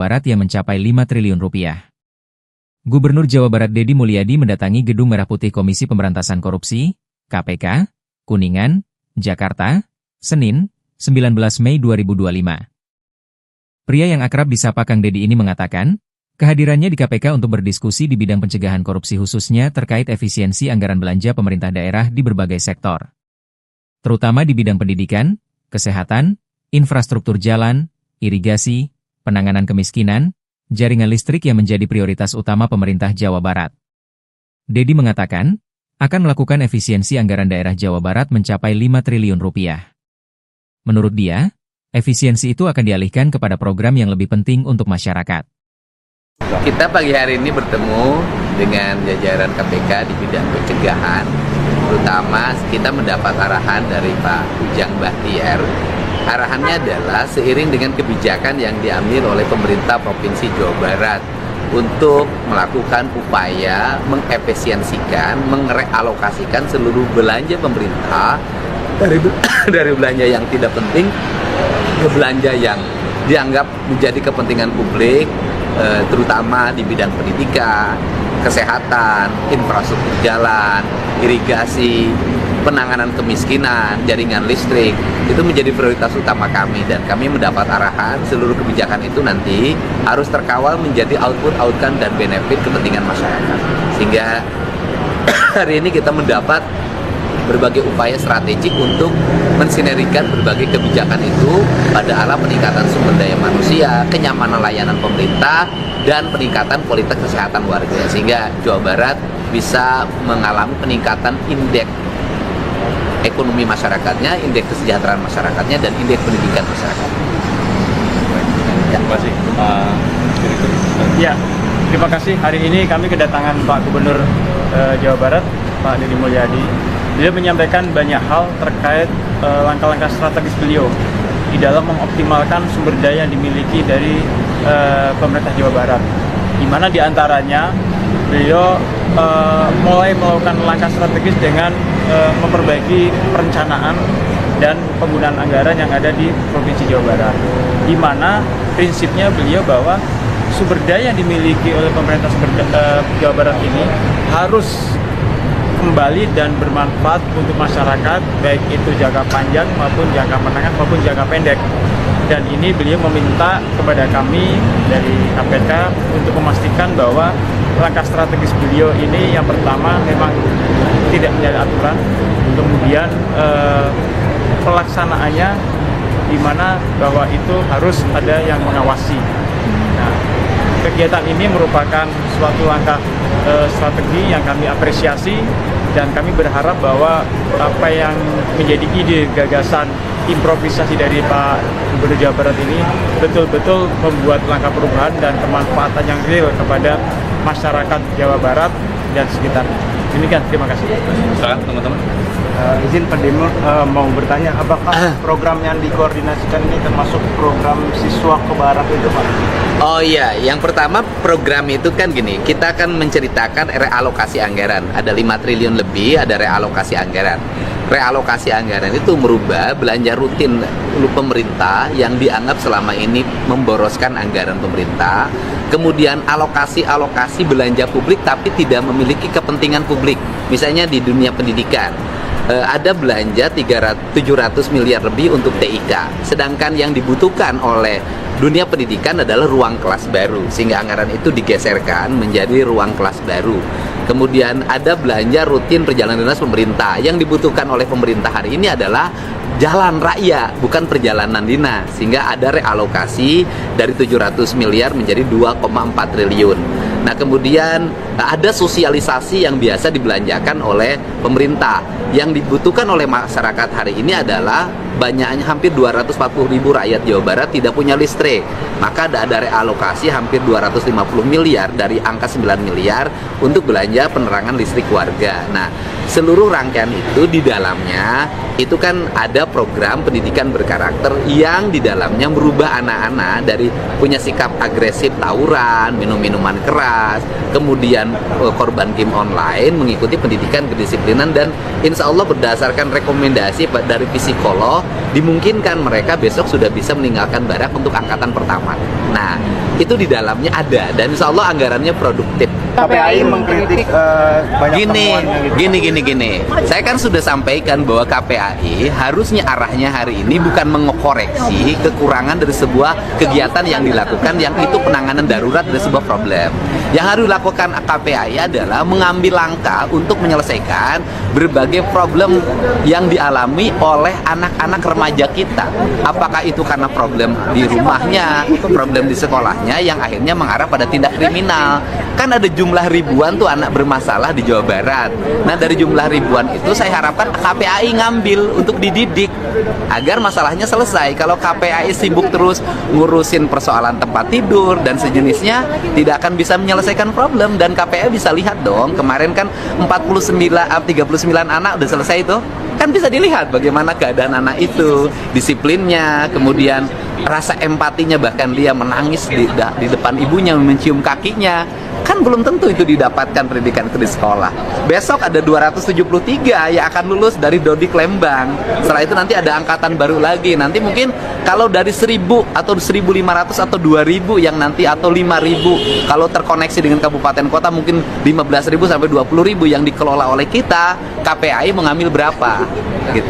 Barat yang mencapai 5 triliun rupiah. Gubernur Jawa Barat Deddy Mulyadi mendatangi Gedung Merah Putih Komisi Pemberantasan Korupsi, KPK, Kuningan, Jakarta, Senin, 19 Mei 2025. Pria yang akrab disapa Kang Deddy ini mengatakan, kehadirannya di KPK untuk berdiskusi di bidang pencegahan korupsi khususnya terkait efisiensi anggaran belanja pemerintah daerah di berbagai sektor. Terutama di bidang pendidikan, kesehatan, infrastruktur jalan, irigasi, penanganan kemiskinan, jaringan listrik yang menjadi prioritas utama pemerintah Jawa Barat. Deddy mengatakan, akan melakukan efisiensi anggaran daerah Jawa Barat mencapai 5 triliun rupiah. Menurut dia, efisiensi itu akan dialihkan kepada program yang lebih penting untuk masyarakat. Kita pagi hari ini bertemu dengan jajaran KPK di bidang pencegahan, terutama kita mendapat arahan dari Pak Ujang Bahtiar. Arahannya adalah seiring dengan kebijakan yang diambil oleh pemerintah Provinsi Jawa Barat untuk melakukan upaya mengefisiensikan, merealokasikan seluruh belanja pemerintah dari belanja yang tidak penting ke belanja yang dianggap menjadi kepentingan publik, terutama di bidang pendidikan, kesehatan, infrastruktur jalan, irigasi, penanganan kemiskinan, jaringan listrik, itu menjadi prioritas utama kami, dan kami mendapat arahan seluruh kebijakan itu nanti harus terkawal menjadi output dan benefit kepentingan masyarakat. Sehingga hari ini kita mendapat berbagai upaya strategik untuk mensinergikan berbagai kebijakan itu pada arah peningkatan sumber daya manusia, kenyamanan layanan pemerintah, dan peningkatan kualitas kesehatan warga, sehingga Jawa Barat bisa mengalami peningkatan indeks ekonomi masyarakatnya, indeks kesejahteraan masyarakatnya, dan indeks pendidikan masyarakat. Terima kasih, Pak Direktur. Ya, terima kasih. Hari ini kami kedatangan Pak Gubernur Jawa Barat, Pak Deddy Mulyadi. Beliau menyampaikan banyak hal terkait langkah-langkah strategis beliau di dalam mengoptimalkan sumber daya yang dimiliki dari pemerintah Jawa Barat, di mana diantaranya beliau mulai melakukan langkah strategis dengan memperbaiki perencanaan dan penggunaan anggaran yang ada di Provinsi Jawa Barat, di mana prinsipnya beliau bahwa sumber daya yang dimiliki oleh pemerintah Jawa Barat ini harus kembali dan bermanfaat untuk masyarakat, baik itu jangka panjang maupun jangka menengah maupun jangka pendek. Dan ini beliau meminta kepada kami dari KPK untuk memastikan bahwa langkah strategis beliau ini yang pertama memang tidak menjadi aturan, kemudian pelaksanaannya di mana bahwa itu harus ada yang mengawasi. Nah, kegiatan ini merupakan suatu langkah strategi yang kami apresiasi, dan kami berharap bahwa apa yang menjadi ide gagasan improvisasi dari Pak Gubernur Jawa Barat ini betul-betul membuat langkah perubahan dan kemanfaatan yang real kepada masyarakat Jawa Barat dan sekitarnya. Demikian, terima kasih. Silakan teman-teman. Izin Pak Demur mau bertanya, apakah program yang dikoordinasikan ini termasuk program siswa ke Barat itu, Pak? Oh iya, yang pertama program itu kan gini, kita akan menceritakan realokasi anggaran. Ada 5 triliun lebih, ada realokasi anggaran. Realokasi anggaran itu merubah belanja rutin pemerintah yang dianggap selama ini memboroskan anggaran pemerintah, kemudian alokasi belanja publik tapi tidak memiliki kepentingan publik. Misalnya di dunia pendidikan, ada belanja 700 miliar lebih untuk TIK, sedangkan yang dibutuhkan oleh dunia pendidikan adalah ruang kelas baru, sehingga anggaran itu digeserkan menjadi ruang kelas baru. Kemudian ada belanja rutin perjalanan dinas pemerintah, yang dibutuhkan oleh pemerintah hari ini adalah jalan raya, bukan perjalanan dinas, sehingga ada realokasi dari 700 miliar menjadi 2,4 triliun. Nah, kemudian ada sosialisasi yang biasa dibelanjakan oleh pemerintah. Yang dibutuhkan oleh masyarakat hari ini adalah banyaknya hampir 240 ribu rakyat Jawa Barat tidak punya listrik. Maka ada realokasi hampir 250 miliar dari angka 9 miliar untuk belanja penerangan listrik warga. Nah, seluruh rangkaian itu di dalamnya itu kan ada program pendidikan berkarakter yang di dalamnya merubah anak-anak dari punya sikap agresif, tawuran, minum-minuman keras, kemudian korban game online, mengikuti pendidikan kedisiplinan, dan insya Allah berdasarkan rekomendasi dari psikolog dimungkinkan mereka besok sudah bisa meninggalkan barak untuk angkatan pertama. Nah, itu di dalamnya ada, dan insya Allah anggarannya produktif. KPAI mengkritik banyak temuan gitu. Gini. Saya kan sudah sampaikan bahwa KPAI harusnya arahnya hari ini bukan mengoreksi kekurangan dari sebuah kegiatan yang dilakukan yang itu penanganan darurat dari sebuah problem. Yang harus dilakukan KPAI adalah mengambil langkah untuk menyelesaikan berbagai problem yang dialami oleh anak-anak remaja kita. Apakah itu karena problem di rumahnya, problem di sekolahnya yang akhirnya mengarah pada tindak kriminal. Kan ada jumlah ribuan tuh anak bermasalah di Jawa Barat. Nah, dari jumlah ribuan itu saya harapkan KPAI ngambil untuk dididik agar masalahnya selesai. Kalau KPAI sibuk terus ngurusin persoalan tempat tidur dan sejenisnya, tidak akan bisa menyelesaikan problem. Dan KPAI bisa lihat dong, kemarin kan 39 anak udah selesai itu. Kan bisa dilihat bagaimana keadaan anak itu, disiplinnya, kemudian rasa empatinya, bahkan dia menangis di depan ibunya, mencium kakinya. Kan belum tentu itu didapatkan pendidikan itu di sekolah. Besok ada 273 yang akan lulus dari Dodik Lembang. Setelah itu nanti ada angkatan baru lagi. Nanti mungkin kalau dari 1000 atau 1500 atau 2000 yang nanti, atau 5000 kalau terkoneksi dengan kabupaten kota, mungkin 15.000 sampai 20.000 yang dikelola oleh kita. KPAI mengambil berapa gitu.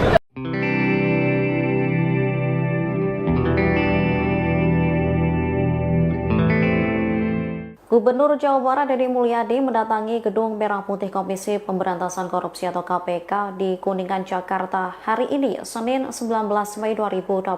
Gubernur Jawa Barat Deddy Mulyadi mendatangi Gedung Merah Putih Komisi Pemberantasan Korupsi atau KPK di Kuningan, Jakarta hari ini, Senin 19 Mei 2025.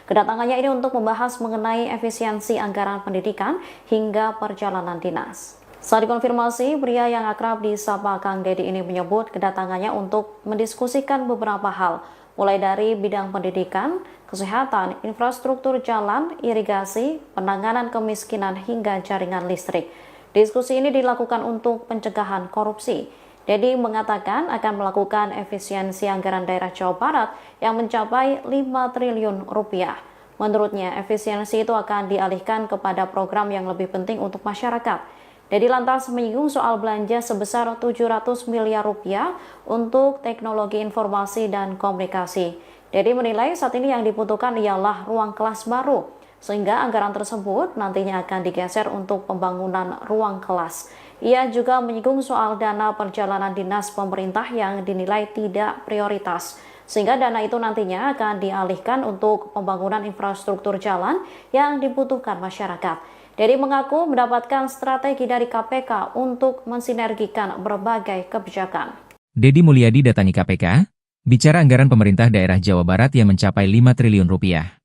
Kedatangannya ini untuk membahas mengenai efisiensi anggaran pendidikan hingga perjalanan dinas. Saat dikonfirmasi, pria yang akrab disapa Kang Deddy ini menyebut kedatangannya untuk mendiskusikan beberapa hal, mulai dari bidang pendidikan, kesehatan, infrastruktur jalan, irigasi, penanganan kemiskinan, hingga jaringan listrik. Diskusi ini dilakukan untuk pencegahan korupsi. Deddy mengatakan akan melakukan efisiensi anggaran daerah Jawa Barat yang mencapai 5 triliun rupiah. Menurutnya, efisiensi itu akan dialihkan kepada program yang lebih penting untuk masyarakat. Deddy lantas menyinggung soal belanja sebesar 700 miliar rupiah untuk teknologi informasi dan komunikasi. Deddy menilai saat ini yang dibutuhkan ialah ruang kelas baru, sehingga anggaran tersebut nantinya akan digeser untuk pembangunan ruang kelas. Ia juga menyinggung soal dana perjalanan dinas pemerintah yang dinilai tidak prioritas, sehingga dana itu nantinya akan dialihkan untuk pembangunan infrastruktur jalan yang dibutuhkan masyarakat. Deddy mengaku mendapatkan strategi dari KPK untuk mensinergikan berbagai kebijakan. Deddy Mulyadi datangi KPK, bicara anggaran pemerintah daerah Jawa Barat yang mencapai 5 triliun rupiah.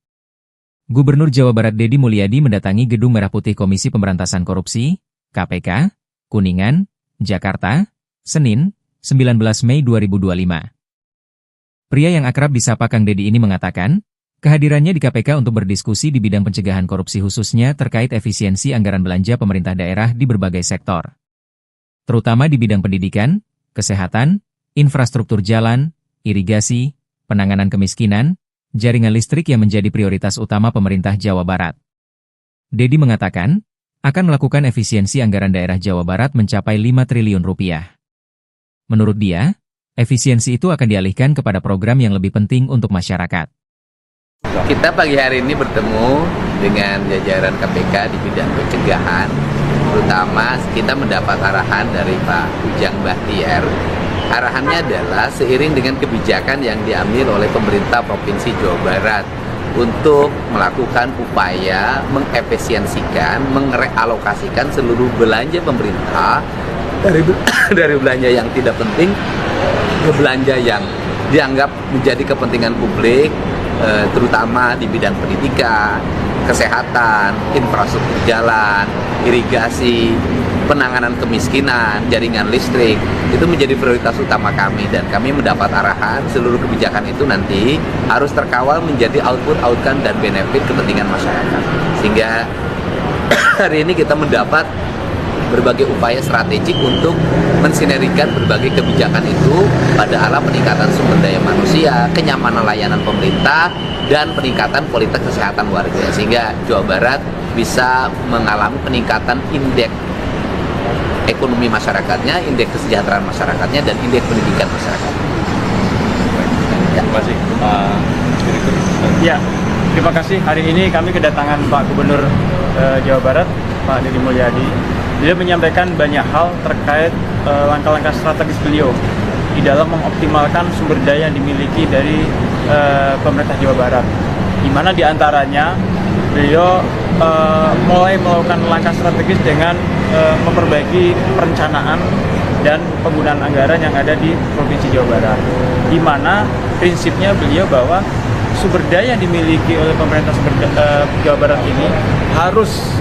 Gubernur Jawa Barat Deddy Mulyadi mendatangi Gedung Merah Putih Komisi Pemberantasan Korupsi, KPK, Kuningan, Jakarta, Senin, 19 Mei 2025. Pria yang akrab disapa Kang Deddy ini mengatakan, kehadirannya di KPK untuk berdiskusi di bidang pencegahan korupsi khususnya terkait efisiensi anggaran belanja pemerintah daerah di berbagai sektor. Terutama di bidang pendidikan, kesehatan, infrastruktur jalan, irigasi, penanganan kemiskinan, jaringan listrik yang menjadi prioritas utama pemerintah Jawa Barat. Deddy mengatakan, akan melakukan efisiensi anggaran daerah Jawa Barat mencapai 5 triliun rupiah. Menurut dia, efisiensi itu akan dialihkan kepada program yang lebih penting untuk masyarakat. Kita pagi hari ini bertemu dengan jajaran KPK di bidang pencegahan, terutama kita mendapat arahan dari Pak Ujang Bahtiar. Arahannya adalah seiring dengan kebijakan yang diambil oleh pemerintah Provinsi Jawa Barat untuk melakukan upaya mengefisiensikan, merealokasikan seluruh belanja pemerintah dari belanja yang tidak penting ke belanja yang dianggap menjadi kepentingan publik, terutama di bidang pendidikan, kesehatan, infrastruktur jalan, irigasi, penanganan kemiskinan, jaringan listrik. Itu menjadi prioritas utama kami, dan kami mendapat arahan seluruh kebijakan itu nanti harus terkawal menjadi output, outcome, dan benefit kepentingan masyarakat. Sehingga hari ini kita mendapat berbagai upaya strategik untuk mensinergikan berbagai kebijakan itu pada arah peningkatan sumber daya manusia, kenyamanan layanan pemerintah, dan peningkatan kualitas kesehatan warga, sehingga Jawa Barat bisa mengalami peningkatan indeks ekonomi masyarakatnya, indeks kesejahteraan masyarakatnya, dan indeks pendidikan masyarakat. Terima kasih, Pak Direktur. Ya, terima kasih. Hari ini kami kedatangan Pak Gubernur Jawa Barat, Pak Deddy Mulyadi. Beliau menyampaikan banyak hal terkait langkah-langkah strategis beliau di dalam mengoptimalkan sumber daya yang dimiliki dari pemerintah Jawa Barat. Di mana diantaranya beliau mulai melakukan langkah strategis dengan memperbaiki perencanaan dan penggunaan anggaran yang ada di Provinsi Jawa Barat, di mana prinsipnya beliau bahwa sumber daya yang dimiliki oleh pemerintah Jawa Barat ini harus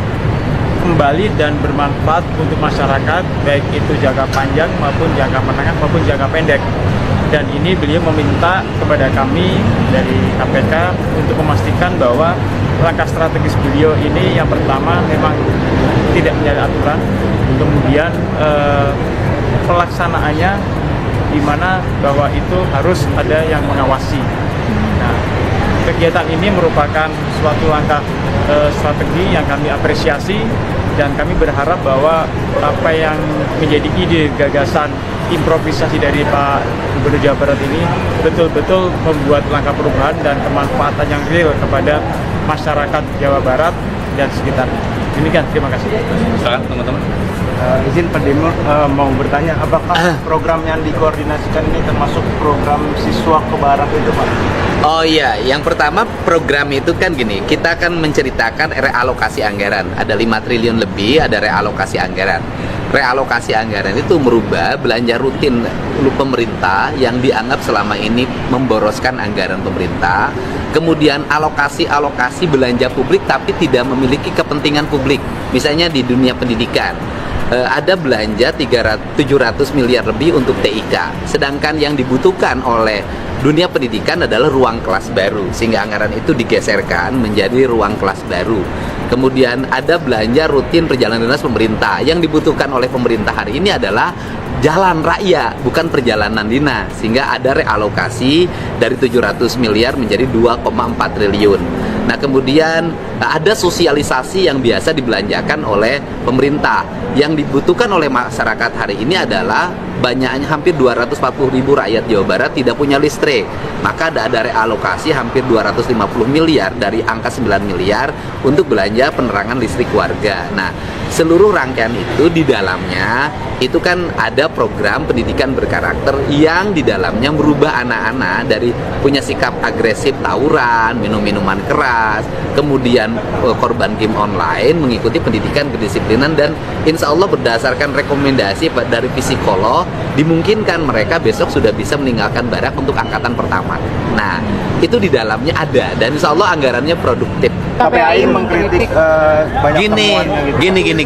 kembali dan bermanfaat untuk masyarakat, baik itu jangka panjang maupun jangka menengah maupun jangka pendek. Dan ini beliau meminta kepada kami dari KPK untuk memastikan bahwa langkah strategis beliau ini yang pertama memang tidak menyalahi aturan, kemudian pelaksanaannya di mana bahwa itu harus ada yang mengawasi. Nah, kegiatan ini merupakan suatu langkah strategi yang kami apresiasi, dan kami berharap bahwa apa yang menjadi ide, gagasan, improvisasi dari Pak Gubernur Jawa Barat ini betul-betul membuat langkah perubahan dan kemanfaatan yang real kepada masyarakat Jawa Barat dan sekitarnya. Demikian, terima kasih. Silakan teman-teman. Izin Pak Demo mau bertanya, apakah program yang dikoordinasikan ini termasuk program siswa ke barat itu, Pak? Oh iya, yang pertama program itu kan gini, kita akan menceritakan realokasi anggaran. Ada 5 triliun lebih, ada realokasi anggaran. Realokasi anggaran itu merubah belanja rutin pemerintah yang dianggap selama ini memboroskan anggaran pemerintah, kemudian alokasi belanja publik tapi tidak memiliki kepentingan publik. Misalnya di dunia pendidikan, ada belanja 700 miliar lebih untuk TIK, sedangkan yang dibutuhkan oleh dunia pendidikan adalah ruang kelas baru, sehingga anggaran itu digeserkan menjadi ruang kelas baru. Kemudian ada belanja rutin perjalanan dinas pemerintah, yang dibutuhkan oleh pemerintah hari ini adalah jalan raya, bukan perjalanan dinas, sehingga ada realokasi dari 700 miliar menjadi 2,4 triliun. Nah, kemudian ada sosialisasi yang biasa dibelanjakan oleh pemerintah. Yang dibutuhkan oleh masyarakat hari ini adalah banyaknya hampir 240.000 rakyat Jawa Barat tidak punya listrik. Maka ada realokasi hampir 250 miliar dari angka 9 miliar untuk belanja penerangan listrik warga. Nah, seluruh rangkaian itu di dalamnya itu kan ada program pendidikan berkarakter yang di dalamnya merubah anak-anak dari punya sikap agresif tawuran, minum-minuman keras, kemudian korban game online, mengikuti pendidikan kedisiplinan, dan insya Allah berdasarkan rekomendasi dari psikolog dimungkinkan mereka besok sudah bisa meninggalkan barak untuk angkatan pertama. Nah, itu di dalamnya ada, dan insya Allah anggarannya produktif. KPAI mengkritik banyak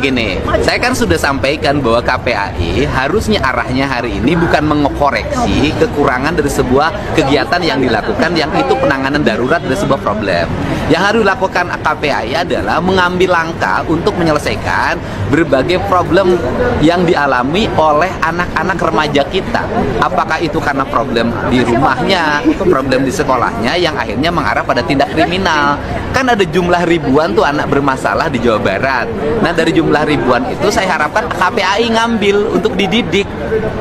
Gini. Saya kan sudah sampaikan bahwa KPAI harusnya arahnya hari ini bukan mengoreksi kekurangan dari sebuah kegiatan yang dilakukan, yang itu penanganan darurat dari sebuah problem. Yang harus dilakukan KPAI adalah mengambil langkah untuk menyelesaikan berbagai problem yang dialami oleh anak-anak remaja kita. Apakah itu karena problem di rumahnya, problem di sekolahnya yang akhirnya mengarah pada tindak kriminal. Kan ada jumlah ribuan tuh anak bermasalah di Jawa Barat. Nah, dari jumlah ribuan itu saya harapkan KPAI ngambil untuk dididik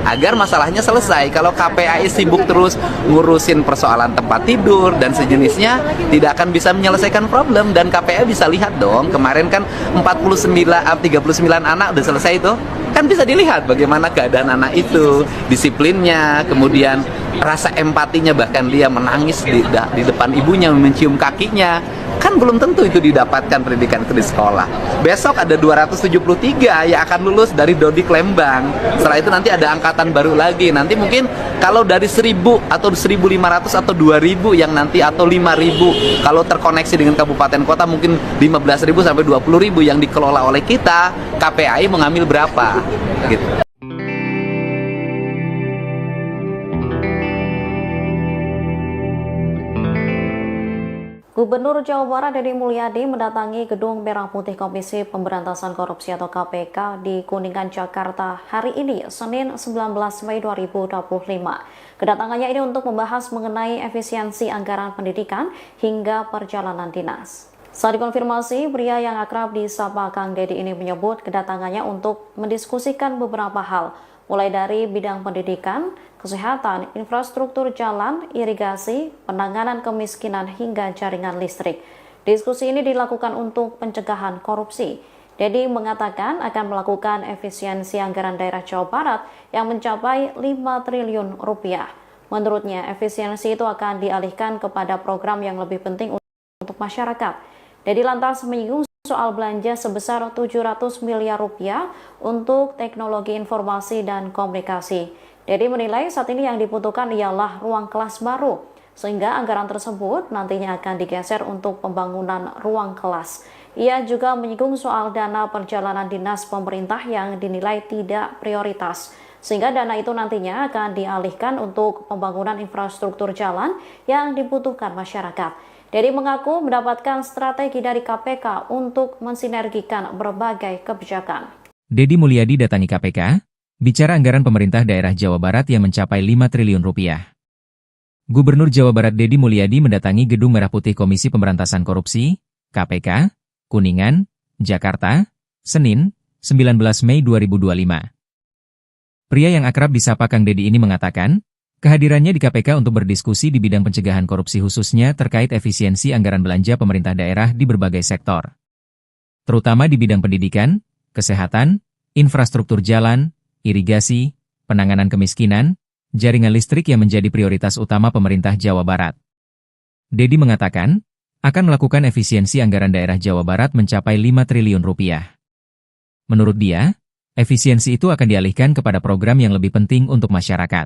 agar masalahnya selesai. Kalau KPAI sibuk terus ngurusin persoalan tempat tidur dan sejenisnya, tidak akan bisa menyelesaikan problem. Dan KPAI bisa lihat dong, kemarin kan 39 anak udah selesai itu. Kan bisa dilihat bagaimana keadaan anak itu, disiplinnya, kemudian rasa empatinya, bahkan dia menangis di depan ibunya, mencium kakinya. Kan belum tentu itu didapatkan pendidikan di sekolah. Besok ada 273 yang akan lulus dari Dodik Lembang. Setelah itu nanti ada angkatan baru lagi. Nanti mungkin kalau dari 1.000 atau 1.500 atau 2.000 yang nanti, atau 5.000 kalau terkoneksi dengan kabupaten kota, mungkin 15.000 sampai 20.000 yang dikelola oleh kita. KPAI mengambil berapa? Gitu. Gubernur Jawa Barat Deddy Mulyadi mendatangi Gedung Merah Putih Komisi Pemberantasan Korupsi atau KPK di Kuningan, Jakarta hari ini, Senin 19 Mei 2025. Kedatangannya ini untuk membahas mengenai efisiensi anggaran pendidikan hingga perjalanan dinas. Saat dikonfirmasi, pria yang akrab disapa Kang Deddy ini menyebut kedatangannya untuk mendiskusikan beberapa hal, mulai dari bidang pendidikan, kesehatan, infrastruktur jalan, irigasi, penanganan kemiskinan, hingga jaringan listrik. Diskusi ini dilakukan untuk pencegahan korupsi. Deddy mengatakan akan melakukan efisiensi anggaran daerah Jawa Barat yang mencapai 5 triliun rupiah. Menurutnya, efisiensi itu akan dialihkan kepada program yang lebih penting untuk masyarakat. Deddy lantas menyinggung soal belanja sebesar 700 miliar rupiah untuk teknologi informasi dan komunikasi. Deddy menilai saat ini yang dibutuhkan ialah ruang kelas baru, sehingga anggaran tersebut nantinya akan digeser untuk pembangunan ruang kelas. Ia juga menyinggung soal dana perjalanan dinas pemerintah yang dinilai tidak prioritas, sehingga dana itu nantinya akan dialihkan untuk pembangunan infrastruktur jalan yang dibutuhkan masyarakat. Deddy mengaku mendapatkan strategi dari KPK untuk mensinergikan berbagai kebijakan. Deddy Mulyadi datangi KPK, bicara anggaran pemerintah daerah Jawa Barat yang mencapai 5 triliun rupiah. Gubernur Jawa Barat Deddy Mulyadi mendatangi Gedung Merah Putih Komisi Pemberantasan Korupsi, KPK, Kuningan, Jakarta, Senin, 19 Mei 2025. Pria yang akrab disapa Kang Deddy ini mengatakan, kehadirannya di KPK untuk berdiskusi di bidang pencegahan korupsi khususnya terkait efisiensi anggaran belanja pemerintah daerah di berbagai sektor. Terutama di bidang pendidikan, kesehatan, infrastruktur jalan, irigasi, penanganan kemiskinan, jaringan listrik yang menjadi prioritas utama pemerintah Jawa Barat. Deddy mengatakan, akan melakukan efisiensi anggaran daerah Jawa Barat mencapai 5 triliun rupiah. Menurut dia, efisiensi itu akan dialihkan kepada program yang lebih penting untuk masyarakat.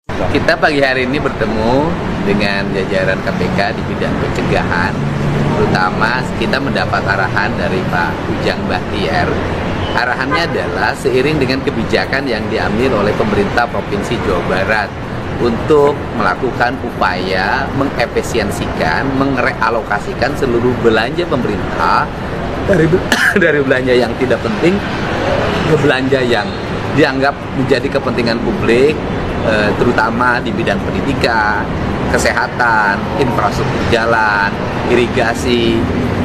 Kita pagi hari ini bertemu dengan jajaran KPK di bidang pencegahan, terutama kita mendapat arahan dari Pak Ujang Bahtiar. Arahannya adalah seiring dengan kebijakan yang diambil oleh pemerintah Provinsi Jawa Barat untuk melakukan upaya mengefisiensikan, merealokasikan seluruh belanja pemerintah dari belanja yang tidak penting ke belanja yang dianggap menjadi kepentingan publik, terutama di bidang pendidikan, kesehatan, infrastruktur jalan, irigasi,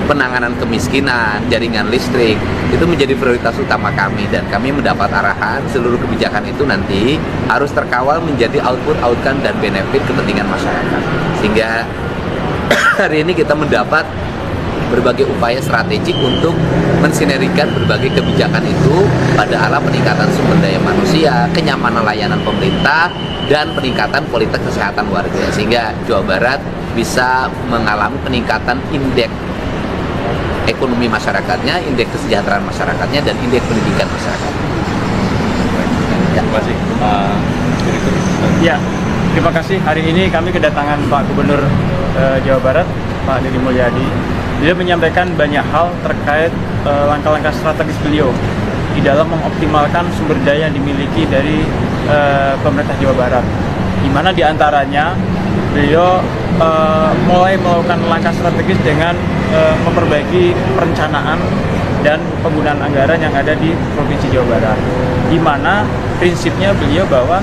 penanganan kemiskinan, jaringan listrik, itu menjadi prioritas utama kami, dan kami mendapat arahan seluruh kebijakan itu nanti harus terkawal menjadi outcome dan benefit kepentingan masyarakat. Sehingga hari ini kita mendapat berbagai upaya strategik untuk mensinergikan berbagai kebijakan itu pada arah peningkatan sumber daya manusia, kenyamanan layanan pemerintah, dan peningkatan kualitas kesehatan warga, sehingga Jawa Barat bisa mengalami peningkatan indeks ekonomi masyarakatnya, indeks kesejahteraan masyarakatnya, dan indeks pendidikan masyarakat. Terima kasih, Pak Direktur. Ya, terima kasih. Hari ini kami kedatangan Pak Gubernur Jawa Barat, Pak Deddy Mulyadi. Beliau menyampaikan banyak hal terkait langkah-langkah strategis beliau di dalam mengoptimalkan sumber daya yang dimiliki dari pemerintah Jawa Barat, di mana diantaranya beliau mulai melakukan langkah strategis dengan memperbaiki perencanaan dan penggunaan anggaran yang ada di Provinsi Jawa Barat, di mana prinsipnya beliau bahwa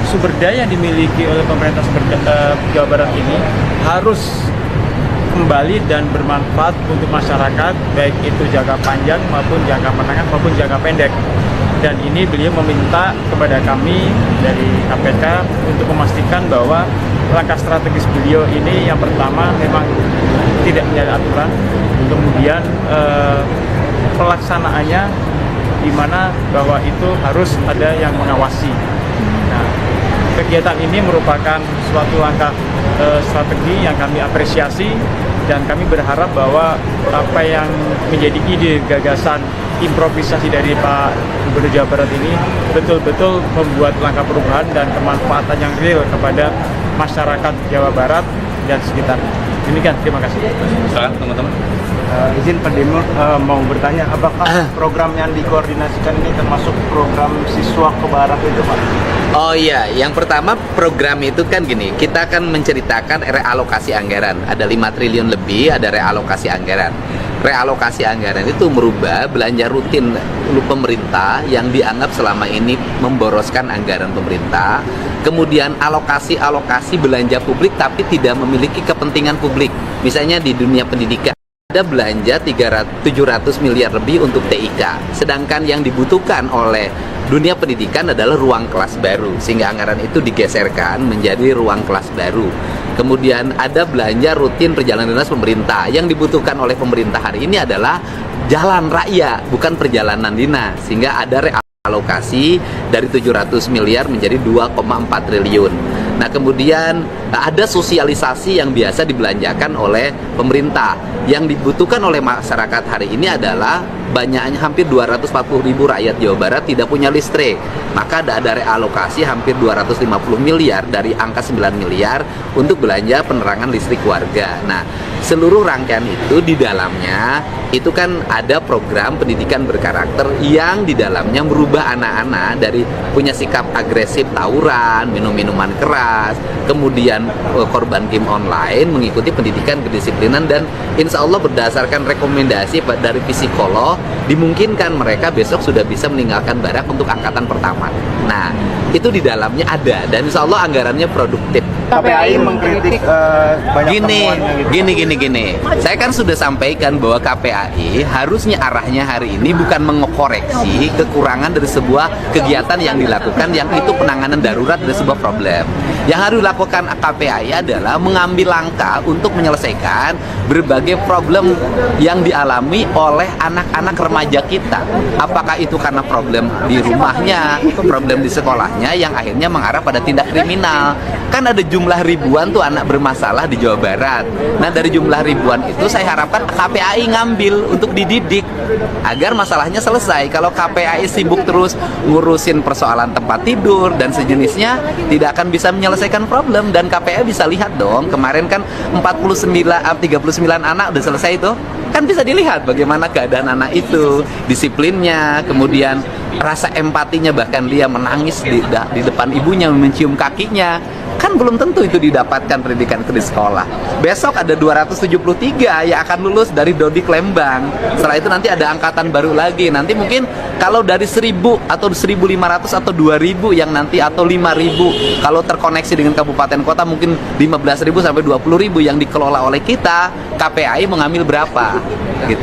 sumber daya yang dimiliki oleh pemerintah Jawa Barat ini harus kembali dan bermanfaat untuk masyarakat, baik itu jangka panjang maupun jangka menengah maupun jangka pendek. Dan ini beliau meminta kepada kami dari KPK untuk memastikan bahwa langkah strategis beliau ini yang pertama memang tidak menjadi aturan, kemudian pelaksanaannya di mana bahwa itu harus ada yang mengawasi. Nah, kegiatan ini merupakan suatu langkah strategi yang kami apresiasi, dan kami berharap bahwa apa yang menjadi ide, gagasan, improvisasi dari Pak Gubernur Jawa Barat ini betul-betul membuat langkah perubahan dan kemanfaatan yang real kepada masyarakat Jawa Barat dan sekitarnya. Demikian, terima kasih. Silakan teman-teman. Izin Pak Demur mau bertanya, apakah program yang dikoordinasikan ini termasuk program siswa ke barat itu Pak? Oh iya, yang pertama program itu kan gini, kita akan menceritakan realokasi anggaran. Ada 5 triliun lebih, ada realokasi anggaran. Realokasi anggaran itu merubah belanja rutin pemerintah yang dianggap selama ini memboroskan anggaran pemerintah. Kemudian alokasi belanja publik tapi tidak memiliki kepentingan publik. Misalnya di dunia pendidikan. Ada belanja 700 miliar lebih untuk TIK, sedangkan yang dibutuhkan oleh dunia pendidikan adalah ruang kelas baru, sehingga anggaran itu digeserkan menjadi ruang kelas baru. Kemudian ada belanja rutin perjalanan dinas pemerintah, yang dibutuhkan oleh pemerintah hari ini adalah jalan raya, bukan perjalanan dinas, sehingga ada realokasi dari 700 miliar menjadi 2,4 triliun. Nah kemudian ada sosialisasi yang biasa dibelanjakan oleh pemerintah. Yang dibutuhkan oleh masyarakat hari ini adalah banyaknya hampir 240 ribu rakyat Jawa Barat tidak punya listrik. Maka ada realokasi hampir 250 miliar dari angka 9 miliar untuk belanja penerangan listrik warga. Nah seluruh rangkaian itu di dalamnya itu kan ada program pendidikan berkarakter yang di dalamnya merubah anak-anak dari punya sikap agresif tawuran, minum-minuman keras, kemudian korban game online, mengikuti pendidikan kedisiplinan, dan insya Allah berdasarkan rekomendasi dari psikolog dimungkinkan mereka besok sudah bisa meninggalkan barak untuk angkatan pertama. Nah itu di dalamnya ada, dan insya Allah anggarannya produktif. KPAI mengkritik banyak Gini. Saya kan sudah sampaikan bahwa KPAI harusnya arahnya hari ini bukan mengoreksi kekurangan dari sebuah kegiatan yang dilakukan, yang itu penanganan darurat dari sebuah problem. Yang harus dilakukan KPAI adalah mengambil langkah untuk menyelesaikan berbagai problem yang dialami oleh anak-anak remaja kita. Apakah itu karena problem di rumahnya, problem di sekolahnya yang akhirnya mengarah pada tindak kriminal. Kan ada jumlah ribuan tuh anak bermasalah di Jawa Barat. Nah dari jumlah ribuan itu saya harapkan KPAI ngambil untuk dididik agar masalahnya selesai. Kalau KPAI sibuk terus ngurusin persoalan tempat tidur dan sejenisnya, tidak akan bisa menyelesaikan problem. Dan KPAI bisa lihat dong, kemarin kan 39 anak udah selesai itu. Kan bisa dilihat bagaimana keadaan anak itu, disiplinnya, kemudian rasa empatinya, bahkan dia menangis di depan ibunya, mencium kakinya. Kan belum tentu itu didapatkan pendidikan di sekolah. Besok ada 273 yang akan lulus dari Dodik Lembang. Setelah itu nanti ada angkatan baru lagi. Nanti mungkin kalau dari 1000 atau 1500 atau 2000 yang nanti, atau 5000 kalau terkoneksi dengan kabupaten kota, mungkin 15.000 sampai 20.000 yang dikelola oleh kita. KPAI mengambil berapa gitu.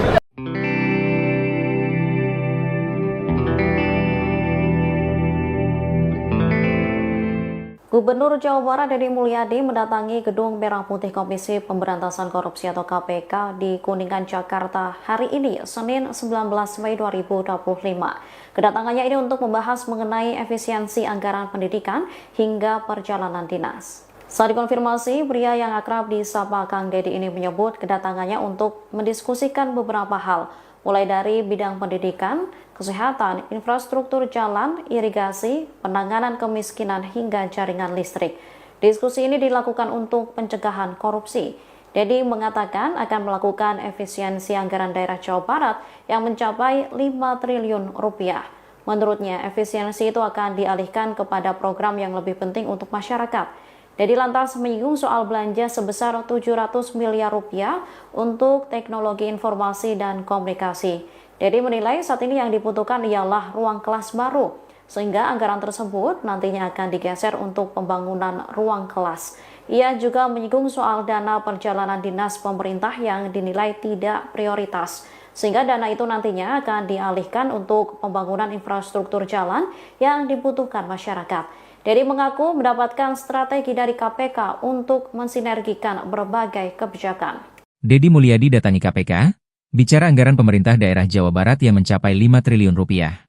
Gubernur Jawa Barat Deddy Mulyadi mendatangi Gedung Merah Putih Komisi Pemberantasan Korupsi atau KPK di Kuningan, Jakarta hari ini, Senin 19 Mei 2025. Kedatangannya ini untuk membahas mengenai efisiensi anggaran pendidikan hingga perjalanan dinas. Saat dikonfirmasi, pria yang akrab disapa Kang Deddy ini menyebut kedatangannya untuk mendiskusikan beberapa hal, mulai dari bidang pendidikan, kesehatan, infrastruktur jalan, irigasi, penanganan kemiskinan, hingga jaringan listrik. Diskusi ini dilakukan untuk pencegahan korupsi. Deddy mengatakan akan melakukan efisiensi anggaran daerah Jawa Barat yang mencapai 5 triliun rupiah. Menurutnya, efisiensi itu akan dialihkan kepada program yang lebih penting untuk masyarakat. Deddy lantas menyinggung soal belanja sebesar 700 miliar rupiah untuk teknologi informasi dan komunikasi. Deddy menilai saat ini yang dibutuhkan ialah ruang kelas baru, sehingga anggaran tersebut nantinya akan digeser untuk pembangunan ruang kelas. Ia juga menyinggung soal dana perjalanan dinas pemerintah yang dinilai tidak prioritas, sehingga dana itu nantinya akan dialihkan untuk pembangunan infrastruktur jalan yang dibutuhkan masyarakat. Deddy mengaku mendapatkan strategi dari KPK untuk mensinergikan berbagai kebijakan. Deddy Mulyadi datangi KPK, bicara anggaran pemerintah daerah Jawa Barat yang mencapai 5 triliun rupiah.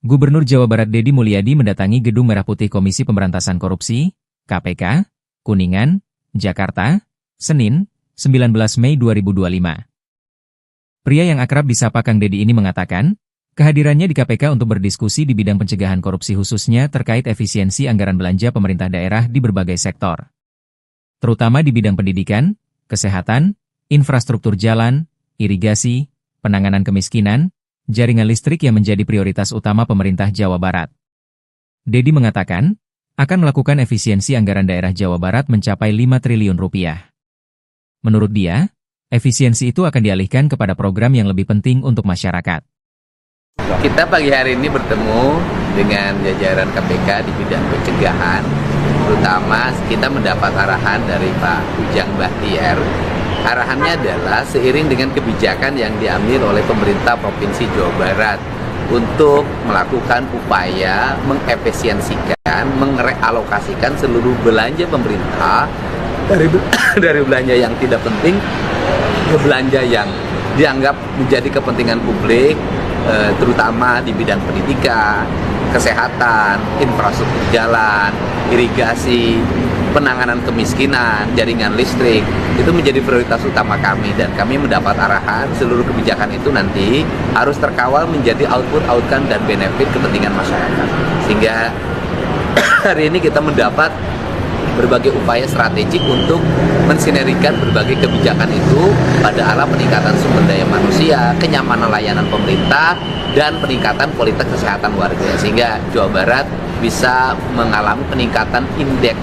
Gubernur Jawa Barat Deddy Mulyadi mendatangi Gedung Merah Putih Komisi Pemberantasan Korupsi, KPK, Kuningan, Jakarta, Senin, 19 Mei 2025. Pria yang akrab disapa Kang Deddy ini mengatakan, kehadirannya di KPK untuk berdiskusi di bidang pencegahan korupsi khususnya terkait efisiensi anggaran belanja pemerintah daerah di berbagai sektor. Terutama di bidang pendidikan, kesehatan, infrastruktur jalan, irigasi, penanganan kemiskinan, jaringan listrik yang menjadi prioritas utama pemerintah Jawa Barat. Dedi mengatakan, akan melakukan efisiensi anggaran daerah Jawa Barat mencapai 5 triliun rupiah. Menurut dia, efisiensi itu akan dialihkan kepada program yang lebih penting untuk masyarakat. Kita pagi hari ini bertemu dengan jajaran KPK di bidang pencegahan, terutama kita mendapat arahan dari Pak Ujang Bahtiar. Arahannya adalah seiring dengan kebijakan yang diambil oleh pemerintah Provinsi Jawa Barat untuk melakukan upaya mengefisiensikan, merealokasikan seluruh belanja pemerintah dari belanja yang tidak penting ke belanja yang dianggap menjadi kepentingan publik, terutama di bidang pendidikan, kesehatan, infrastruktur jalan, irigasi, penanganan kemiskinan, jaringan listrik. Itu menjadi prioritas utama kami, dan kami mendapat arahan seluruh kebijakan itu nanti harus terkawal menjadi outcome dan benefit kepentingan masyarakat. Sehingga hari ini kita mendapat berbagai upaya strategik untuk mensinergikan berbagai kebijakan itu pada arah peningkatan sumber daya manusia, kenyamanan layanan pemerintah, dan peningkatan kualitas kesehatan warga, sehingga Jawa Barat bisa mengalami peningkatan indeks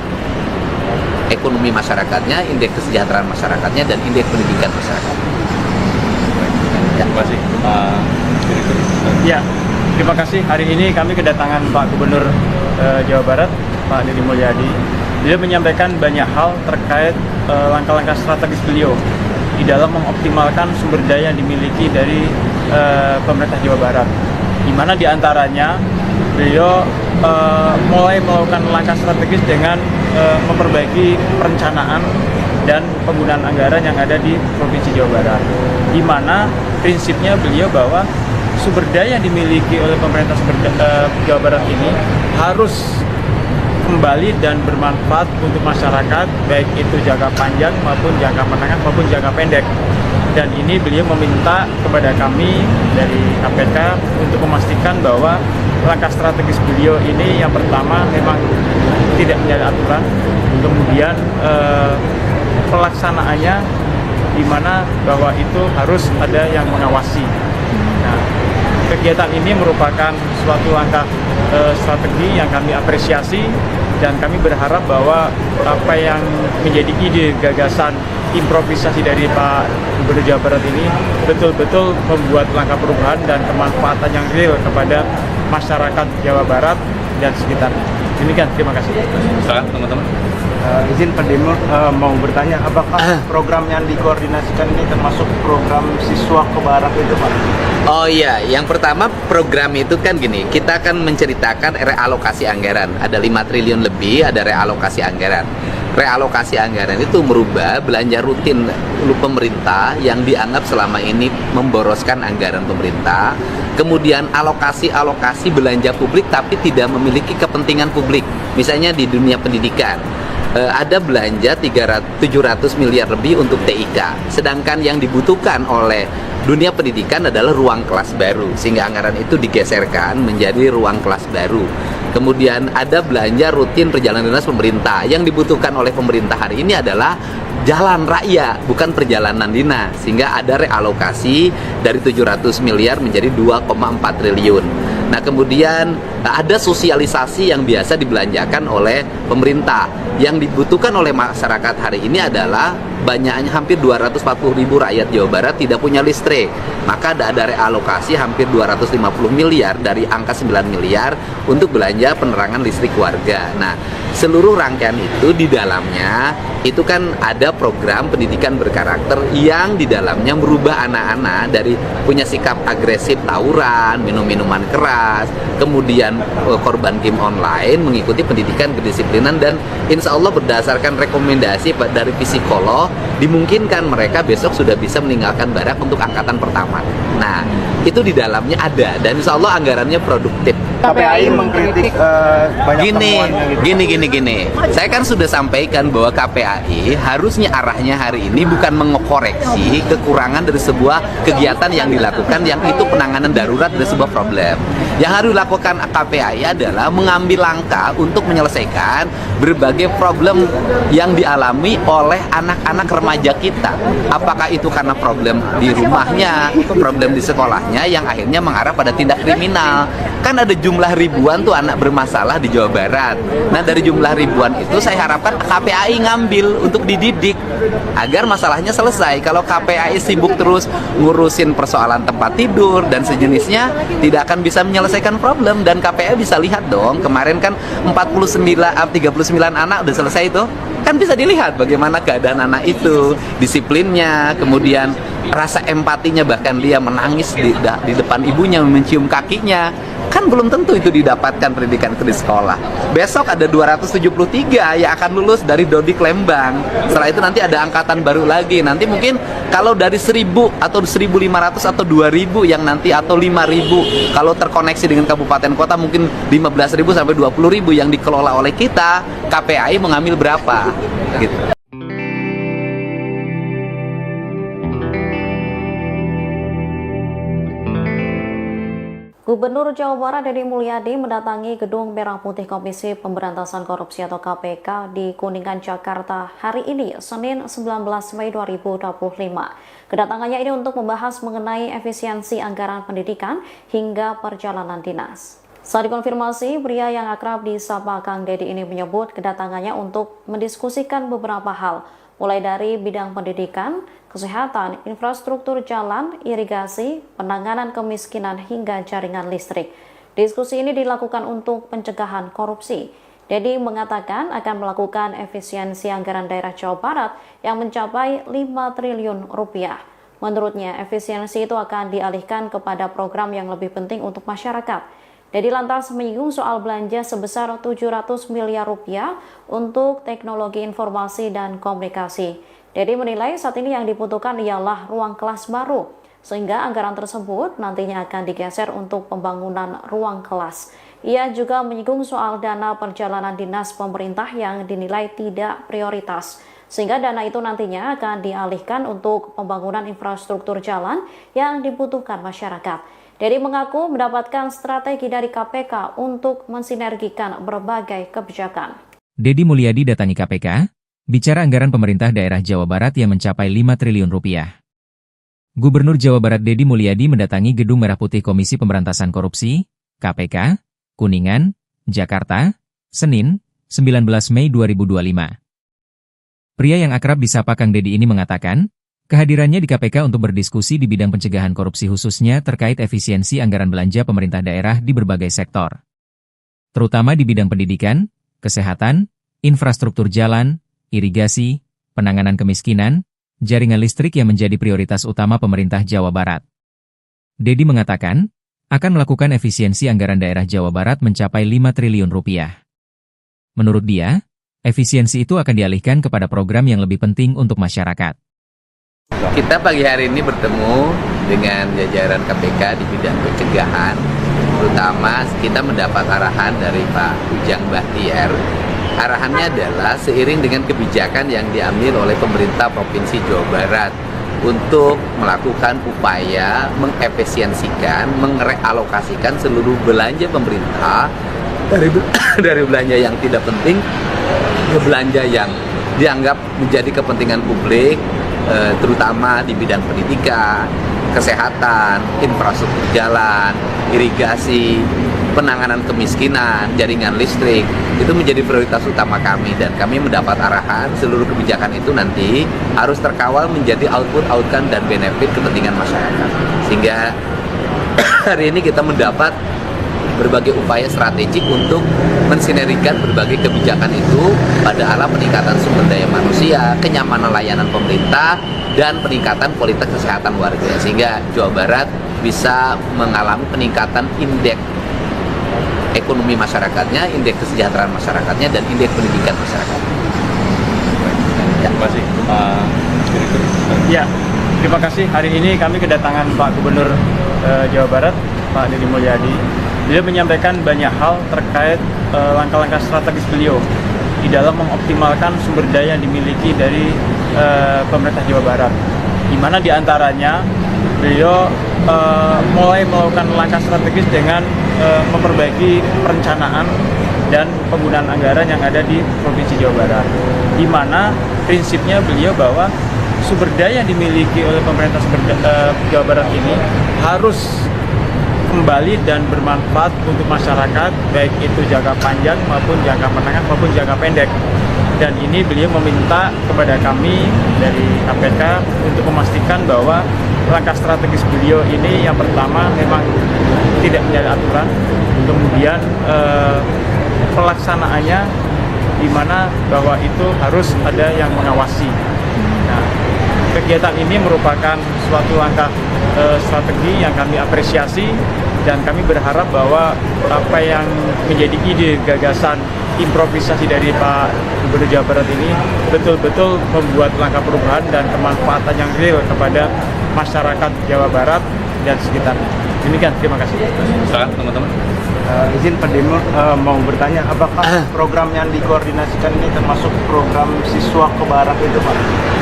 ekonomi masyarakatnya, indeks kesejahteraan masyarakatnya, dan indeks pendidikan masyarakat. Terima kasih, Pak Direktur. Ya, terima kasih. Hari ini kami kedatangan Pak Gubernur Jawa Barat, Pak Deddy Mulyadi. Beliau menyampaikan banyak hal terkait langkah-langkah strategis beliau di dalam mengoptimalkan sumber daya yang dimiliki dari pemerintah Jawa Barat, di mana diantaranya beliau mulai melakukan langkah strategis dengan memperbaiki perencanaan dan penggunaan anggaran yang ada di Provinsi Jawa Barat, di mana prinsipnya beliau bahwa sumber daya yang dimiliki oleh pemerintah Jawa Barat ini harus kembali dan bermanfaat untuk masyarakat, baik itu jangka panjang maupun jangka menengah maupun jangka pendek. Dan ini beliau meminta kepada kami dari KPK untuk memastikan bahwa langkah strategis beliau ini yang pertama memang tidak menyalahi aturan, kemudian pelaksanaannya di mana bahwa itu harus ada yang mengawasi. Nah, kegiatan ini merupakan suatu langkah strategi yang kami apresiasi, dan kami berharap bahwa apa yang menjadi ide, gagasan, improvisasi dari Pak Gubernur Jawa Barat ini betul-betul membuat langkah perubahan dan kemanfaatan yang real kepada masyarakat Jawa Barat dan sekitarnya. Demikian, terima kasih. Silakan teman-teman. Izin Pak Demo mau bertanya, apakah program yang dikoordinasikan ini termasuk program siswa ke barat itu, Pak? Oh iya, yang pertama program itu kan gini, kita akan menceritakan realokasi anggaran. Ada 5 triliun lebih, ada realokasi anggaran. Realokasi anggaran itu merubah belanja rutin pemerintah yang dianggap selama ini memboroskan anggaran pemerintah. Kemudian alokasi belanja publik tapi tidak memiliki kepentingan publik. Misalnya di dunia pendidikan, ada belanja 700 miliar lebih untuk TIK. Sedangkan yang dibutuhkan oleh dunia pendidikan adalah ruang kelas baru, sehingga anggaran itu digeserkan menjadi ruang kelas baru. Kemudian ada belanja rutin perjalanan dinas pemerintah. Yang dibutuhkan oleh pemerintah hari ini adalah jalan raya, bukan perjalanan dinas, sehingga ada realokasi dari 700 miliar menjadi 2,4 triliun. Nah, kemudian ada sosialisasi yang biasa dibelanjakan oleh pemerintah. Yang dibutuhkan oleh masyarakat hari ini adalah banyaknya hampir 240 ribu rakyat Jawa Barat tidak punya listrik. Maka ada realokasi hampir 250 miliar dari angka 9 miliar untuk belanja penerangan listrik warga. Nah, seluruh rangkaian itu di dalamnya itu kan ada program pendidikan berkarakter yang di dalamnya merubah anak-anak dari punya sikap agresif tawuran, minum-minuman keras, kemudian korban game online, mengikuti pendidikan kedisiplinan, dan insya Allah berdasarkan rekomendasi dari psikolog dimungkinkan mereka besok sudah bisa meninggalkan barak untuk angkatan pertama. Nah, itu di dalamnya ada, dan insya Allah anggarannya produktif. KPAI mengkritik banyak temuannya gitu. Gini. Saya kan sudah sampaikan bahwa KPAI harusnya arahnya hari ini bukan mengoreksi kekurangan dari sebuah kegiatan yang dilakukan yang itu penanganan darurat dari sebuah problem. Yang harus dilakukan KPAI adalah mengambil langkah untuk menyelesaikan berbagai problem yang dialami oleh anak-anak remaja kita. Apakah itu karena problem di rumahnya, problem di sekolahnya yang akhirnya mengarah pada tindak kriminal. Kan ada jumlah ribuan tuh anak bermasalah di Jawa Barat. Nah, dari jumlah ribuan itu saya harapkan KPAI ngambil untuk dididik agar masalahnya selesai. Kalau KPAI sibuk terus ngurusin persoalan tempat tidur dan sejenisnya, tidak akan bisa menyelesaikan problem. Dan KPAI bisa lihat dong, kemarin kan 39 anak udah selesai itu. Kan bisa dilihat bagaimana keadaan anak itu, disiplinnya, kemudian rasa empatinya, bahkan dia menangis di depan ibunya, mencium kakinya. Kan belum tentu itu didapatkan pendidikan di sekolah. Besok ada 273 yang akan lulus dari Dodik Lembang. Setelah itu nanti ada angkatan baru lagi. Nanti mungkin kalau dari 1000 atau 1500 atau 2000 yang nanti, atau 5000 kalau terkoneksi dengan kabupaten kota, mungkin 15.000 sampai 20.000 yang dikelola oleh kita. KPAI mengambil berapa gitu. Gubernur Jawa Barat Deddy Mulyadi mendatangi Gedung Merah Putih Komisi Pemberantasan Korupsi atau KPK di Kuningan, Jakarta hari ini, Senin 19 Mei 2025. Kedatangannya ini untuk membahas mengenai efisiensi anggaran pendidikan hingga perjalanan dinas. Saat dikonfirmasi, pria yang akrab disapa Kang Deddy ini menyebut kedatangannya untuk mendiskusikan beberapa hal, mulai dari bidang pendidikan, kesehatan, infrastruktur jalan, irigasi, penanganan kemiskinan, hingga jaringan listrik. Diskusi ini dilakukan untuk pencegahan korupsi. Deddy mengatakan akan melakukan efisiensi anggaran daerah Jawa Barat yang mencapai 5 triliun rupiah. Menurutnya, efisiensi itu akan dialihkan kepada program yang lebih penting untuk masyarakat. Deddy lantas menyinggung soal belanja sebesar 700 miliar rupiah untuk teknologi informasi dan komunikasi. Deddy menilai saat ini yang dibutuhkan ialah ruang kelas baru, sehingga anggaran tersebut nantinya akan digeser untuk pembangunan ruang kelas. Ia juga menyinggung soal dana perjalanan dinas pemerintah yang dinilai tidak prioritas, sehingga dana itu nantinya akan dialihkan untuk pembangunan infrastruktur jalan yang dibutuhkan masyarakat. Deddy mengaku mendapatkan strategi dari KPK untuk mensinergikan berbagai kebijakan. Deddy Mulyadi datangi KPK, bicara anggaran pemerintah daerah Jawa Barat yang mencapai 5 triliun rupiah. Gubernur Jawa Barat Deddy Mulyadi mendatangi Gedung Merah Putih Komisi Pemberantasan Korupsi, KPK, Kuningan, Jakarta, Senin, 19 Mei 2025. Pria yang akrab disapa Kang Deddy ini mengatakan, kehadirannya di KPK untuk berdiskusi di bidang pencegahan korupsi khususnya terkait efisiensi anggaran belanja pemerintah daerah di berbagai sektor. Terutama di bidang pendidikan, kesehatan, infrastruktur jalan, irigasi, penanganan kemiskinan, jaringan listrik yang menjadi prioritas utama pemerintah Jawa Barat. Deddy mengatakan, akan melakukan efisiensi anggaran daerah Jawa Barat mencapai 5 triliun rupiah. Menurut dia, efisiensi itu akan dialihkan kepada program yang lebih penting untuk masyarakat. Kita pagi hari ini bertemu dengan jajaran KPK di bidang pencegahan, terutama kita mendapat arahan dari Pak Ujang Bahtiar. Arahannya adalah seiring dengan kebijakan yang diambil oleh pemerintah Provinsi Jawa Barat untuk melakukan upaya mengefisiensikan, merealokasikan seluruh belanja pemerintah dari belanja yang tidak penting ke belanja yang dianggap menjadi kepentingan publik, terutama di bidang pendidikan, kesehatan, infrastruktur jalan, irigasi, penanganan kemiskinan, jaringan listrik. Itu menjadi prioritas utama kami, dan kami mendapat arahan seluruh kebijakan itu nanti harus terkawal menjadi output, outcome, dan benefit kepentingan masyarakat. Sehingga hari ini kita mendapat berbagai upaya strategik untuk mensinergikan berbagai kebijakan itu pada arah peningkatan sumber daya manusia, kenyamanan layanan pemerintah, dan peningkatan kualitas kesehatan warga, sehingga Jawa Barat bisa mengalami peningkatan indeks ekonomi masyarakatnya, indeks kesejahteraan masyarakatnya, dan indeks pendidikan masyarakat. Terima kasih, Pak Direktur. Ya, terima kasih. Hari ini kami kedatangan Pak Gubernur Jawa Barat, Pak Deddy Mulyadi. Beliau menyampaikan banyak hal terkait langkah-langkah strategis beliau di dalam mengoptimalkan sumber daya yang dimiliki dari pemerintah Jawa Barat, di mana diantaranya beliau mulai melakukan langkah strategis dengan memperbaiki perencanaan dan penggunaan anggaran yang ada di Provinsi Jawa Barat, di mana prinsipnya beliau bahwa sumber daya yang dimiliki oleh pemerintah Jawa Barat ini harus kembali dan bermanfaat untuk masyarakat, baik itu jangka panjang maupun jangka menengah maupun jangka pendek. Dan ini beliau meminta kepada kami dari KPK untuk memastikan bahwa langkah strategis beliau ini yang pertama memang tidak menjadi aturan, kemudian pelaksanaannya di mana bahwa itu harus ada yang mengawasi. Nah, kegiatan ini merupakan suatu langkah strategi yang kami apresiasi, dan kami berharap bahwa apa yang menjadi ide, gagasan, improvisasi dari Pak Gubernur Jawa Barat ini betul-betul membuat langkah perubahan dan kemanfaatan yang real kepada masyarakat Jawa Barat dan sekitarnya. Demikian, terima kasih. Silakan teman-teman. Izin Pak Demur mau bertanya, apakah program yang dikoordinasikan ini termasuk program siswa ke barat itu, Pak?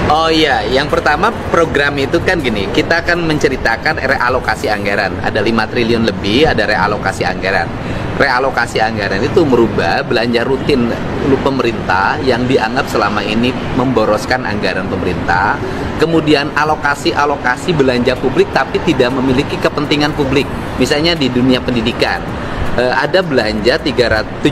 Oh iya, yang pertama program itu kan gini, kita akan menceritakan realokasi anggaran. Ada 5 triliun lebih, ada realokasi anggaran. Realokasi anggaran itu merubah belanja rutin pemerintah yang dianggap selama ini memboroskan anggaran pemerintah, kemudian alokasi belanja publik tapi tidak memiliki kepentingan publik. Misalnya di dunia pendidikan, ada belanja 700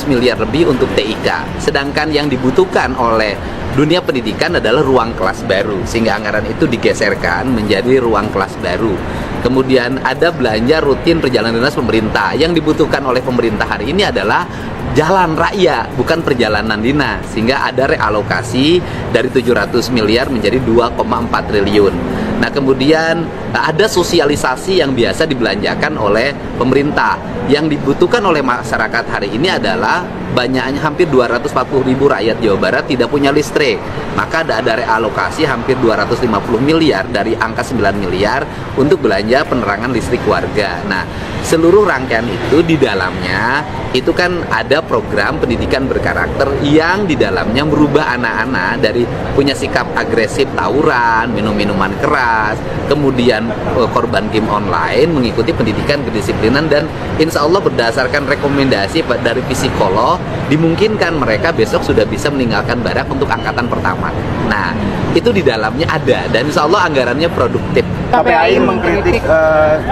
miliar lebih untuk TIK, sedangkan yang dibutuhkan oleh dunia pendidikan adalah ruang kelas baru, sehingga anggaran itu digeserkan menjadi ruang kelas baru. Kemudian ada belanja rutin perjalanan dinas pemerintah, yang dibutuhkan oleh pemerintah hari ini adalah jalan raya, bukan perjalanan dinas, sehingga ada realokasi dari 700 miliar menjadi 2,4 triliun. Nah, kemudian ada sosialisasi yang biasa dibelanjakan oleh pemerintah. Yang dibutuhkan oleh masyarakat hari ini adalah banyaknya hampir 240 ribu rakyat Jawa Barat tidak punya listrik. Maka ada realokasi hampir 250 miliar dari angka 9 miliar untuk belanja penerangan listrik warga. Nah, seluruh rangkaian itu di dalamnya itu kan ada program pendidikan berkarakter yang di dalamnya merubah anak-anak dari punya sikap agresif tawuran, minum-minuman keras, kemudian korban game online, mengikuti pendidikan kedisiplinan, dan insya Allah berdasarkan rekomendasi dari psikolog dimungkinkan mereka besok sudah bisa meninggalkan barak untuk angkatan pertama. Nah, itu di dalamnya ada, dan insya Allah anggarannya produktif. KPAI mengkritik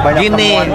banyak temuan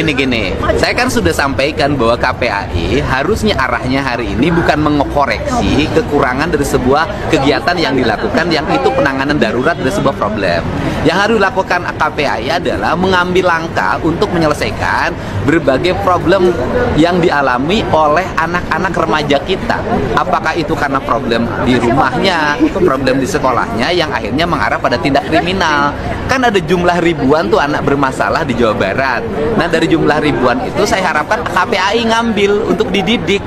Gini. Saya kan sudah sampaikan bahwa KPAI harusnya arahnya hari ini bukan mengoreksi kekurangan dari sebuah kegiatan yang dilakukan, yang itu penanganan darurat dari sebuah problem. Yang harus dilakukan KPAI adalah mengambil langkah untuk menyelesaikan berbagai problem yang dialami oleh anak-anak remaja kita. Apakah itu karena problem di rumahnya, problem di sekolahnya yang akhirnya mengarah pada tindak kriminal. Kan ada jumlah ribuan tuh anak bermasalah di Jawa Barat. Nah, dari jumlah ribuan itu saya harapkan KPAI ngambil untuk dididik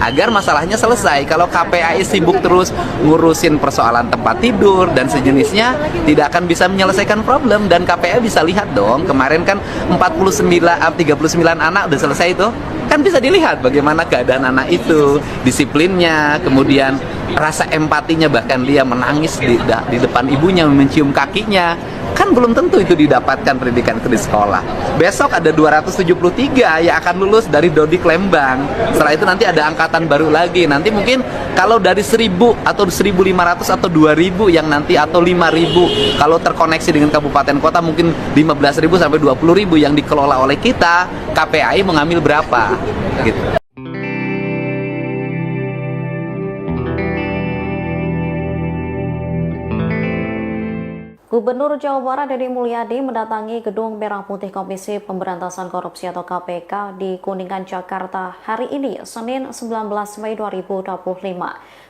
agar masalahnya selesai. Kalau KPAI sibuk terus ngurusin persoalan tempat tidur dan sejenisnya, tidak akan bisa menyelesaikan problem. Dan KPAI bisa lihat dong, kemarin kan 39 anak udah selesai itu. Kan bisa dilihat bagaimana keadaan anak itu, disiplinnya, kemudian rasa empatinya, bahkan dia menangis di depan ibunya, mencium kakinya. Kan belum tentu itu didapatkan pendidikan itu di sekolah. Besok ada 273 yang akan lulus dari Dodik Lembang. Setelah itu nanti ada angkatan baru lagi. Nanti mungkin kalau dari 1000 atau 1500 atau 2000 yang nanti, atau 5000 kalau terkoneksi dengan kabupaten kota, mungkin 15.000 sampai 20.000 yang dikelola oleh kita. KPAI mengambil berapa gitu. Gubernur Jawa Barat Deddy Mulyadi mendatangi Gedung Merah Putih Komisi Pemberantasan Korupsi atau KPK di Kuningan, Jakarta hari ini, Senin 19 Mei 2025.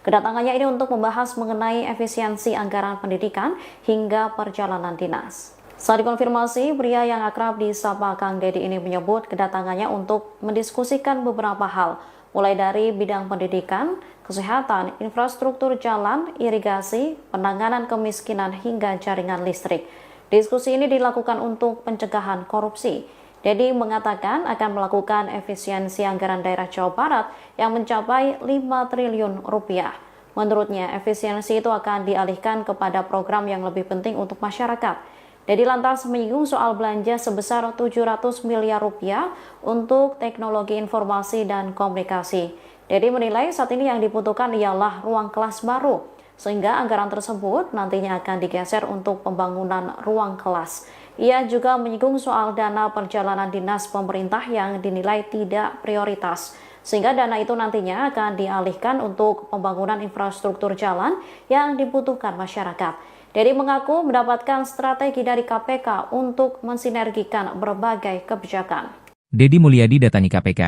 Kedatangannya ini untuk membahas mengenai efisiensi anggaran pendidikan hingga perjalanan dinas. Saat dikonfirmasi, pria yang akrab disapa Kang Deddy ini menyebut kedatangannya untuk mendiskusikan beberapa hal, mulai dari bidang pendidikan, kesehatan, infrastruktur jalan, irigasi, penanganan kemiskinan, hingga jaringan listrik. Diskusi ini dilakukan untuk pencegahan korupsi. Dedi mengatakan akan melakukan efisiensi anggaran daerah Jawa Barat yang mencapai 5 triliun rupiah. Menurutnya, efisiensi itu akan dialihkan kepada program yang lebih penting untuk masyarakat. Dedi lantas menyinggung soal belanja sebesar 700 miliar rupiah untuk teknologi informasi dan komunikasi. Dedi menilai saat ini yang dibutuhkan ialah ruang kelas baru, sehingga anggaran tersebut nantinya akan digeser untuk pembangunan ruang kelas. Ia juga menyinggung soal dana perjalanan dinas pemerintah yang dinilai tidak prioritas, sehingga dana itu nantinya akan dialihkan untuk pembangunan infrastruktur jalan yang dibutuhkan masyarakat. Dedi mengaku mendapatkan strategi dari KPK untuk mensinergikan berbagai kebijakan. Dedi Mulyadi datangi KPK,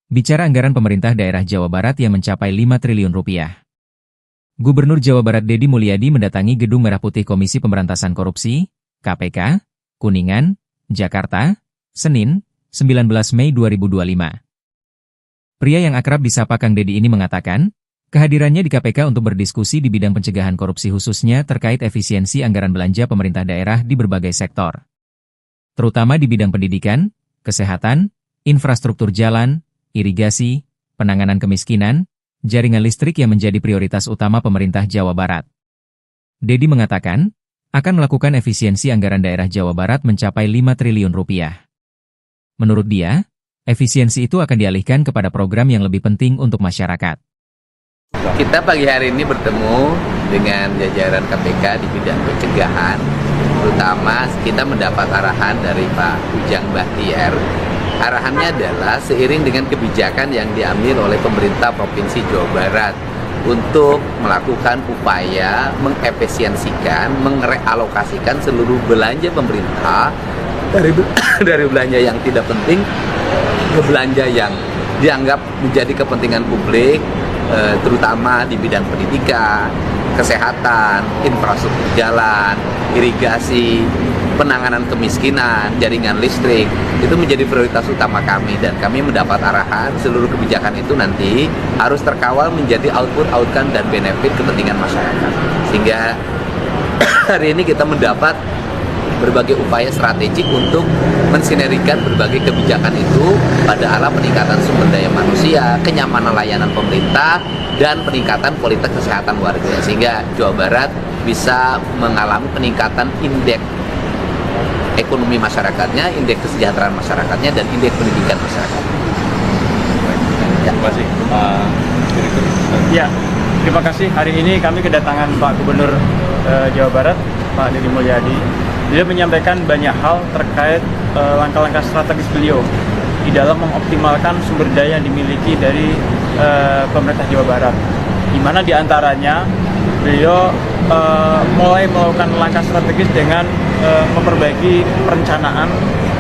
bicara anggaran pemerintah daerah Jawa Barat yang mencapai 5 triliun rupiah. Gubernur Jawa Barat Dedi Mulyadi mendatangi Gedung Merah Putih Komisi Pemberantasan Korupsi, KPK, Kuningan, Jakarta, Senin, 19 Mei 2025. Pria yang akrab disapa Kang Dedi ini mengatakan, kehadirannya di KPK untuk berdiskusi di bidang pencegahan korupsi khususnya terkait efisiensi anggaran belanja pemerintah daerah di berbagai sektor. Terutama di bidang pendidikan, kesehatan, infrastruktur jalan, irigasi, penanganan kemiskinan, jaringan listrik yang menjadi prioritas utama pemerintah Jawa Barat. Dedi mengatakan, akan melakukan efisiensi anggaran daerah Jawa Barat mencapai 5 triliun rupiah. Menurut dia, efisiensi itu akan dialihkan kepada program yang lebih penting untuk masyarakat. Kita pagi hari ini bertemu dengan jajaran KPK di bidang pencegahan, terutama kita mendapat arahan dari Pak Ujang Bahtiar. Arahannya adalah seiring dengan kebijakan yang diambil oleh pemerintah Provinsi Jawa Barat untuk melakukan upaya mengefisiensikan, merealokasikan seluruh belanja pemerintah dari belanja yang tidak penting ke belanja yang dianggap menjadi kepentingan publik, terutama di bidang pendidikan, kesehatan, infrastruktur jalan, irigasi, penanganan kemiskinan, jaringan listrik. Itu menjadi prioritas utama kami dan kami mendapat arahan seluruh kebijakan itu nanti harus terkawal menjadi outcome dan benefit kepentingan masyarakat. Sehingga hari ini kita mendapat berbagai upaya strategik untuk mensinergikan berbagai kebijakan itu pada arah peningkatan sumber daya manusia, kenyamanan layanan pemerintah, dan peningkatan kualitas kesehatan warga, sehingga Jawa Barat bisa mengalami peningkatan indeks ekonomi masyarakatnya, indeks kesejahteraan masyarakatnya, dan indeks pendidikan masyarakat. Terima kasih, Pak Direktur. Ya, terima kasih. Hari ini kami kedatangan Pak Gubernur Jawa Barat, Pak Dedi Mulyadi. Dia menyampaikan banyak hal terkait langkah-langkah strategis beliau di dalam mengoptimalkan sumber daya yang dimiliki dari pemerintah Jawa Barat, di mana diantaranya beliau mulai melakukan langkah strategis dengan memperbaiki perencanaan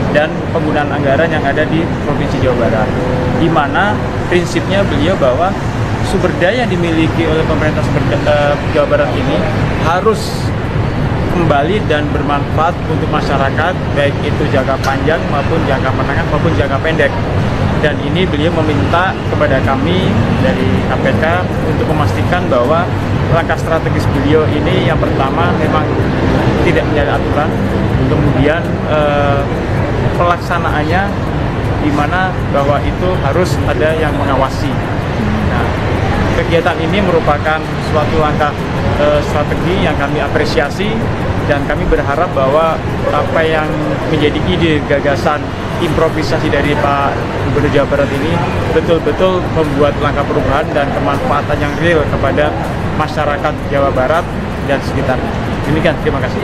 dan penggunaan anggaran yang ada di Provinsi Jawa Barat, di mana prinsipnya beliau bahwa sumber daya yang dimiliki oleh pemerintah Jawa Barat ini harus kembali dan bermanfaat untuk masyarakat, baik itu jangka panjang maupun jangka menengah maupun jangka pendek. Dan ini beliau meminta kepada kami dari KPK untuk memastikan bahwa langkah strategis beliau ini yang pertama memang tidak menjadi aturan, kemudian pelaksanaannya di mana bahwa itu harus ada yang mengawasi. Nah, kegiatan ini merupakan suatu langkah strategi yang kami apresiasi dan kami berharap bahwa apa yang menjadi ide gagasan improvisasi dari Pak Gubernur Jawa Barat ini betul-betul membuat langkah perubahan dan kemanfaatan yang real kepada masyarakat Jawa Barat dan sekitarnya. Demikian, terima kasih.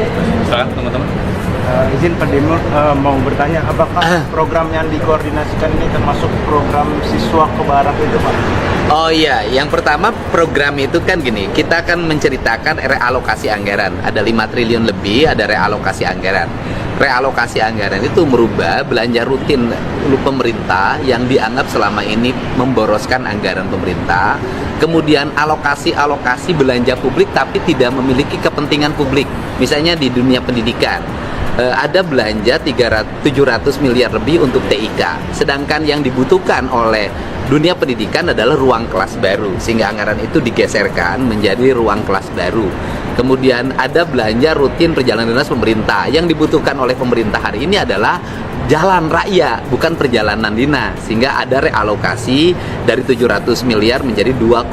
Silakan teman-teman. Izin Pak Demo mau bertanya, apakah program yang dikoordinasikan ini termasuk program siswa ke barat itu, Pak? Oh iya, yang pertama program itu kan gini, kita akan menceritakan realokasi anggaran. Ada 5 triliun lebih, ada realokasi anggaran. Realokasi anggaran itu merubah belanja rutin pemerintah yang dianggap selama ini memboroskan anggaran pemerintah. Kemudian alokasi belanja publik tapi tidak memiliki kepentingan publik. Misalnya di dunia pendidikan. ada belanja 700 miliar lebih untuk TIK. Sedangkan yang dibutuhkan oleh dunia pendidikan adalah ruang kelas baru, sehingga anggaran itu digeserkan menjadi ruang kelas baru. Kemudian ada belanja rutin perjalanan dinas pemerintah. Yang dibutuhkan oleh pemerintah hari ini adalah jalan raya, bukan perjalanan dinas, sehingga ada realokasi dari 700 miliar menjadi 2,4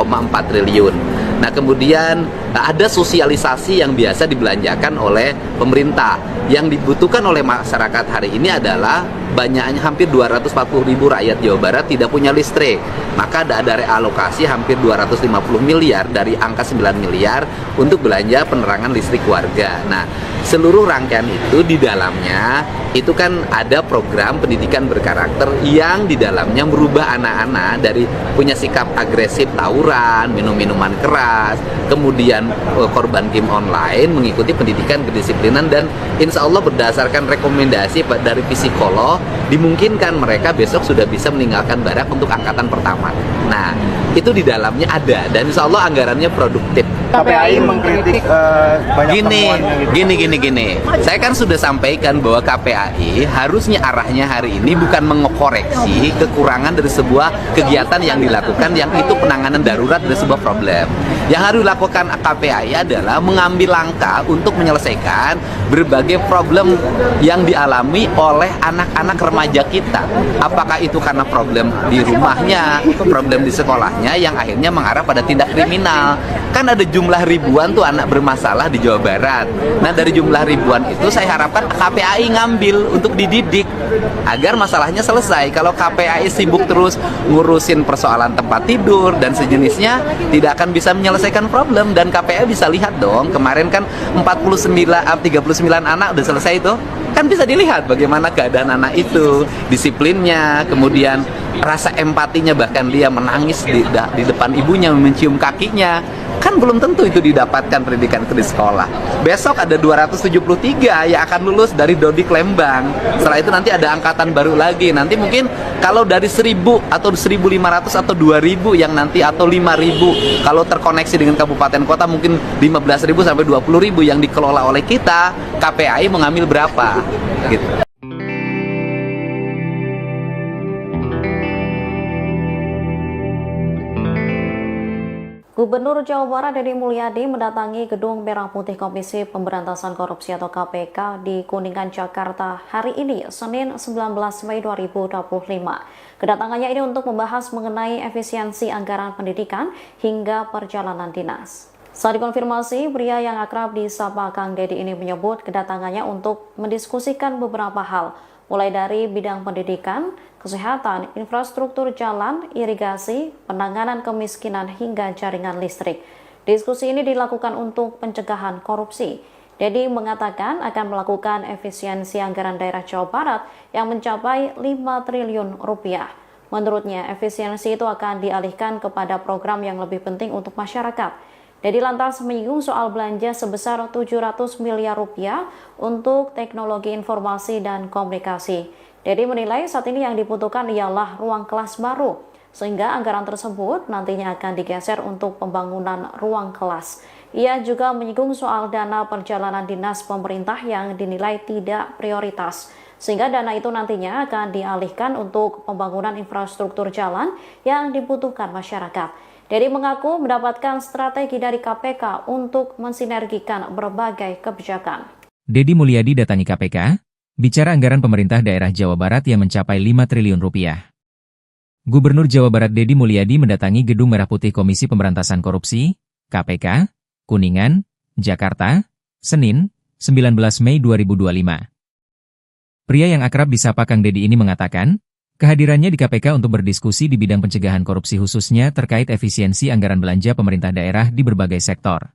triliun. Nah, kemudian ada sosialisasi yang biasa dibelanjakan oleh pemerintah. Yang dibutuhkan oleh masyarakat hari ini adalah banyaknya hampir 240 ribu rakyat Jawa Barat tidak punya listrik. Maka ada realokasi hampir 250 miliar dari angka 9 miliar untuk belanja penerangan listrik warga. Nah, seluruh rangkaian itu di dalamnya itu kan ada program pendidikan berkarakter yang di dalamnya merubah anak-anak dari punya sikap agresif tawuran, minum-minuman keras, kemudian korban game online, mengikuti pendidikan kedisiplinan, dan insya Allah berdasarkan rekomendasi dari psikolog dimungkinkan mereka besok sudah bisa meninggalkan barak untuk angkatan pertama. Nah, itu di dalamnya ada, dan insya Allah anggarannya produktif. KPAI mengkritik banyak temuannya gitu. Gini. Saya kan sudah sampaikan bahwa KPAI harusnya arahnya hari ini bukan mengoreksi kekurangan dari sebuah kegiatan yang dilakukan, yang itu penanganan darurat dari sebuah problem. Yang harus dilakukan KPAI adalah mengambil langkah untuk menyelesaikan berbagai problem yang dialami oleh anak-anak remaja kita. Apakah itu karena problem di rumahnya, problem di sekolahnya yang akhirnya mengarah pada tindak kriminal. Kan ada jumlah ribuan tuh anak bermasalah di Jawa Barat. Nah, dari jumlah ribuan itu saya harapkan KPAI ngambil untuk dididik agar masalahnya selesai. Kalau KPAI sibuk terus ngurusin persoalan tempat tidur dan sejenisnya, tidak akan bisa menyelesaikan problem. Dan KPAI bisa lihat dong, kemarin kan 39 anak udah selesai itu. Kan bisa dilihat bagaimana keadaan anak itu, disiplinnya, kemudian rasa empatinya, bahkan dia menangis di depan ibunya, mencium kakinya. Kan belum tentu itu didapatkan pendidikan di sekolah. Besok ada 273 yang akan lulus dari Dodik Lembang. Setelah itu nanti ada angkatan baru lagi. Nanti mungkin kalau dari 1000 atau 1500 atau 2000 yang nanti, atau 5000 kalau terkoneksi dengan kabupaten kota, mungkin 15.000 sampai 20.000 yang dikelola oleh kita. KPAI mengambil berapa gitu. Gubernur Jawa Barat Deddy Mulyadi mendatangi Gedung Merah Putih Komisi Pemberantasan Korupsi atau KPK di Kuningan, Jakarta hari ini, Senin 19 Mei 2025. Kedatangannya ini untuk membahas mengenai efisiensi anggaran pendidikan hingga perjalanan dinas. Saat dikonfirmasi, pria yang akrab disapa Kang Deddy ini menyebut kedatangannya untuk mendiskusikan beberapa hal, mulai dari bidang pendidikan, kesehatan, infrastruktur jalan, irigasi, penanganan kemiskinan, hingga jaringan listrik. Diskusi ini dilakukan untuk pencegahan korupsi. Deddy mengatakan akan melakukan efisiensi anggaran daerah Jawa Barat yang mencapai 5 triliun rupiah. Menurutnya, efisiensi itu akan dialihkan kepada program yang lebih penting untuk masyarakat. Deddy lantas menyinggung soal belanja sebesar 700 miliar rupiah untuk teknologi informasi dan komunikasi. Deddy menilai saat ini yang dibutuhkan ialah ruang kelas baru, sehingga anggaran tersebut nantinya akan digeser untuk pembangunan ruang kelas. Ia juga menyinggung soal dana perjalanan dinas pemerintah yang dinilai tidak prioritas, sehingga dana itu nantinya akan dialihkan untuk pembangunan infrastruktur jalan yang dibutuhkan masyarakat. Deddy mengaku mendapatkan strategi dari KPK untuk mensinergikan berbagai kebijakan. Deddy Mulyadi datangi KPK, bicara anggaran pemerintah daerah Jawa Barat yang mencapai 5 triliun rupiah. Gubernur Jawa Barat Deddy Mulyadi mendatangi Gedung Merah Putih Komisi Pemberantasan Korupsi, KPK, Kuningan, Jakarta, Senin, 19 Mei 2025. Pria yang akrab disapa Kang Deddy ini mengatakan, kehadirannya di KPK untuk berdiskusi di bidang pencegahan korupsi khususnya terkait efisiensi anggaran belanja pemerintah daerah di berbagai sektor.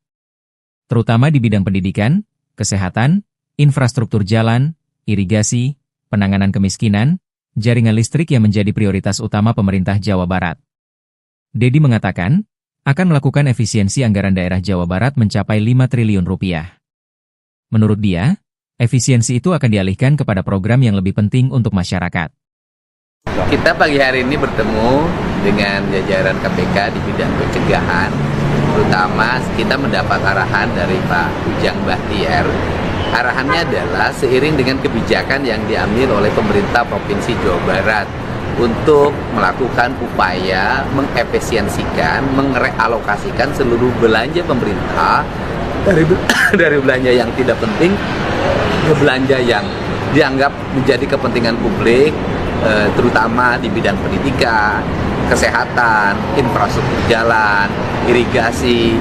Terutama di bidang pendidikan, kesehatan, infrastruktur jalan, irigasi, penanganan kemiskinan, jaringan listrik yang menjadi prioritas utama pemerintah Jawa Barat. Deddy mengatakan, akan melakukan efisiensi anggaran daerah Jawa Barat mencapai 5 triliun rupiah. Menurut dia, efisiensi itu akan dialihkan kepada program yang lebih penting untuk masyarakat. Kita pagi hari ini bertemu dengan jajaran KPK di bidang pencegahan, terutama kita mendapat arahan dari Pak Ujang Bahtiar, Arahannya adalah seiring dengan kebijakan yang diambil oleh pemerintah Provinsi Jawa Barat untuk melakukan upaya mengefisiensikan, merealokasikan seluruh belanja pemerintah dari belanja yang tidak penting ke belanja yang dianggap menjadi kepentingan publik, terutama di bidang pendidikan, kesehatan, infrastruktur jalan, irigasi,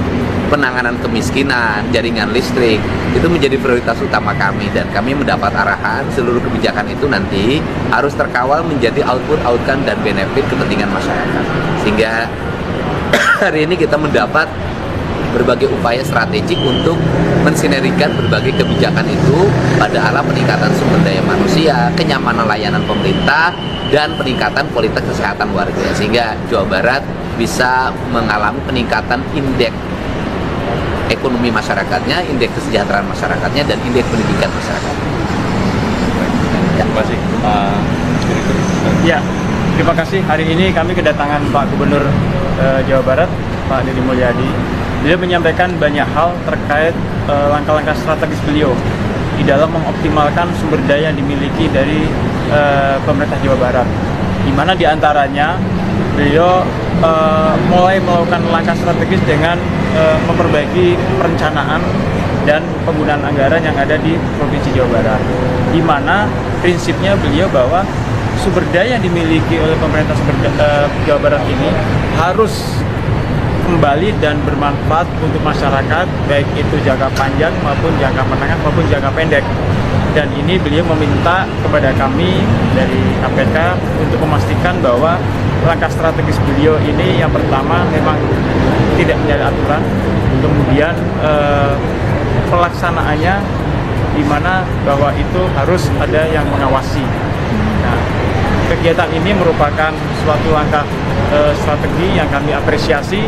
penanganan kemiskinan, jaringan listrik. Itu menjadi prioritas utama kami, dan kami mendapat arahan seluruh kebijakan itu nanti harus terkawal menjadi output dan benefit kepentingan masyarakat. Sehingga hari ini kita mendapat berbagai upaya strategik untuk mensinergikan berbagai kebijakan itu pada arah peningkatan sumber daya manusia, kenyamanan layanan pemerintah, dan peningkatan kualitas kesehatan warga, sehingga Jawa Barat bisa mengalami peningkatan indeks ekonomi masyarakatnya, indeks kesejahteraan masyarakatnya, dan indeks pendidikan masyarakat. Terima kasih Pak Direktur. Ya, terima kasih. Hari ini kami kedatangan Pak Gubernur Jawa Barat, Pak Deddy Mulyadi. Beliau menyampaikan banyak hal terkait langkah-langkah strategis beliau di dalam mengoptimalkan sumber daya yang dimiliki dari pemerintah Jawa Barat, di mana diantaranya beliau mulai melakukan langkah strategis dengan memperbaiki perencanaan dan penggunaan anggaran yang ada di Provinsi Jawa Barat, di mana prinsipnya beliau bahwa sumber daya yang dimiliki oleh pemerintah Jawa Barat ini harus kembali dan bermanfaat untuk masyarakat, baik itu jangka panjang maupun jangka menengah maupun jangka pendek. Dan ini beliau meminta kepada kami dari KPK untuk memastikan bahwa langkah strategis beliau ini yang pertama memang tidak menjadi aturan, kemudian pelaksanaannya di mana bahwa itu harus ada yang mengawasi. Nah, kegiatan ini merupakan suatu langkah strategi yang kami apresiasi,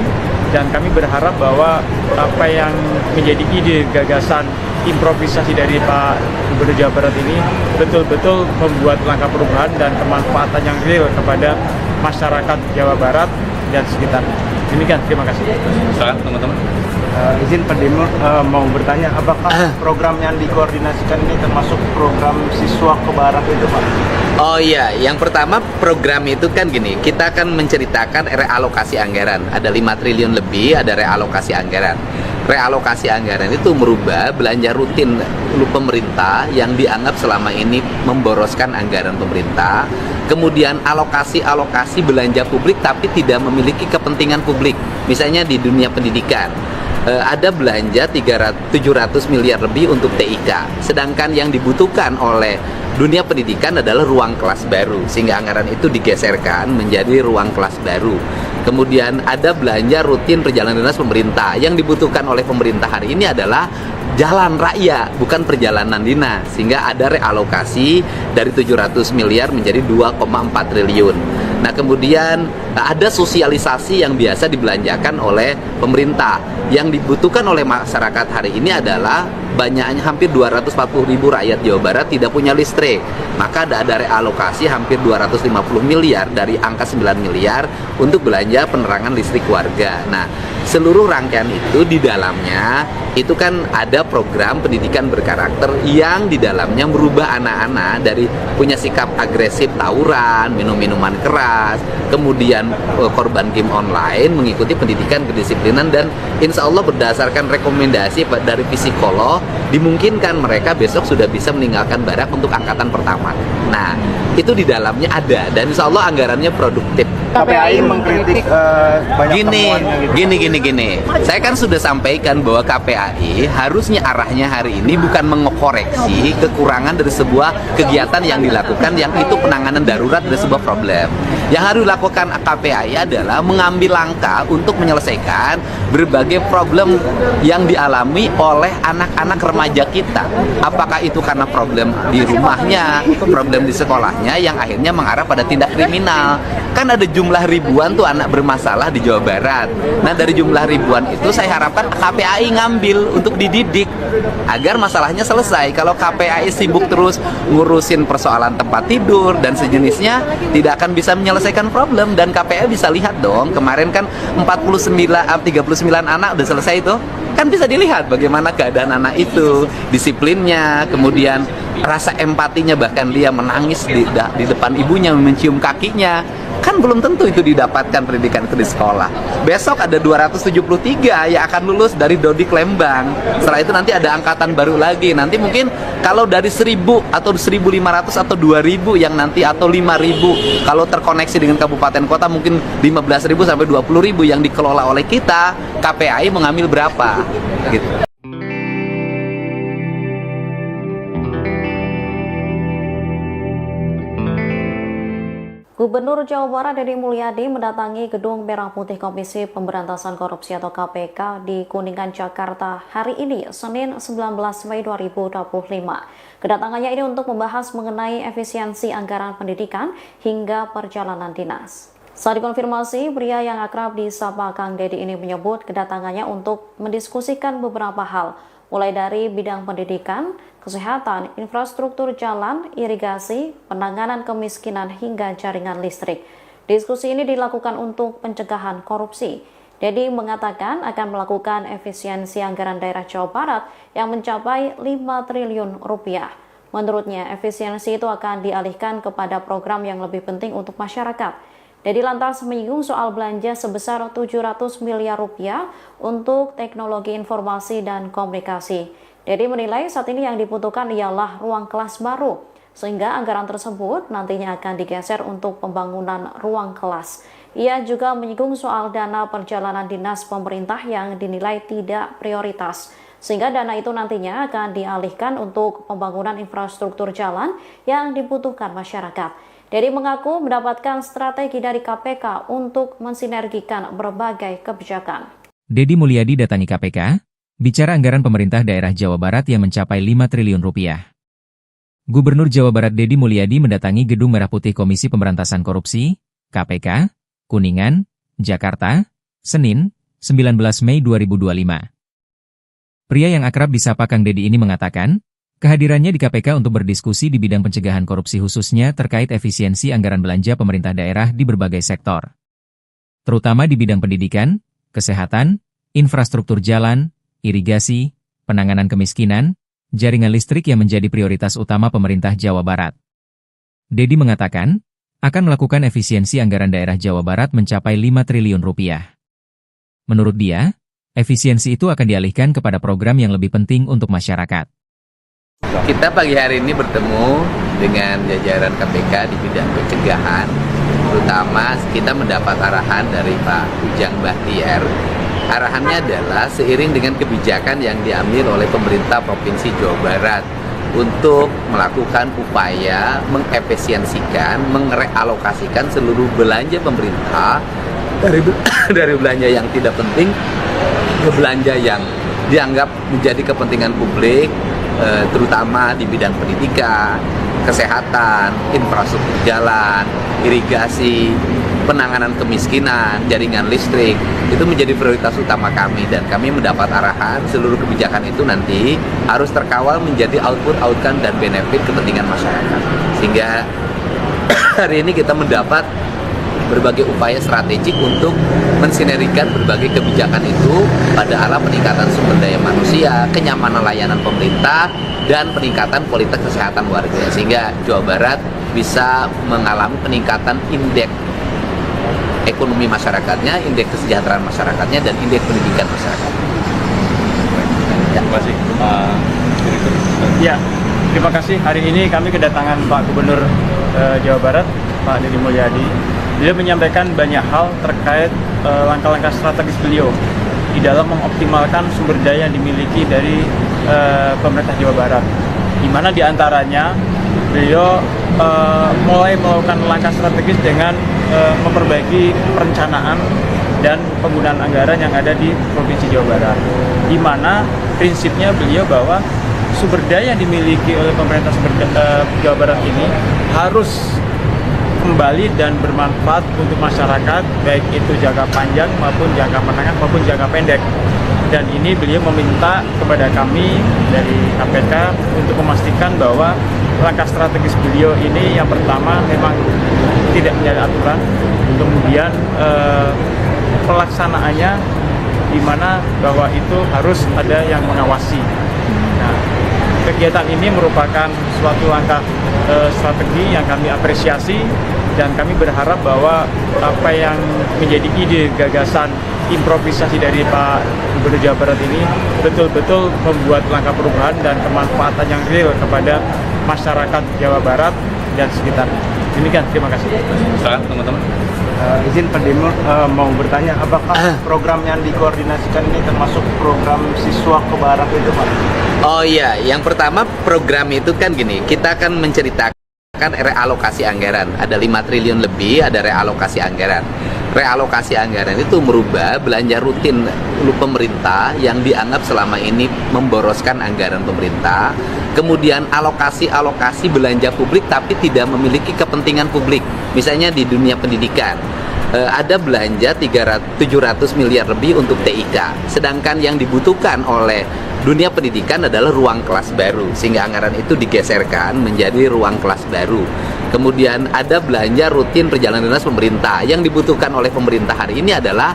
dan kami berharap bahwa apa yang menjadi ide, gagasan, improvisasi dari Pak Gubernur Jawa Barat ini betul-betul membuat langkah perubahan dan kemanfaatan yang real kepada masyarakat Jawa Barat dan sekitarnya. Demikian, terima kasih. Silakan teman-teman. Izin Pak Dimur mau bertanya, apakah program yang dikoordinasikan ini termasuk program siswa ke barat itu, Pak? Oh iya, yang pertama program itu kan gini, kita akan menceritakan realokasi anggaran. Ada 5 triliun lebih, ada realokasi anggaran. Realokasi anggaran itu merubah belanja rutin pemerintah yang dianggap selama ini memboroskan anggaran pemerintah, kemudian alokasi belanja publik tapi tidak memiliki kepentingan publik. Misalnya di dunia pendidikan, ada belanja 700 miliar lebih untuk TIK, sedangkan yang dibutuhkan oleh dunia pendidikan adalah ruang kelas baru, sehingga anggaran itu digeserkan menjadi ruang kelas baru. Kemudian ada belanja rutin perjalanan dinas pemerintah, yang dibutuhkan oleh pemerintah hari ini adalah jalan raya, bukan perjalanan dinas, sehingga ada realokasi dari 700 miliar menjadi 2,4 triliun. Nah, kemudian ada sosialisasi yang biasa dibelanjakan oleh pemerintah. Yang dibutuhkan oleh masyarakat hari ini adalah banyaknya hampir 240 ribu rakyat Jawa Barat tidak punya listrik. Maka ada realokasi hampir 250 miliar dari angka 9 miliar untuk belanja penerangan listrik warga. Nah, seluruh rangkaian itu di dalamnya itu kan ada program pendidikan berkarakter yang di dalamnya merubah anak-anak dari punya sikap agresif tawuran, minum-minuman keras, kemudian korban game online, mengikuti pendidikan kedisiplinan, dan insya Allah berdasarkan rekomendasi dari psikolog dimungkinkan mereka besok sudah bisa meninggalkan barak untuk angkatan pertama. Nah, itu di dalamnya ada, dan insya Allah anggarannya produktif. KPAI mengkritik banyak temuan Gini. Saya kan sudah sampaikan bahwa KPAI harusnya arahnya hari ini bukan mengoreksi kekurangan dari sebuah kegiatan yang dilakukan, yang itu penanganan darurat dari sebuah problem. Yang harus dilakukan KPAI adalah mengambil langkah untuk menyelesaikan berbagai problem yang dialami oleh anak-anak remaja kita. Apakah itu karena problem di rumahnya, problem di sekolahnya yang akhirnya mengarah pada tindak kriminal. Kan ada jumlah ribuan tuh anak bermasalah di Jawa Barat. Nah, dari jumlah ribuan itu saya harapkan KPAI ngambil untuk dididik agar masalahnya selesai. Kalau KPAI sibuk terus ngurusin persoalan tempat tidur dan sejenisnya, tidak akan bisa menyelesaikan problem. Dan KPAI bisa lihat dong, kemarin kan 39 anak udah selesai tuh. Kan bisa dilihat bagaimana keadaan anak itu, disiplinnya, kemudian rasa empatinya, bahkan dia menangis di depan ibunya, mencium kakinya. Kan belum tentu itu didapatkan pendidikan itu di sekolah. Besok ada 273 yang akan lulus dari Dodik Lembang. Setelah itu nanti ada angkatan baru lagi. Nanti mungkin kalau dari 1000 atau 1500 atau 2000 yang nanti, atau 5000 kalau terkoneksi dengan kabupaten kota, mungkin 15.000 sampai 20.000 yang dikelola oleh kita. KPAI mengambil berapa gitu. Gubernur Jawa Barat Deddy Mulyadi mendatangi Gedung Merah Putih Komisi Pemberantasan Korupsi atau KPK di Kuningan, Jakarta hari ini, Senin 19 Mei 2025. Kedatangannya ini untuk membahas mengenai efisiensi anggaran pendidikan hingga perjalanan dinas. Saat dikonfirmasi, pria yang akrab disapa Kang Deddy ini menyebut kedatangannya untuk mendiskusikan beberapa hal, mulai dari bidang pendidikan, kesehatan, infrastruktur jalan, irigasi, penanganan kemiskinan, hingga jaringan listrik. Diskusi ini dilakukan untuk pencegahan korupsi. Deddy mengatakan akan melakukan efisiensi anggaran daerah Jawa Barat yang mencapai 5 triliun rupiah. Menurutnya, efisiensi itu akan dialihkan kepada program yang lebih penting untuk masyarakat. Deddy lantas menyinggung soal belanja sebesar 700 miliar rupiah untuk teknologi informasi dan komunikasi. Deddy menilai saat ini yang dibutuhkan ialah ruang kelas baru, sehingga anggaran tersebut nantinya akan digeser untuk pembangunan ruang kelas. Ia juga menyinggung soal dana perjalanan dinas pemerintah yang dinilai tidak prioritas, sehingga dana itu nantinya akan dialihkan untuk pembangunan infrastruktur jalan yang dibutuhkan masyarakat. Deddy mengaku mendapatkan strategi dari KPK untuk mensinergikan berbagai kebijakan. Deddy Mulyadi datangi KPK, bicara anggaran pemerintah daerah Jawa Barat yang mencapai 5 triliun rupiah. Gubernur Jawa Barat Deddy Mulyadi mendatangi Gedung Merah Putih Komisi Pemberantasan Korupsi, KPK, Kuningan, Jakarta, Senin, 19 Mei 2025. Pria yang akrab disapa Kang Deddy ini mengatakan, kehadirannya di KPK untuk berdiskusi di bidang pencegahan korupsi khususnya terkait efisiensi anggaran belanja pemerintah daerah di berbagai sektor. Terutama di bidang pendidikan, kesehatan, infrastruktur jalan, irigasi, penanganan kemiskinan, jaringan listrik yang menjadi prioritas utama pemerintah Jawa Barat. Deddy mengatakan, akan melakukan efisiensi anggaran daerah Jawa Barat mencapai 5 triliun rupiah. Menurut dia, efisiensi itu akan dialihkan kepada program yang lebih penting untuk masyarakat. Kita pagi hari ini bertemu dengan jajaran KPK di bidang pencegahan, terutama kita mendapat arahan dari Pak Ujang Bahtiar. Arahannya adalah seiring dengan kebijakan yang diambil oleh pemerintah Provinsi Jawa Barat untuk melakukan upaya mengefisiensikan, merealokasikan seluruh belanja pemerintah dari belanja yang tidak penting ke belanja yang dianggap menjadi kepentingan publik, terutama di bidang pendidikan, kesehatan, infrastruktur jalan, irigasi, penanganan kemiskinan, jaringan listrik. Itu menjadi prioritas utama kami, dan kami mendapat arahan seluruh kebijakan itu nanti harus terkawal menjadi outcome dan benefit kepentingan masyarakat. Sehingga hari ini kita mendapat berbagai upaya strategik untuk mensinergikan berbagai kebijakan itu pada arah peningkatan sumber daya manusia, kenyamanan layanan pemerintah, dan peningkatan kualitas kesehatan warga, sehingga Jawa Barat bisa mengalami peningkatan indeks ekonomi masyarakatnya, indeks kesejahteraan masyarakatnya, dan indeks pendidikan masyarakat. Terima kasih, Pak Direktur. Ya, terima kasih. Hari ini kami kedatangan Pak Gubernur Jawa Barat, Pak Deddy Mulyadi. Beliau menyampaikan banyak hal terkait langkah-langkah strategis beliau di dalam mengoptimalkan sumber daya yang dimiliki dari pemerintah Jawa Barat, di mana diantaranya beliau mulai melakukan langkah strategis dengan memperbaiki perencanaan dan penggunaan anggaran yang ada di Provinsi Jawa Barat, di mana prinsipnya beliau bahwa sumber daya yang dimiliki oleh pemerintah Jawa Barat ini harus kembali dan bermanfaat untuk masyarakat, baik itu jangka panjang maupun jangka menengah maupun jangka pendek. Dan ini beliau meminta kepada kami dari KPK untuk memastikan bahwa langkah strategis beliau ini yang pertama memang tidak menyalahi aturan, kemudian pelaksanaannya di mana bahwa itu harus ada yang mengawasi. Nah, kegiatan ini merupakan suatu langkah strategi yang kami apresiasi, dan kami berharap bahwa apa yang menjadi ide, gagasan, improvisasi dari Pak Gubernur Jawa Barat ini betul-betul membuat langkah perubahan dan kemanfaatan yang real kepada masyarakat Jawa Barat dan sekitarnya. Demikian, terima kasih. Silakan teman-teman. Izin Pak Demul mau bertanya, apakah program yang dikoordinasikan ini termasuk program siswa ke barat itu, Pak? Oh iya, yang pertama program itu kan gini, kita akan menceritakan realokasi anggaran. Ada 5 triliun lebih, ada realokasi anggaran. Realokasi anggaran itu merubah belanja rutin pemerintah yang dianggap selama ini memboroskan anggaran pemerintah. Kemudian alokasi belanja publik tapi tidak memiliki kepentingan publik. Misalnya di dunia pendidikan, ada belanja 700 miliar lebih untuk TIK. Sedangkan yang dibutuhkan oleh dunia pendidikan adalah ruang kelas baru, sehingga anggaran itu digeserkan menjadi ruang kelas baru. Kemudian ada belanja rutin perjalanan dinas pemerintah. Yang dibutuhkan oleh pemerintah hari ini adalah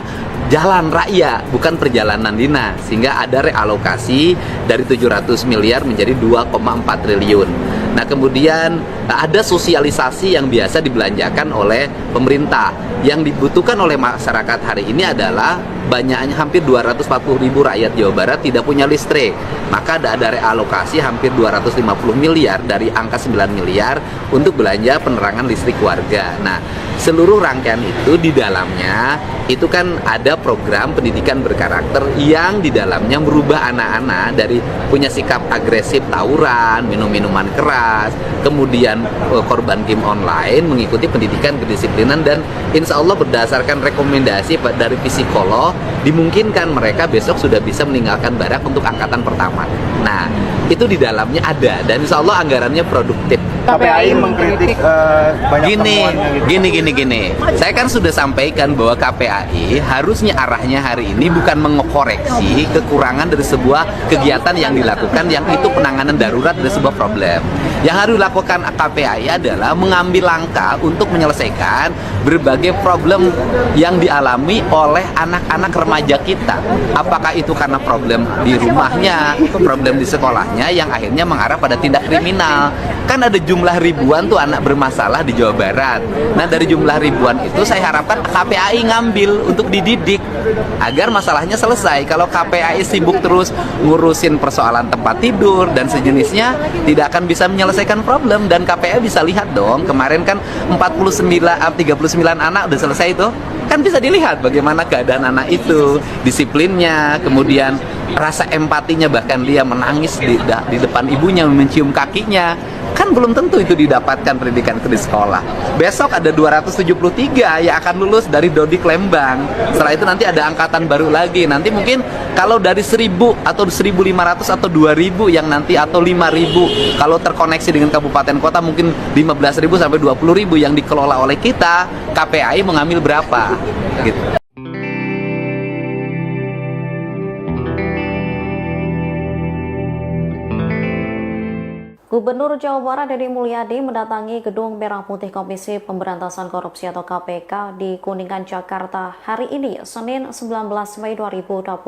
jalan raya, bukan perjalanan dinas, sehingga ada realokasi dari 700 miliar menjadi 2,4 triliun. Nah, kemudian ada sosialisasi yang biasa dibelanjakan oleh pemerintah. Yang dibutuhkan oleh masyarakat hari ini adalah banyaknya hampir 240 ribu rakyat Jawa Barat tidak punya listrik. Maka ada realokasi hampir 250 miliar dari angka 9 miliar untuk belanja penerangan listrik warga. Nah, seluruh rangkaian itu di dalamnya itu kan ada program pendidikan berkarakter yang di dalamnya merubah anak-anak dari punya sikap agresif tawuran, minum-minuman keras, kemudian korban game online, mengikuti pendidikan kedisiplinan, dan insya Allah berdasarkan rekomendasi dari psikolog dimungkinkan mereka besok sudah bisa meninggalkan barak untuk angkatan pertama. Nah, itu di dalamnya ada, dan insya Allah anggarannya produktif. KPAI mengkritik banyak temuannya gitu. Gini. Saya kan sudah sampaikan bahwa KPAI harusnya arahnya hari ini bukan mengoreksi kekurangan dari sebuah kegiatan yang dilakukan yang itu penanganan darurat dari sebuah problem. Yang harus dilakukan KPAI adalah mengambil langkah untuk menyelesaikan berbagai problem yang dialami oleh anak-anak remaja kita. Apakah itu karena problem di rumahnya, problem di sekolahnya yang akhirnya mengarah pada tindak kriminal. Kan ada jumlah ribuan tuh anak bermasalah di Jawa Barat. Nah, dari jumlah ribuan itu saya harapkan KPAI ngambil untuk dididik agar masalahnya selesai. Kalau KPAI sibuk terus ngurusin persoalan tempat tidur dan sejenisnya, tidak akan bisa menyelesaikan problem. Dan KPAI bisa lihat dong, kemarin kan 39 anak udah selesai itu. Kan bisa dilihat bagaimana keadaan anak itu, disiplinnya, kemudian rasa empatinya, bahkan dia menangis di depan ibunya, mencium kakinya. Kan belum tentu itu didapatkan pendidikan di sekolah. Besok ada 273 yang akan lulus dari Dodik Lembang. Setelah itu nanti ada angkatan baru lagi. Nanti mungkin kalau dari 1000 atau 1500 atau 2000 yang nanti, atau 5000 kalau terkoneksi dengan kabupaten kota, mungkin 15.000 sampai 20.000 yang dikelola oleh kita. KPAI mengambil berapa gitu. Gubernur Jawa Barat Deddy Mulyadi mendatangi Gedung Merah Putih Komisi Pemberantasan Korupsi atau KPK di Kuningan, Jakarta hari ini, Senin 19 Mei 2025.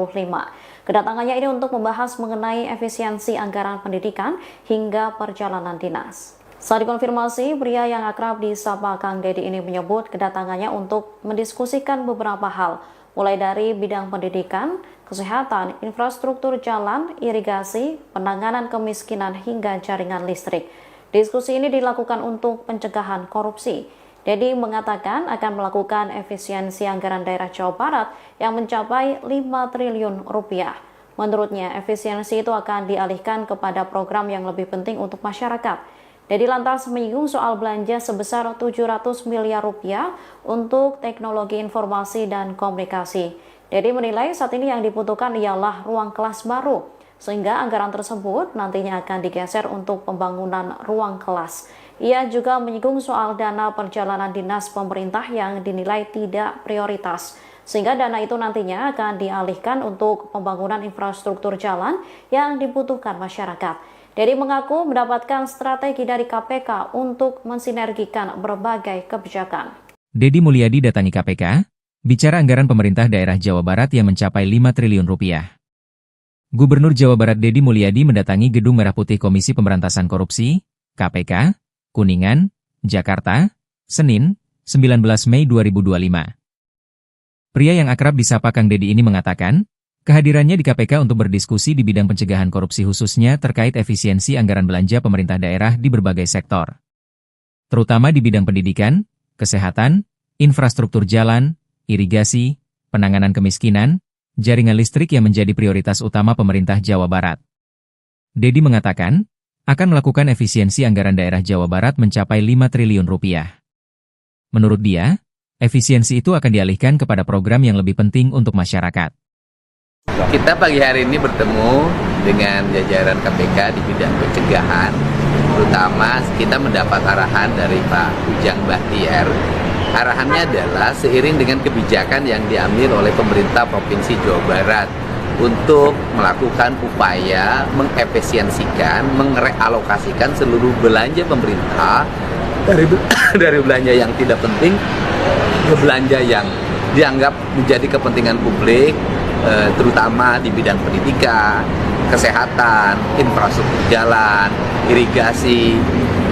Kedatangannya ini untuk membahas mengenai efisiensi anggaran pendidikan hingga perjalanan dinas. Saat dikonfirmasi, pria yang akrab disapa Kang Deddy ini menyebut kedatangannya untuk mendiskusikan beberapa hal, mulai dari bidang pendidikan, kesehatan, infrastruktur jalan, irigasi, penanganan kemiskinan, hingga jaringan listrik. Diskusi ini dilakukan untuk pencegahan korupsi. Deddy mengatakan akan melakukan efisiensi anggaran daerah Jawa Barat yang mencapai 5 triliun rupiah. Menurutnya, efisiensi itu akan dialihkan kepada program yang lebih penting untuk masyarakat. Deddy lantas menyinggung soal belanja sebesar 700 miliar rupiah untuk teknologi informasi dan komunikasi. Deddy menilai saat ini yang dibutuhkan ialah ruang kelas baru, sehingga anggaran tersebut nantinya akan digeser untuk pembangunan ruang kelas. Ia juga menyinggung soal dana perjalanan dinas pemerintah yang dinilai tidak prioritas, sehingga dana itu nantinya akan dialihkan untuk pembangunan infrastruktur jalan yang dibutuhkan masyarakat. Deddy mengaku mendapatkan strategi dari KPK untuk mensinergikan berbagai kebijakan. Deddy Mulyadi datangi KPK, Bicara anggaran pemerintah daerah Jawa Barat yang mencapai 5 triliun rupiah. Gubernur Jawa Barat Deddy Mulyadi mendatangi Gedung Merah Putih Komisi Pemberantasan Korupsi, KPK, Kuningan, Jakarta, Senin, 19 Mei 2025. Pria yang akrab disapa Kang Deddy ini mengatakan, kehadirannya di KPK untuk berdiskusi di bidang pencegahan korupsi khususnya terkait efisiensi anggaran belanja pemerintah daerah di berbagai sektor. Terutama di bidang pendidikan, kesehatan, infrastruktur jalan, irigasi, penanganan kemiskinan, jaringan listrik yang menjadi prioritas utama pemerintah Jawa Barat. Deddy mengatakan, akan melakukan efisiensi anggaran daerah Jawa Barat mencapai 5 triliun rupiah. Menurut dia, efisiensi itu akan dialihkan kepada program yang lebih penting untuk masyarakat. Kita pagi hari ini bertemu dengan jajaran KPK di bidang pencegahan, terutama kita mendapat arahan dari Pak Ujang Bahtiar. Arahannya adalah seiring dengan kebijakan yang diambil oleh pemerintah Provinsi Jawa Barat untuk melakukan upaya mengefisiensikan, merealokasikan seluruh belanja pemerintah dari belanja yang tidak penting ke belanja yang dianggap menjadi kepentingan publik, terutama di bidang pendidikan, kesehatan, infrastruktur jalan, irigasi,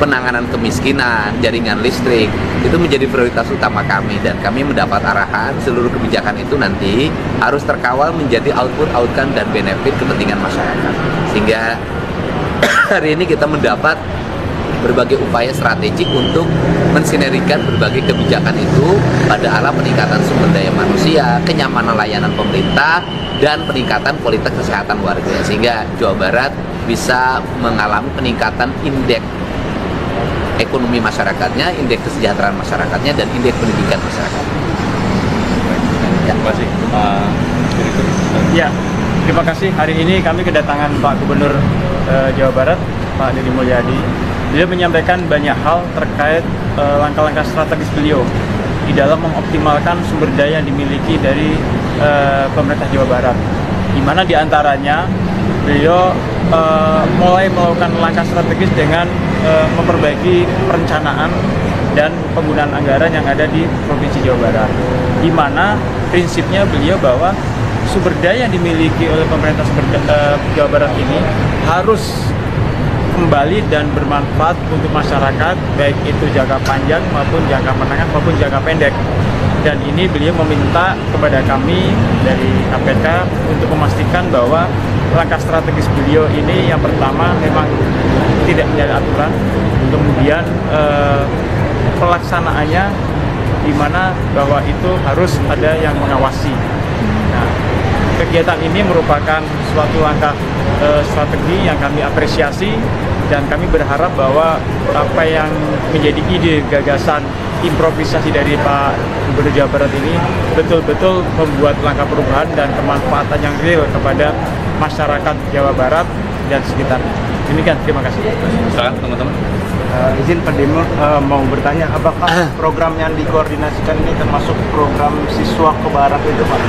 penanganan kemiskinan, jaringan listrik, itu menjadi prioritas utama kami, dan kami mendapat arahan seluruh kebijakan itu nanti harus terkawal menjadi output, outcome, dan benefit kepentingan masyarakat. Sehingga hari ini kita mendapat berbagai upaya strategik untuk mensinergikan berbagai kebijakan itu pada arah peningkatan sumber daya manusia, kenyamanan layanan pemerintah, dan peningkatan kualitas kesehatan warga, sehingga Jawa Barat bisa mengalami peningkatan indeks ekonomi masyarakatnya, indeks kesejahteraan masyarakatnya, dan indeks pendidikan masyarakat. Ya, terima kasih Pak Direktur. Ya, terima kasih. Hari ini kami kedatangan Pak Gubernur Jawa Barat, Pak Deddy Mulyadi. Beliau menyampaikan banyak hal terkait langkah-langkah strategis beliau di dalam mengoptimalkan sumber daya yang dimiliki dari pemerintah Jawa Barat, di mana diantaranya beliau mulai melakukan langkah strategis dengan memperbaiki perencanaan dan penggunaan anggaran yang ada di Provinsi Jawa Barat, di mana prinsipnya beliau bahwa sumber daya yang dimiliki oleh pemerintah Jawa Barat ini harus kembali dan bermanfaat untuk masyarakat, baik itu jangka panjang maupun jangka menengah maupun jangka pendek. Dan ini beliau meminta kepada kami dari KPK untuk memastikan bahwa langkah strategis beliau ini yang pertama memang tidak menjadi aturan, kemudian pelaksanaannya di mana bahwa itu harus ada yang mengawasi. Nah, kegiatan ini merupakan suatu langkah strategi yang kami apresiasi, dan kami berharap bahwa apa yang menjadi ide, gagasan, improvisasi dari Pak Gubernur Jawa Barat ini betul-betul membuat langkah perubahan dan kemanfaatan yang real kepada masyarakat Jawa Barat dan sekitarnya. Demikian, terima kasih. Silakan teman-teman. Izin Pak Demur mau bertanya, apakah program yang dikoordinasikan ini termasuk program siswa ke barat itu, Pak?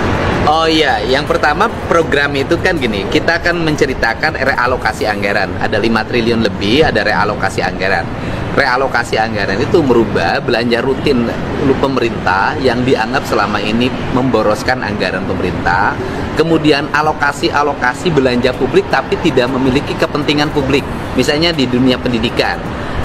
Oh iya, yang pertama program itu kan gini, kita akan menceritakan realokasi anggaran. Ada 5 triliun lebih, ada realokasi anggaran. Realokasi anggaran itu merubah belanja rutin pemerintah yang dianggap selama ini memboroskan anggaran pemerintah, kemudian alokasi belanja publik tapi tidak memiliki kepentingan publik. Misalnya di dunia pendidikan,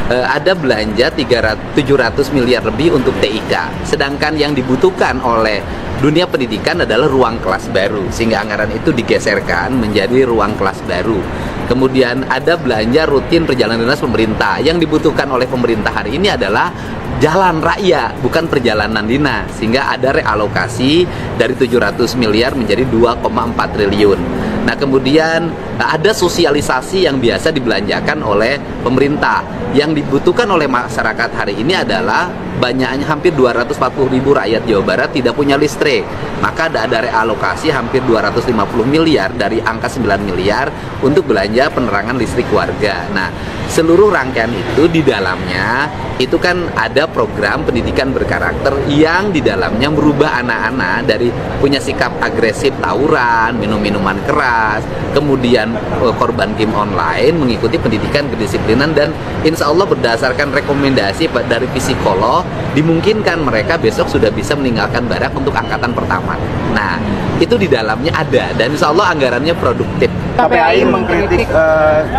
ada belanja 700 miliar lebih untuk TIK, sedangkan yang dibutuhkan oleh dunia pendidikan adalah ruang kelas baru, sehingga anggaran itu digeserkan menjadi ruang kelas baru. Kemudian ada belanja rutin perjalanan dinas pemerintah, yang dibutuhkan oleh pemerintah hari ini adalah jalan raya, bukan perjalanan dinas, sehingga ada realokasi dari 700 miliar menjadi 2,4 triliun. Nah, kemudian ada sosialisasi yang biasa dibelanjakan oleh pemerintah. Yang dibutuhkan oleh masyarakat hari ini adalah banyaknya hampir 240.000 rakyat Jawa Barat tidak punya listrik. Maka ada realokasi hampir 250 miliar dari angka 9 miliar untuk belanja penerangan listrik warga. Nah, seluruh rangkaian itu di dalamnya itu kan ada program pendidikan berkarakter yang di dalamnya merubah anak-anak dari punya sikap agresif tawuran, minum-minuman keras, kemudian korban game online, mengikuti pendidikan kedisiplinan, dan insya Allah berdasarkan rekomendasi dari psikolog dimungkinkan mereka besok sudah bisa meninggalkan Barak untuk angkatan pertama. Nah, itu di dalamnya ada, dan insya Allah anggarannya produktif. KPAI mengkritik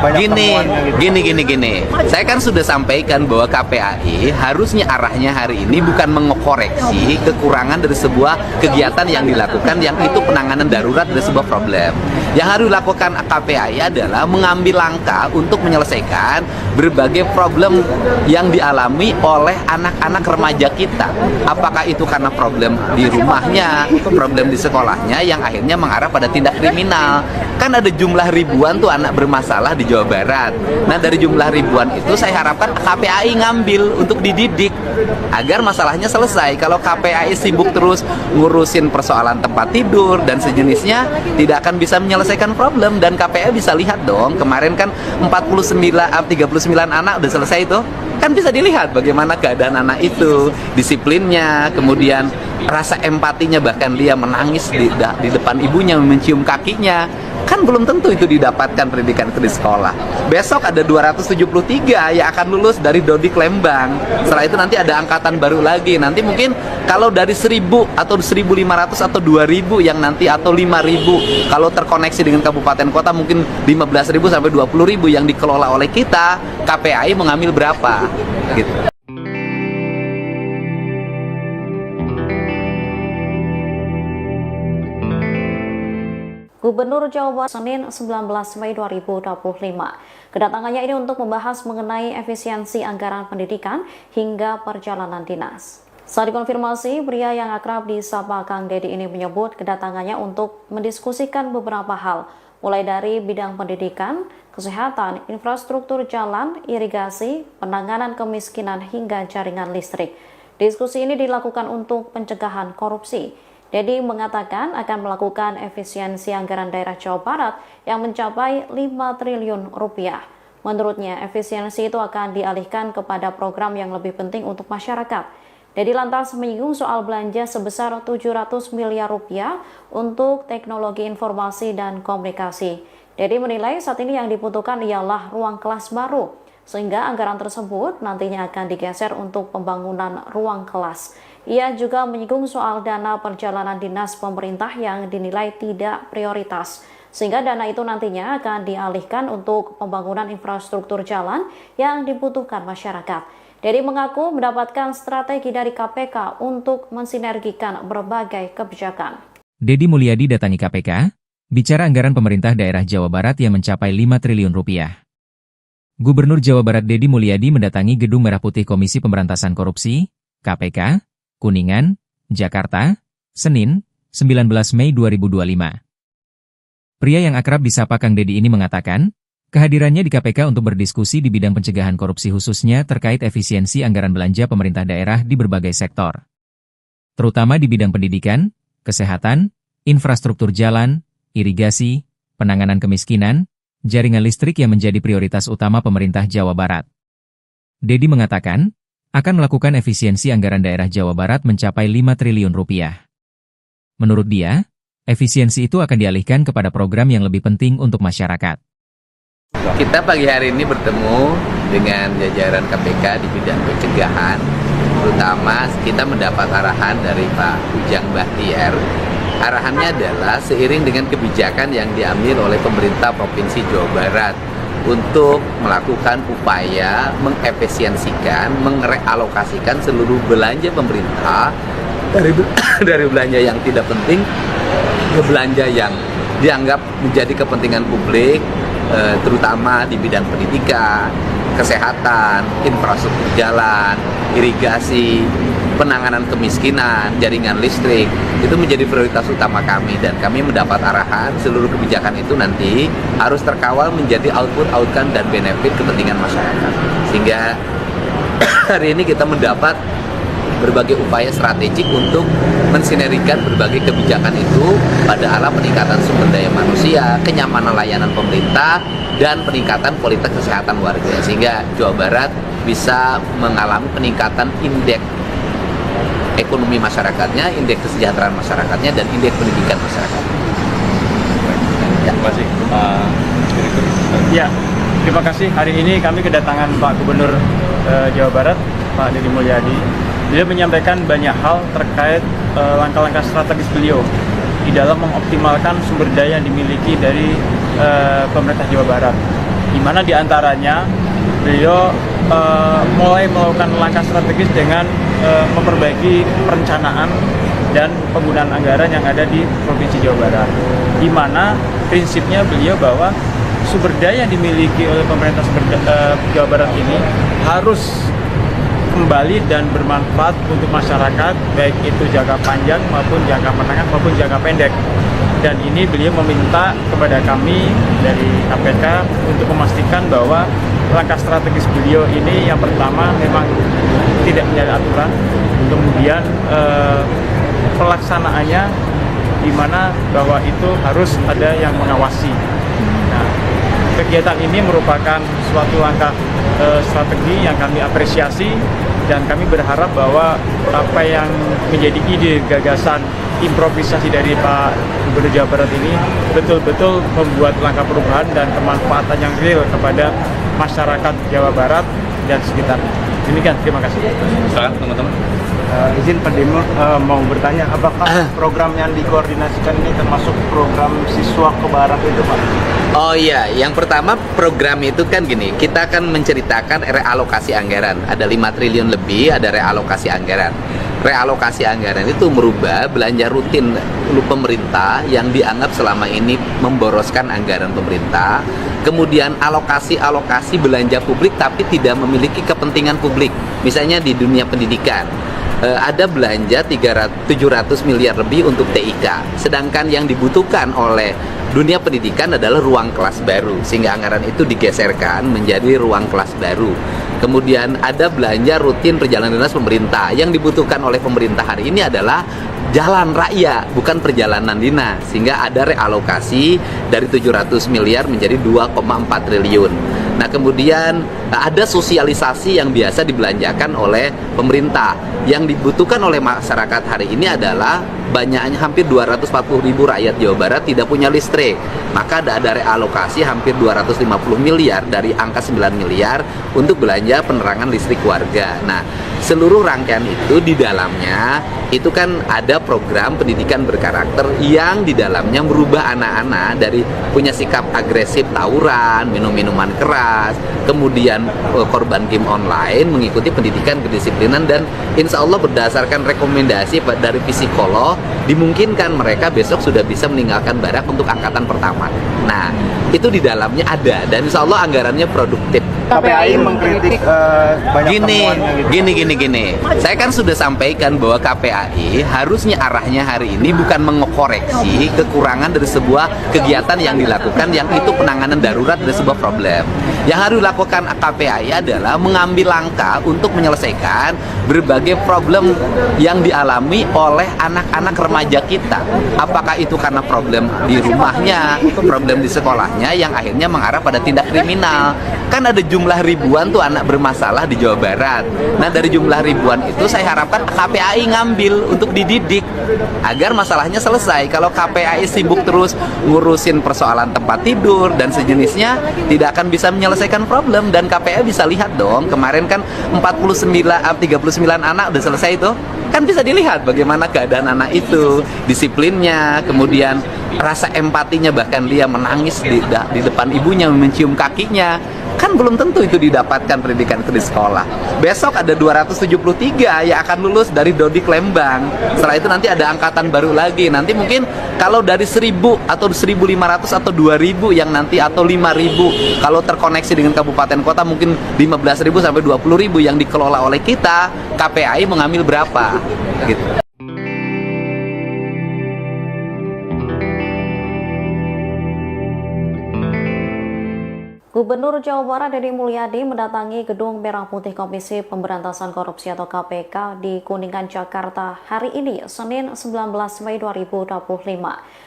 banyak temuannya gitu. Gini. Saya kan sudah sampaikan bahwa KPAI harusnya arahnya hari ini bukan mengoreksi kekurangan dari sebuah kegiatan yang dilakukan, yang itu penanganan darurat dari sebuah problem. Yang harus dilakukan KPAI adalah mengambil langkah untuk menyelesaikan berbagai problem yang dialami oleh anak-anak remaja kita. Apakah itu karena problem di rumahnya, problem di sekolahnya, yang akhirnya mengarah pada tindak kriminal. Kan ada jumlah ribuan tuh anak bermasalah di Jawa Barat. Nah, dari jumlah ribuan itu saya harapkan KPAI ngambil untuk dididik agar masalahnya selesai. Kalau KPAI sibuk terus ngurusin persoalan tempat tidur dan sejenisnya, tidak akan bisa menyelesaikan problem. Dan KPAI bisa lihat dong, kemarin kan 39 anak udah selesai itu. Kan bisa dilihat bagaimana keadaan anak itu, disiplinnya, kemudian rasa empatinya, bahkan dia menangis di depan ibunya, mencium kakinya. Kan belum tentu itu didapatkan pendidikan itu di sekolah. Besok ada 273 yang akan lulus dari Dodik Lembang. Setelah itu nanti ada angkatan baru lagi. Nanti mungkin kalau dari 1000 atau 1500 atau 2000 yang nanti, atau 5000 kalau terkoneksi dengan kabupaten kota, mungkin 15.000 sampai 20.000 yang dikelola oleh kita. KPAI mengambil berapa gitu. Gubernur Jawa Barat Senin 19 Mei 2025. Kedatangannya ini untuk membahas mengenai efisiensi anggaran pendidikan hingga perjalanan dinas. Saat dikonfirmasi, pria yang akrab disapa Kang Dedi ini menyebut kedatangannya untuk mendiskusikan beberapa hal, mulai dari bidang pendidikan, kesehatan, infrastruktur jalan, irigasi, penanganan kemiskinan, hingga jaringan listrik. Diskusi ini dilakukan untuk pencegahan korupsi. Dedi mengatakan akan melakukan efisiensi anggaran daerah Jawa Barat yang mencapai 5 triliun rupiah. Menurutnya, efisiensi itu akan dialihkan kepada program yang lebih penting untuk masyarakat. Dedi lantas menyinggung soal belanja sebesar 700 miliar rupiah untuk teknologi informasi dan komunikasi. Dedi menilai saat ini yang dibutuhkan ialah ruang kelas baru, sehingga anggaran tersebut nantinya akan digeser untuk pembangunan ruang kelas. Ia juga menyinggung soal dana perjalanan dinas pemerintah yang dinilai tidak prioritas, sehingga dana itu nantinya akan dialihkan untuk pembangunan infrastruktur jalan yang dibutuhkan masyarakat. Dedi mengaku mendapatkan strategi dari KPK untuk mensinergikan berbagai kebijakan. Dedi Mulyadi datangi KPK, bicara anggaran pemerintah daerah Jawa Barat yang mencapai 5 triliun rupiah. Gubernur Jawa Barat Dedi Mulyadi mendatangi Gedung Merah Putih Komisi Pemberantasan Korupsi, KPK, Kuningan, Jakarta, Senin, 19 Mei 2025. Pria yang akrab disapa Kang Dedi ini mengatakan, kehadirannya di KPK untuk berdiskusi di bidang pencegahan korupsi khususnya terkait efisiensi anggaran belanja pemerintah daerah di berbagai sektor. Terutama di bidang pendidikan, kesehatan, infrastruktur jalan, irigasi, penanganan kemiskinan, jaringan listrik yang menjadi prioritas utama pemerintah Jawa Barat. Dedi mengatakan, akan melakukan efisiensi anggaran daerah Jawa Barat mencapai 5 triliun rupiah. Menurut dia, efisiensi itu akan dialihkan kepada program yang lebih penting untuk masyarakat. Kita pagi hari ini bertemu dengan jajaran KPK di bidang pencegahan, terutama kita mendapat arahan dari Pak Ujang Bahtiar. Arahannya adalah seiring dengan kebijakan yang diambil oleh pemerintah Provinsi Jawa Barat untuk melakukan upaya mengefisiensikan, merealokasikan seluruh belanja pemerintah dari belanja yang tidak penting ke belanja yang dianggap menjadi kepentingan publik, terutama di bidang pendidikan, kesehatan, infrastruktur jalan, irigasi, penanganan kemiskinan, jaringan listrik. Itu menjadi prioritas utama kami, dan kami mendapat arahan seluruh kebijakan itu nanti harus terkawal menjadi output dan benefit kepentingan masyarakat. Sehingga hari ini kita mendapat berbagai upaya strategik untuk mensinergikan berbagai kebijakan itu pada arah peningkatan sumber daya manusia, kenyamanan layanan pemerintah, dan peningkatan kualitas kesehatan warga, sehingga Jawa Barat bisa mengalami peningkatan indeks ekonomi masyarakatnya, indeks kesejahteraan masyarakatnya, dan indeks pendidikan masyarakat. Terima kasih, Pak Direktur. Ya, terima kasih. Hari ini kami kedatangan Pak Gubernur Jawa Barat, Pak Dedi Mulyadi. Beliau menyampaikan banyak hal terkait langkah-langkah strategis beliau di dalam mengoptimalkan sumber daya yang dimiliki dari pemerintah Jawa Barat, di mana diantaranya beliau mulai melakukan langkah strategis dengan memperbaiki perencanaan dan penggunaan anggaran yang ada di Provinsi Jawa Barat, di mana prinsipnya beliau bahwa sumber daya yang dimiliki oleh pemerintah Jawa Barat ini harus kembali dan bermanfaat untuk masyarakat, baik itu jangka panjang maupun jangka menengah maupun jangka pendek. Dan ini beliau meminta kepada kami dari KPK untuk memastikan bahwa langkah strategis beliau ini yang pertama memang tidak menyalahi aturan, kemudian pelaksanaannya di mana bahwa itu harus ada yang mengawasi. Nah, kegiatan ini merupakan suatu langkah strategi yang kami apresiasi, dan kami berharap bahwa apa yang menjadi ide, gagasan, improvisasi dari Pak Gubernur Jawa Barat ini betul-betul membuat langkah perubahan dan kemanfaatan yang real kepada masyarakat Jawa Barat dan sekitarnya. Demikian, terima kasih. Silakan teman-teman. Izin Pak Dimul mau bertanya, apakah program yang dikoordinasikan ini termasuk program siswa ke barat itu, Pak? Oh iya, yang pertama program itu kan gini, kita akan menceritakan realokasi anggaran. Ada 5 triliun lebih, ada realokasi anggaran. Realokasi anggaran itu merubah belanja rutin pemerintah yang dianggap selama ini memboroskan anggaran pemerintah. Kemudian alokasi belanja publik tapi tidak memiliki kepentingan publik. Misalnya di dunia pendidikan, ada belanja 700 miliar lebih untuk TIK, sedangkan yang dibutuhkan oleh dunia pendidikan adalah ruang kelas baru, sehingga anggaran itu digeserkan menjadi ruang kelas baru. Kemudian ada belanja rutin perjalanan dinas pemerintah, yang dibutuhkan oleh pemerintah hari ini adalah jalan raya, bukan perjalanan dinas, sehingga ada realokasi dari 700 miliar menjadi 2,4 triliun. Nah, kemudian ada sosialisasi yang biasa dibelanjakan oleh pemerintah. Yang dibutuhkan oleh masyarakat hari ini adalah banyaknya hampir 240.000 rakyat Jawa Barat tidak punya listrik. Maka ada realokasi hampir 250 miliar dari angka 9 miliar untuk belanja penerangan listrik warga. Nah, seluruh rangkaian itu di dalamnya itu kan ada program pendidikan berkarakter yang di dalamnya merubah anak-anak dari punya sikap agresif tawuran, minum-minuman keras, kemudian korban game online, mengikuti pendidikan kedisiplinan, dan insya Allah berdasarkan rekomendasi dari psikolog dimungkinkan mereka besok sudah bisa meninggalkan barak untuk angkatan pertama. Nah, itu di dalamnya ada, dan insya Allah anggarannya produktif. KPAI mengkritik banyak temuannya gitu. Gini. Saya kan sudah sampaikan bahwa KPAI harusnya arahnya hari ini bukan mengoreksi kekurangan dari sebuah kegiatan yang dilakukan, yang itu penanganan darurat dari sebuah problem. Yang harus dilakukan KPAI adalah mengambil langkah untuk menyelesaikan berbagai problem yang dialami oleh anak-anak remaja kita. Apakah itu karena problem di rumahnya, problem di sekolahnya yang akhirnya mengarah pada tindak kriminal. Kan ada jumlah ribuan tuh anak bermasalah di Jawa Barat. Nah, dari jumlah ribuan itu saya harapkan KPAI ngambil untuk dididik agar masalahnya selesai. Kalau KPAI sibuk terus ngurusin persoalan tempat tidur dan sejenisnya, tidak akan bisa menyelesaikan problem. Dan KPAI bisa lihat dong, kemarin kan 39 anak udah selesai itu. Kan bisa dilihat bagaimana keadaan anak itu, disiplinnya, kemudian rasa empatinya, bahkan dia menangis di depan ibunya, mencium kakinya. Kan belum tentu itu didapatkan pendidikan di sekolah. Besok ada 273 yang akan lulus dari Dodik Lembang. Setelah itu nanti ada angkatan baru lagi. Nanti mungkin kalau dari 1.000 atau 1.500 atau 2.000 yang nanti, atau 5.000 kalau terkoneksi dengan kabupaten kota, mungkin 15.000 sampai 20.000 yang dikelola oleh kita. KPAI mengambil berapa gitu. Gubernur Jawa Barat Deddy Mulyadi mendatangi Gedung Merah Putih Komisi Pemberantasan Korupsi atau KPK di Kuningan, Jakarta hari ini, Senin 19 Mei 2025.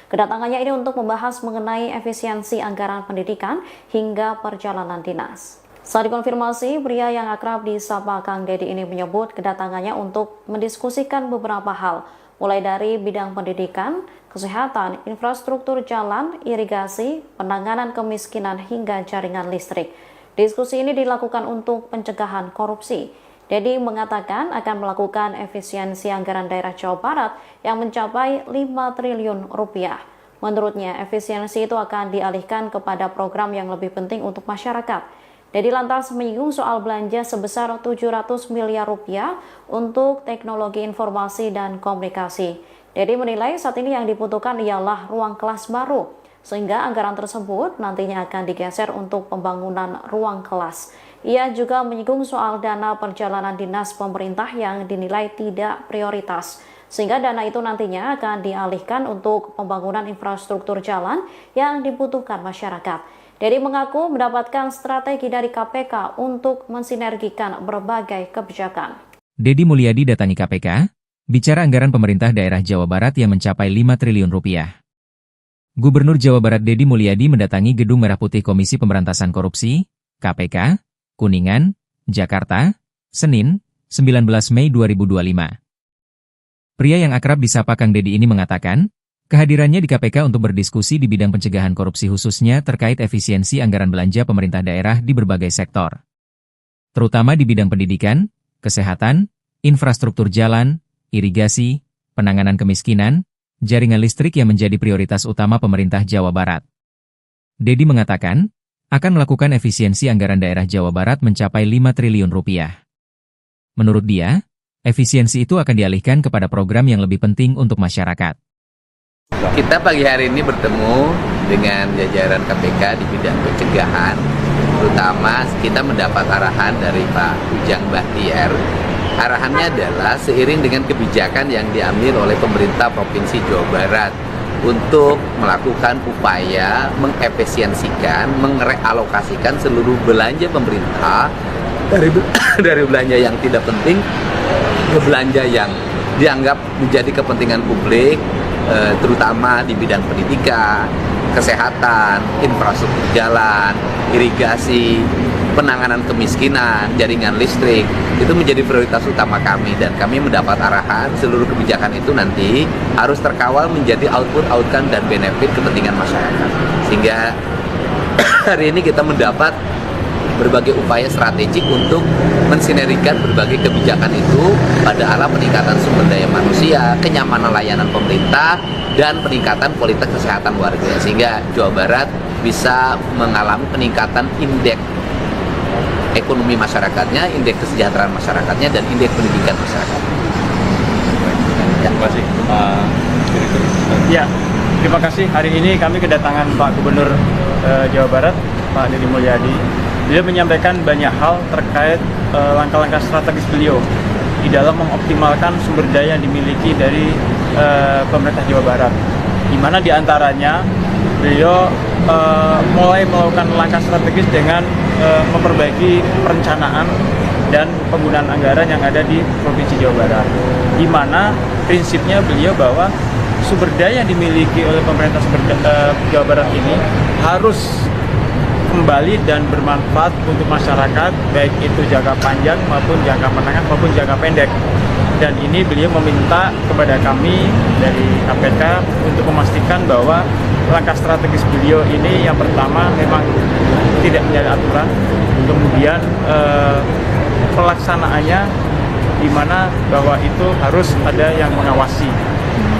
Kedatangannya ini untuk membahas mengenai efisiensi anggaran pendidikan hingga perjalanan dinas. Saat dikonfirmasi, pria yang akrab disapa Kang Deddy ini menyebut kedatangannya untuk mendiskusikan beberapa hal, mulai dari bidang pendidikan, kesehatan, infrastruktur jalan, irigasi, penanganan kemiskinan, hingga jaringan listrik. Diskusi ini dilakukan untuk pencegahan korupsi. Dedi mengatakan akan melakukan efisiensi anggaran daerah Jawa Barat yang mencapai 5 triliun rupiah. Menurutnya, efisiensi itu akan dialihkan kepada program yang lebih penting untuk masyarakat. Dedi lantas menyinggung soal belanja sebesar 700 miliar rupiah untuk teknologi informasi dan komunikasi. Dedi menilai saat ini yang dibutuhkan ialah ruang kelas baru, sehingga anggaran tersebut nantinya akan digeser untuk pembangunan ruang kelas. Ia juga menyinggung soal dana perjalanan dinas pemerintah yang dinilai tidak prioritas, sehingga dana itu nantinya akan dialihkan untuk pembangunan infrastruktur jalan yang dibutuhkan masyarakat. Dedi mengaku mendapatkan strategi dari KPK untuk mensinergikan berbagai kebijakan. Dedi Mulyadi datangi KPK, bicara anggaran pemerintah daerah Jawa Barat yang mencapai 5 triliun rupiah. Gubernur Jawa Barat Dedi Mulyadi mendatangi Gedung Merah Putih Komisi Pemberantasan Korupsi, KPK, Kuningan, Jakarta, Senin, 19 Mei 2025. Pria yang akrab disapa Kang Dedi ini mengatakan, kehadirannya di KPK untuk berdiskusi di bidang pencegahan korupsi khususnya terkait efisiensi anggaran belanja pemerintah daerah di berbagai sektor. Terutama di bidang pendidikan, kesehatan, infrastruktur jalan, irigasi, penanganan kemiskinan, jaringan listrik yang menjadi prioritas utama pemerintah Jawa Barat. Dedi mengatakan, akan melakukan efisiensi anggaran daerah Jawa Barat mencapai 5 triliun rupiah. Menurut dia, efisiensi itu akan dialihkan kepada program yang lebih penting untuk masyarakat. Kita pagi hari ini bertemu dengan jajaran KPK di bidang pencegahan, terutama kita mendapat arahan dari Pak Ujang Bahtiar. Arahannya adalah seiring dengan kebijakan yang diambil oleh pemerintah Provinsi Jawa Barat untuk melakukan upaya mengefisiensikan, merealokasikan seluruh belanja pemerintah dari belanja yang tidak penting ke belanja yang dianggap menjadi kepentingan publik, terutama di bidang pendidikan, kesehatan, infrastruktur jalan, irigasi, penanganan kemiskinan, jaringan listrik. Itu menjadi prioritas utama kami, dan kami mendapat arahan seluruh kebijakan itu nanti harus terkawal menjadi output-outcome dan benefit kepentingan masyarakat. Sehingga hari ini kita mendapat berbagai upaya strategik untuk mensinergikan berbagai kebijakan itu pada arah peningkatan sumber daya manusia, kenyamanan layanan pemerintah, dan peningkatan kualitas kesehatan warga, sehingga Jawa Barat bisa mengalami peningkatan indeks ekonomi masyarakatnya, indeks kesejahteraan masyarakatnya, dan indeks pendidikan masyarakat. Terima kasih, Pak Direktur. Ya, terima kasih. Hari ini kami kedatangan Pak Gubernur Jawa Barat, Pak Dedi Mulyadi. Beliau menyampaikan banyak hal terkait langkah-langkah strategis beliau di dalam mengoptimalkan sumber daya yang dimiliki dari pemerintah Jawa Barat, di mana diantaranya beliau mulai melakukan langkah strategis dengan memperbaiki perencanaan dan penggunaan anggaran yang ada di Provinsi Jawa Barat, di mana prinsipnya beliau bahwa sumber daya yang dimiliki oleh pemerintah Jawa Barat ini harus kembali dan bermanfaat untuk masyarakat, baik itu jangka panjang maupun jangka menengah maupun jangka pendek. Dan ini beliau meminta kepada kami dari KPK untuk memastikan bahwa langkah strategis beliau ini yang pertama memang tidak menjadi aturan, kemudian pelaksanaannya di mana bahwa itu harus ada yang mengawasi.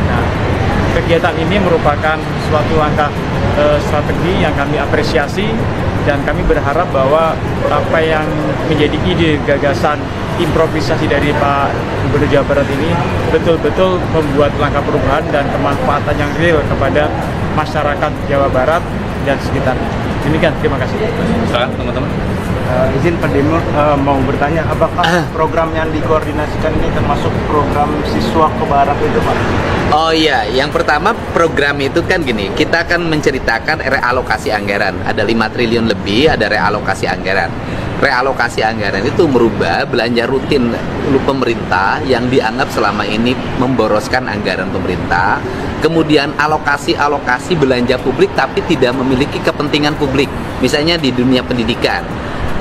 Nah, kegiatan ini merupakan suatu langkah strategi yang kami apresiasi, dan kami berharap bahwa apa yang menjadi ide, gagasan, improvisasi dari Pak Gubernur Jawa Barat ini betul-betul membuat langkah perubahan dan kemanfaatan yang real kepada masyarakat Jawa Barat dan sekitarnya. Demikian, terima kasih. Silakan teman-teman. Izin Pak Demur mau bertanya, apakah program yang dikoordinasikan ini termasuk program siswa ke barat itu, Pak? Oh iya, yang pertama program itu kan gini, kita akan menceritakan realokasi anggaran. Ada 5 triliun lebih, ada realokasi anggaran. Realokasi anggaran itu merubah belanja rutin pemerintah yang dianggap selama ini memboroskan anggaran pemerintah. Kemudian alokasi belanja publik tapi tidak memiliki kepentingan publik. Misalnya di dunia pendidikan,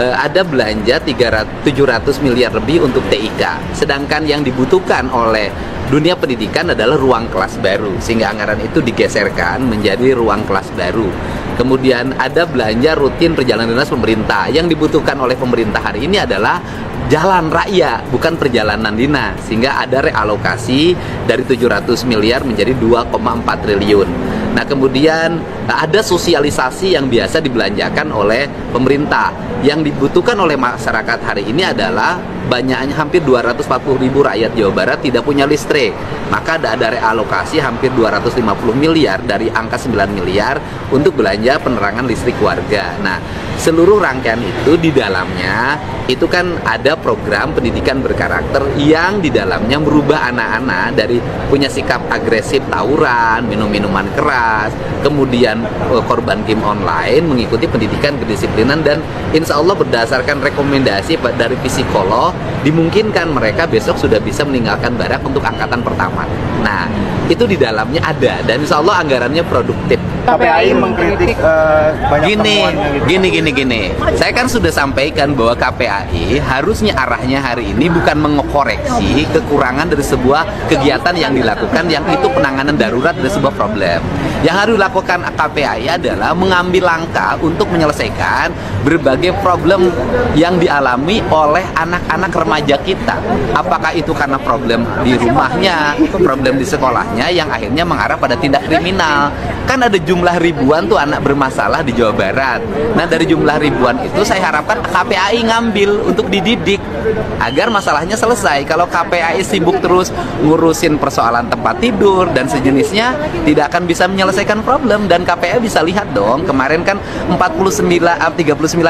ada belanja 700 miliar lebih untuk TIK. Sedangkan yang dibutuhkan oleh dunia pendidikan adalah ruang kelas baru, sehingga anggaran itu digeserkan menjadi ruang kelas baru. Kemudian ada belanja rutin perjalanan dinas pemerintah. Yang dibutuhkan oleh pemerintah hari ini adalah jalan raya, bukan perjalanan dinas, sehingga ada realokasi dari 700 miliar menjadi 2,4 triliun. Nah, kemudian ada sosialisasi yang biasa dibelanjakan oleh pemerintah. Yang dibutuhkan oleh masyarakat hari ini adalah banyaknya hampir 240 ribu rakyat Jawa Barat tidak punya listrik. Maka ada realokasi hampir 250 miliar dari angka 9 miliar untuk belanja penerangan listrik warga. Nah, seluruh rangkaian itu di dalamnya itu kan ada program pendidikan berkarakter yang di dalamnya merubah anak-anak dari punya sikap agresif tawuran, minum-minuman keras, kemudian korban game online, mengikuti pendidikan kedisiplinan, dan insya Allah berdasarkan rekomendasi dari psikolog dimungkinkan mereka besok sudah bisa meninggalkan barak untuk angkatan pertama. Nah, itu di dalamnya ada dan insya Allah anggarannya produktif. KPAI mengkritik banyak temuan gitu. Gini. Saya kan sudah sampaikan bahwa KPAI harusnya arahnya hari ini bukan mengoreksi kekurangan dari sebuah kegiatan yang dilakukan yang itu penanganan darurat dari sebuah problem. Yang harus dilakukan KPAI adalah mengambil langkah untuk menyelesaikan berbagai problem yang dialami oleh anak-anak remaja kita. Apakah itu karena problem di rumahnya, problem di sekolahnya yang akhirnya mengarah pada tindak kriminal. Kan ada jumlah ribuan tuh anak bermasalah di Jawa Barat. Nah, dari jumlah ribuan itu saya harapkan KPAI ngambil untuk dididik agar masalahnya selesai. Kalau KPAI sibuk terus ngurusin persoalan tempat tidur dan sejenisnya, tidak akan bisa menyelesaikan problem. Dan KPAI bisa lihat dong, kemarin kan 39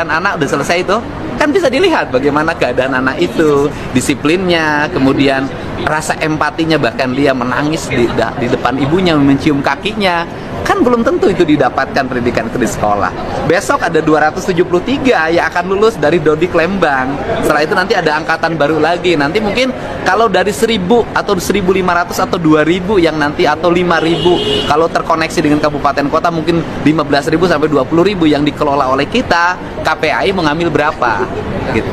anak udah selesai itu. Kan bisa dilihat bagaimana keadaan anak itu, disiplinnya, kemudian rasa empatinya, bahkan dia menangis di depan ibunya, mencium kakinya. Kan belum tentu itu didapatkan pendidikan di sekolah. Besok ada 273 yang akan lulus dari Dodik Lembang. Setelah itu nanti ada angkatan baru lagi. Nanti mungkin kalau dari 1000 atau 1500 atau 2000 yang nanti atau 5000 kalau terkoneksi dengan kabupaten kota mungkin 15.000 sampai 20.000 yang dikelola oleh kita, KPAI mengambil berapa gitu.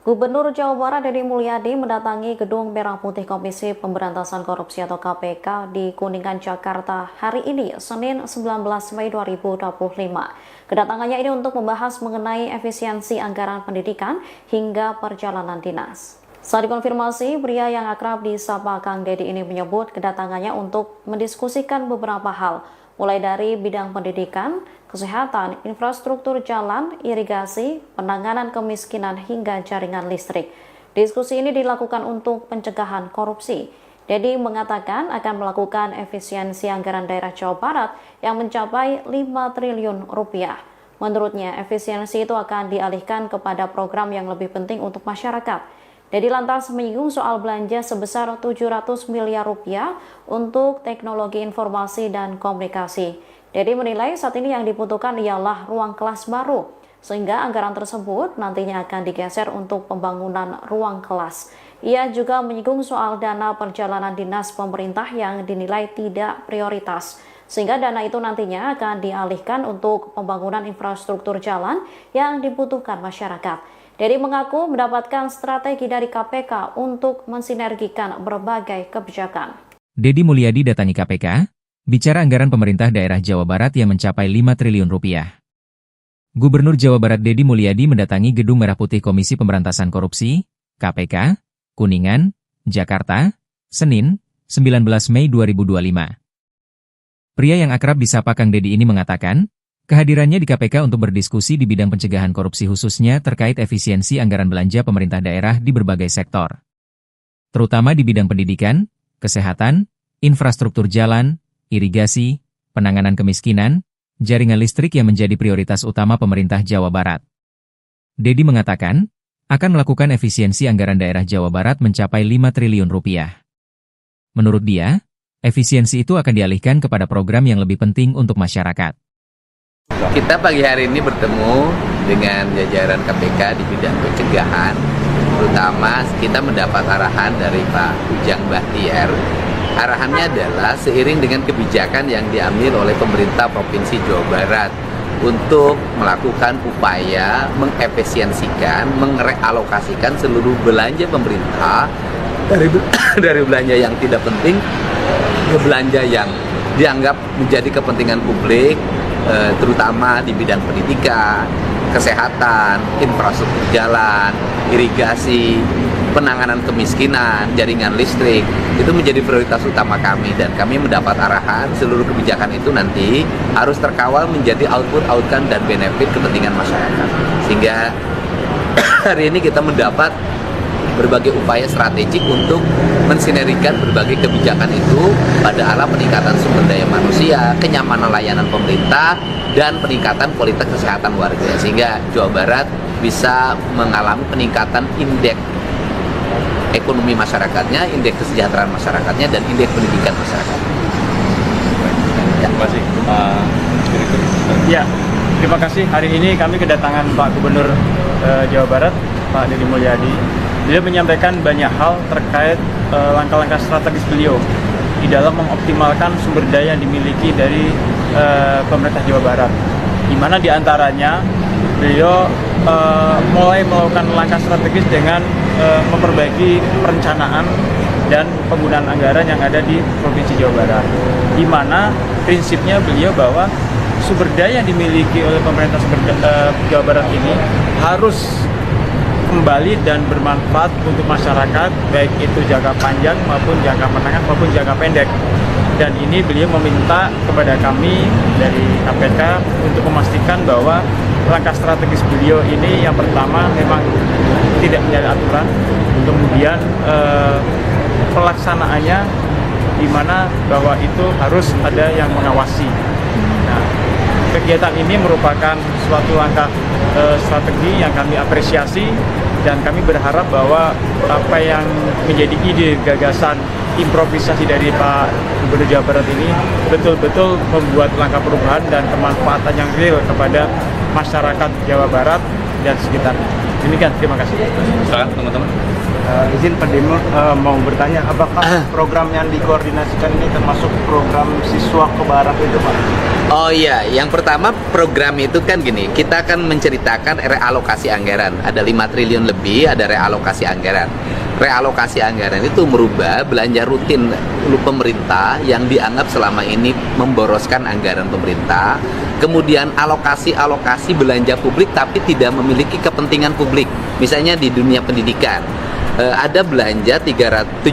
Gubernur Jawa Barat Deddy Mulyadi mendatangi Gedung Merah Putih Komisi Pemberantasan Korupsi atau KPK di Kuningan, Jakarta hari ini, Senin 19 Mei 2025. Kedatangannya ini untuk membahas mengenai efisiensi anggaran pendidikan hingga perjalanan dinas. Saat dikonfirmasi, pria yang akrab disapa Kang Deddy ini menyebut kedatangannya untuk mendiskusikan beberapa hal, mulai dari bidang pendidikan, kesehatan, infrastruktur jalan, irigasi, penanganan kemiskinan, hingga jaringan listrik. Diskusi ini dilakukan untuk pencegahan korupsi. Deddy mengatakan akan melakukan efisiensi anggaran daerah Jawa Barat yang mencapai 5 triliun rupiah. Menurutnya, efisiensi itu akan dialihkan kepada program yang lebih penting untuk masyarakat. Deddy lantas menyinggung soal belanja sebesar 700 miliar rupiah untuk teknologi informasi dan komunikasi. Deddy menilai saat ini yang dibutuhkan ialah ruang kelas baru, sehingga anggaran tersebut nantinya akan digeser untuk pembangunan ruang kelas. Ia juga menyinggung soal dana perjalanan dinas pemerintah yang dinilai tidak prioritas, sehingga dana itu nantinya akan dialihkan untuk pembangunan infrastruktur jalan yang dibutuhkan masyarakat. Deddy mengaku mendapatkan strategi dari KPK untuk mensinergikan berbagai kebijakan. Deddy Mulyadi datangi KPK, bicara anggaran pemerintah daerah Jawa Barat yang mencapai 5 triliun rupiah. Gubernur Jawa Barat Deddy Mulyadi mendatangi Gedung Merah Putih Komisi Pemberantasan Korupsi, KPK, Kuningan, Jakarta, Senin, 19 Mei 2025. Pria yang akrab disapa Kang Deddy ini mengatakan, kehadirannya di KPK untuk berdiskusi di bidang pencegahan korupsi khususnya terkait efisiensi anggaran belanja pemerintah daerah di berbagai sektor. Terutama di bidang pendidikan, kesehatan, infrastruktur jalan, irigasi, penanganan kemiskinan, jaringan listrik yang menjadi prioritas utama pemerintah Jawa Barat. Deddy mengatakan, akan melakukan efisiensi anggaran daerah Jawa Barat mencapai 5 triliun rupiah. Menurut dia, efisiensi itu akan dialihkan kepada program yang lebih penting untuk masyarakat. Kita pagi hari ini bertemu dengan jajaran KPK di bidang pencegahan, terutama kita mendapat arahan dari Pak Ujang Bahtiar. Arahannya adalah seiring dengan kebijakan yang diambil oleh pemerintah Provinsi Jawa Barat untuk melakukan upaya mengefisiensikan, merealokasikan seluruh belanja pemerintah dari belanja yang tidak penting ke belanja yang dianggap menjadi kepentingan publik, terutama di bidang pendidikan, kesehatan, infrastruktur jalan, irigasi, penanganan kemiskinan, jaringan listrik, itu menjadi prioritas utama kami, dan kami mendapat arahan seluruh kebijakan itu nanti harus terkawal menjadi output, outcome, dan benefit kepentingan masyarakat. Sehingga hari ini kita mendapat berbagai upaya strategik untuk mensinergikan berbagai kebijakan itu pada arah peningkatan sumber daya manusia, kenyamanan layanan pemerintah, dan peningkatan kualitas kesehatan warga, sehingga Jawa Barat bisa mengalami peningkatan indeks ekonomi masyarakatnya, indeks kesejahteraan masyarakatnya, dan indeks pendidikan masyarakat. Terima kasih, Pak Direktur. Ya, terima kasih. Hari ini kami kedatangan Pak Gubernur Jawa Barat, Pak Deddy Mulyadi. Beliau menyampaikan banyak hal terkait langkah-langkah strategis beliau di dalam mengoptimalkan sumber daya yang dimiliki dari pemerintah Jawa Barat, di mana diantaranya beliau mulai melakukan langkah strategis dengan memperbaiki perencanaan dan penggunaan anggaran yang ada di Provinsi Jawa Barat, di mana prinsipnya beliau bahwa sumber daya yang dimiliki oleh pemerintah Jawa Barat ini harus kembali dan bermanfaat untuk masyarakat, baik itu jangka panjang maupun jangka menengah maupun jangka pendek. Dan ini beliau meminta kepada kami dari KPK untuk memastikan bahwa langkah strategis beliau ini yang pertama memang tidak menyalahi aturan, kemudian pelaksanaannya di mana bahwa itu harus ada yang mengawasi. Nah, kegiatan ini merupakan suatu langkah strategi yang kami apresiasi, dan kami berharap bahwa apa yang menjadi ide, gagasan, improvisasi dari Pak Gubernur Jawa Barat ini betul-betul membuat langkah perubahan dan kemanfaatan yang real kepada masyarakat Jawa Barat dan sekitarnya. Demikian, terima kasih. Silakan teman-teman. Izin Pak Demur mau bertanya, apakah program yang dikoordinasikan ini termasuk program siswa ke barat itu, Pak? Oh iya, yang pertama program itu kan gini, kita akan menceritakan realokasi anggaran. Ada 5 triliun lebih, ada realokasi anggaran. Realokasi anggaran itu merubah belanja rutin pemerintah yang dianggap selama ini memboroskan anggaran pemerintah. Kemudian alokasi belanja publik tapi tidak memiliki kepentingan publik. Misalnya di dunia pendidikan, ada belanja 700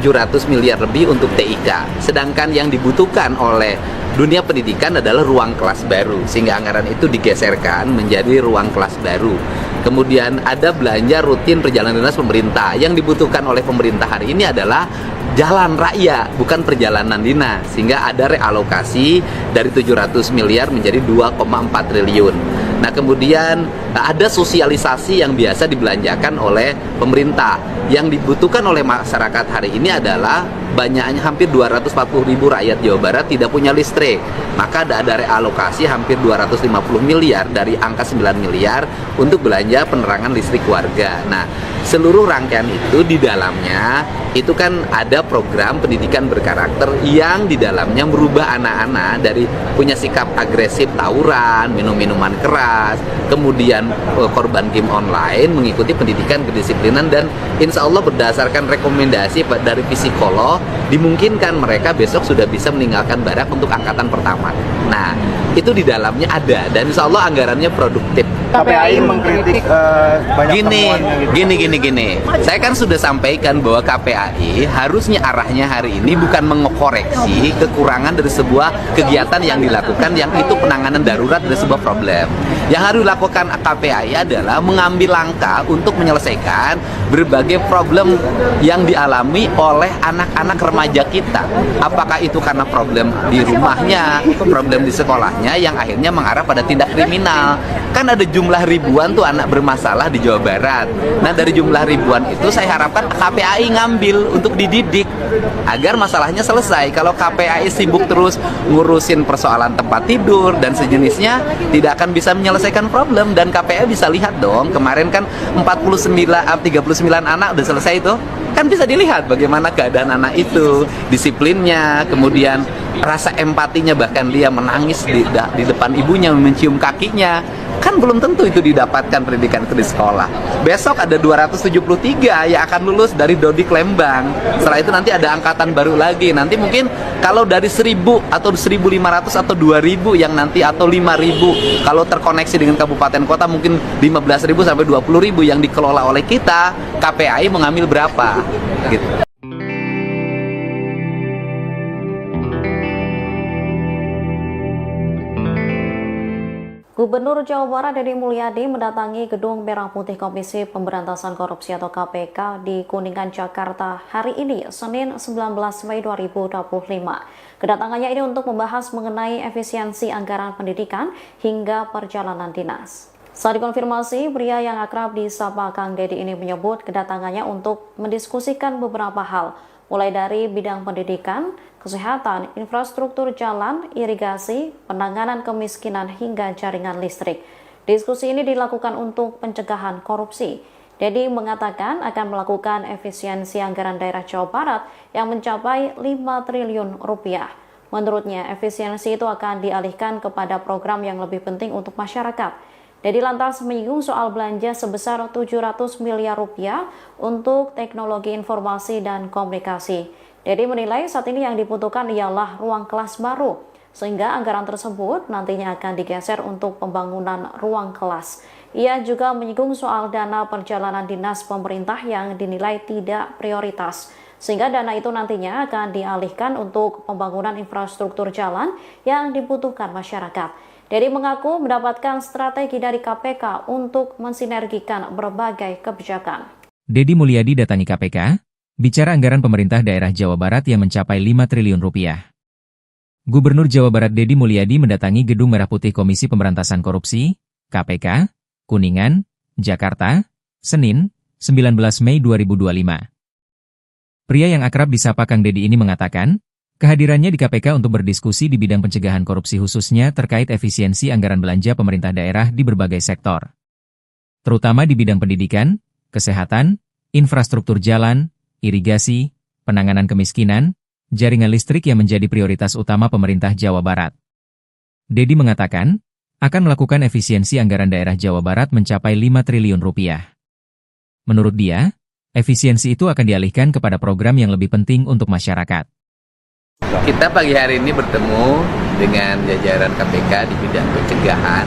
miliar lebih untuk TIK, sedangkan yang dibutuhkan oleh dunia pendidikan adalah ruang kelas baru, sehingga anggaran itu digeserkan menjadi ruang kelas baru. Kemudian ada belanja rutin perjalanan dinas pemerintah, yang dibutuhkan oleh pemerintah hari ini adalah jalan raya, bukan perjalanan dinas, sehingga ada realokasi dari 700 miliar menjadi 2,4 triliun. Nah, kemudian ada sosialisasi yang biasa dibelanjakan oleh pemerintah. Yang dibutuhkan oleh masyarakat hari ini adalah banyaknya hampir 240.000 rakyat Jawa Barat tidak punya listrik. Maka ada realokasi hampir 250 miliar dari angka 9 miliar untuk belanja penerangan listrik warga. Nah, seluruh rangkaian itu di dalamnya itu kan ada program pendidikan berkarakter yang di dalamnya merubah anak-anak dari punya sikap agresif tawuran, minum-minuman keras, kemudian korban game online, mengikuti pendidikan kedisiplinan, dan insya Allah berdasarkan rekomendasi dari psikolog dimungkinkan mereka besok sudah bisa meninggalkan barak untuk angkatan pertama. Nah, itu di dalamnya ada, dan insya Allah anggarannya produktif. KPAI mengkritik banyak temuannya gitu. Gini. Saya kan sudah sampaikan bahwa KPAI harusnya arahnya hari ini bukan mengoreksi kekurangan dari sebuah kegiatan yang dilakukan, yang itu penanganan darurat dari sebuah problem. Yang harus dilakukan KPAI adalah mengambil langkah untuk menyelesaikan berbagai problem yang dialami oleh anak-anak remaja kita. Apakah itu karena problem di rumahnya, problem di sekolahnya yang akhirnya mengarah pada tindak kriminal. Kan ada jumlah ribuan tuh anak bermasalah di Jawa Barat. Nah, dari jumlah ribuan itu saya harapkan KPAI ngambil untuk dididik agar masalahnya selesai. Kalau KPAI sibuk terus ngurusin persoalan tempat tidur dan sejenisnya, tidak akan bisa menyelesaikan problem. Dan KPAI bisa lihat dong, kemarin kan 39 anak udah selesai itu. Kan bisa dilihat bagaimana keadaan anak itu, disiplinnya, kemudian rasa empatinya, bahkan dia menangis di depan ibunya, mencium kakinya. kan belum tentu itu didapatkan pendidikan itu di sekolah. Besok ada 273 yang akan lulus dari Dodik Lembang. Setelah itu nanti ada angkatan baru lagi. Nanti mungkin kalau dari 1.000 atau 1.500 atau 2.000 yang nanti atau 5.000 kalau terkoneksi dengan kabupaten kota mungkin 15.000 sampai 20.000 yang dikelola oleh kita, KPAI mengambil berapa gitu. Gubernur Jawa Barat Deddy Mulyadi mendatangi Gedung Merah Putih Komisi Pemberantasan Korupsi atau KPK di Kuningan, Jakarta hari ini, Senin 19 Mei 2025. Kedatangannya ini untuk membahas mengenai efisiensi anggaran pendidikan hingga perjalanan dinas. Saat dikonfirmasi, pria yang akrab disapa Kang Deddy ini menyebut kedatangannya untuk mendiskusikan beberapa hal, mulai dari bidang pendidikan, kesehatan, infrastruktur jalan, irigasi, penanganan kemiskinan, hingga jaringan listrik. Diskusi ini dilakukan untuk pencegahan korupsi. Deddy mengatakan akan melakukan efisiensi anggaran daerah Jawa Barat yang mencapai 5 triliun rupiah. Menurutnya, efisiensi itu akan dialihkan kepada program yang lebih penting untuk masyarakat. Deddy lantas menyinggung soal belanja sebesar 700 miliar rupiah untuk teknologi informasi dan komunikasi. Deddy menilai saat ini yang dibutuhkan ialah ruang kelas baru, sehingga anggaran tersebut nantinya akan digeser untuk pembangunan ruang kelas. Ia juga menyinggung soal dana perjalanan dinas pemerintah yang dinilai tidak prioritas, sehingga dana itu nantinya akan dialihkan untuk pembangunan infrastruktur jalan yang dibutuhkan masyarakat. Deddy mengaku mendapatkan strategi dari KPK untuk mensinergikan berbagai kebijakan. Deddy Mulyadi datangi KPK, bicara anggaran pemerintah daerah Jawa Barat yang mencapai 5 triliun rupiah. Gubernur Jawa Barat Deddy Mulyadi mendatangi Gedung Merah Putih Komisi Pemberantasan Korupsi, KPK, Kuningan, Jakarta, Senin, 19 Mei 2025. Pria yang akrab disapa Kang Deddy ini mengatakan, kehadirannya di KPK untuk berdiskusi di bidang pencegahan korupsi khususnya terkait efisiensi anggaran belanja pemerintah daerah di berbagai sektor. Terutama di bidang pendidikan, kesehatan, infrastruktur jalan, irigasi, penanganan kemiskinan, jaringan listrik yang menjadi prioritas utama pemerintah Jawa Barat. Deddy mengatakan, akan melakukan efisiensi anggaran daerah Jawa Barat mencapai 5 triliun rupiah. Menurut dia, efisiensi itu akan dialihkan kepada program yang lebih penting untuk masyarakat. Kita pagi hari ini bertemu dengan jajaran KPK di bidang pencegahan,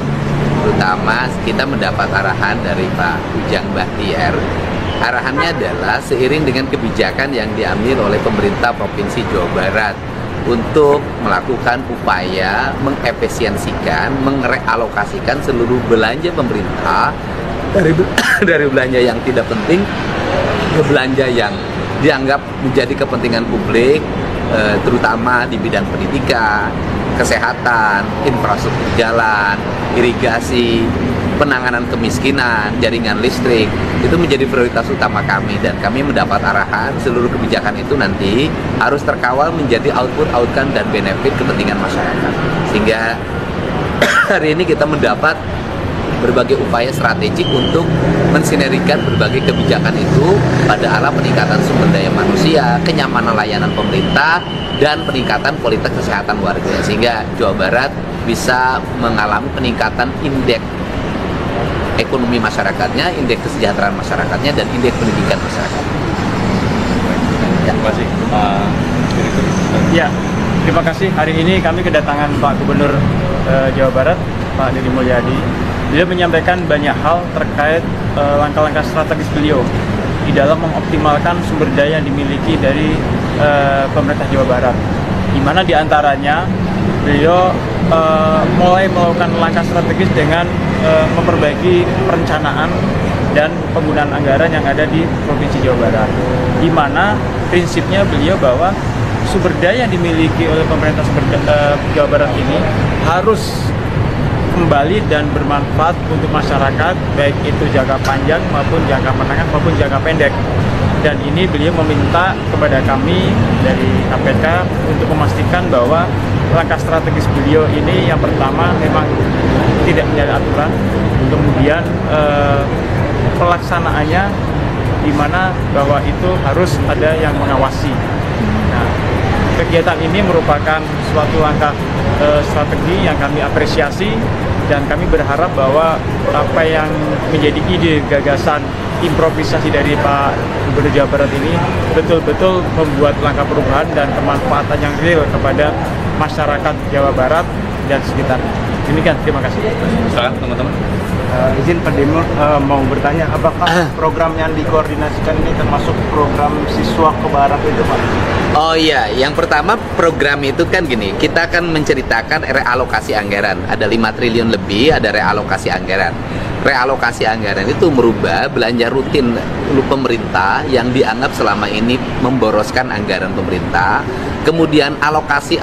terutama kita mendapat arahan dari Pak Ujang Bahtiar. Arahannya adalah seiring dengan kebijakan yang diambil oleh pemerintah Provinsi Jawa Barat untuk melakukan upaya mengefisiensikan, merealokasikan seluruh belanja pemerintah dari belanja yang tidak penting ke belanja yang dianggap menjadi kepentingan publik, terutama di bidang pendidikan, kesehatan, infrastruktur jalan, irigasi, penanganan kemiskinan, jaringan listrik. Itu menjadi prioritas utama kami dan kami mendapat arahan seluruh kebijakan itu nanti harus terkawal menjadi outcome dan benefit kepentingan masyarakat. Sehingga hari ini kita mendapat berbagai upaya strategik untuk mensinergikan berbagai kebijakan itu pada arah peningkatan sumber daya manusia, kenyamanan layanan pemerintah, dan peningkatan kualitas kesehatan warga, sehingga Jawa Barat bisa mengalami peningkatan indeks ekonomi masyarakatnya, indeks kesejahteraan masyarakatnya, dan indeks pendidikan masyarakat. Terima kasih, Pak Direktur. Ya, terima kasih. Hari ini kami kedatangan Pak Gubernur Jawa Barat, Pak Deddy Mulyadi. Beliau menyampaikan banyak hal terkait langkah-langkah strategis beliau di dalam mengoptimalkan sumber daya yang dimiliki dari pemerintah Jawa Barat, di mana diantaranya beliau mulai melakukan langkah strategis dengan memperbaiki perencanaan dan penggunaan anggaran yang ada di Provinsi Jawa Barat, di mana prinsipnya beliau bahwa sumber daya yang dimiliki oleh pemerintah Jawa Barat ini harus kembali dan bermanfaat untuk masyarakat, baik itu jangka panjang maupun jangka menengah maupun jangka pendek. Dan ini beliau meminta kepada kami dari KPK untuk memastikan bahwa langkah strategis beliau ini yang pertama memang tidak menyalahi aturan, kemudian pelaksanaannya di mana bahwa itu harus ada yang mengawasi. Nah, kegiatan ini merupakan suatu langkah strategi yang kami apresiasi dan kami berharap bahwa apa yang menjadi ide, gagasan, improvisasi dari Pak Gubernur Jawa Barat ini betul-betul membuat langkah perubahan dan kemanfaatan yang real kepada masyarakat Jawa Barat dan sekitarnya. Demikian, terima kasih. Silakan teman-teman. Izin Pak Demur mau bertanya, apakah program yang dikoordinasikan ini termasuk program siswa ke barat itu Pak? Oh iya, yang pertama program itu kan gini, kita akan menceritakan realokasi anggaran. Ada 5 triliun lebih, ada realokasi anggaran. Realokasi anggaran itu merubah belanja rutin pemerintah yang dianggap selama ini memboroskan anggaran pemerintah. Kemudian alokasi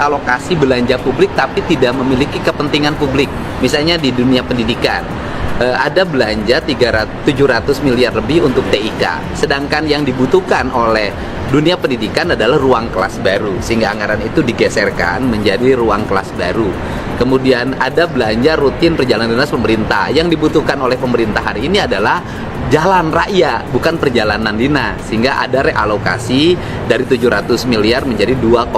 belanja publik tapi tidak memiliki kepentingan publik. Misalnya di dunia pendidikan. Ada belanja 700 miliar lebih untuk TIK. Sedangkan yang dibutuhkan oleh dunia pendidikan adalah ruang kelas baru. Sehingga anggaran itu digeserkan menjadi ruang kelas baru. Kemudian ada belanja rutin perjalanan dinas pemerintah. Yang dibutuhkan oleh pemerintah hari ini adalah jalan raya, bukan perjalanan dinas. Sehingga ada realokasi dari 700 miliar menjadi 2,4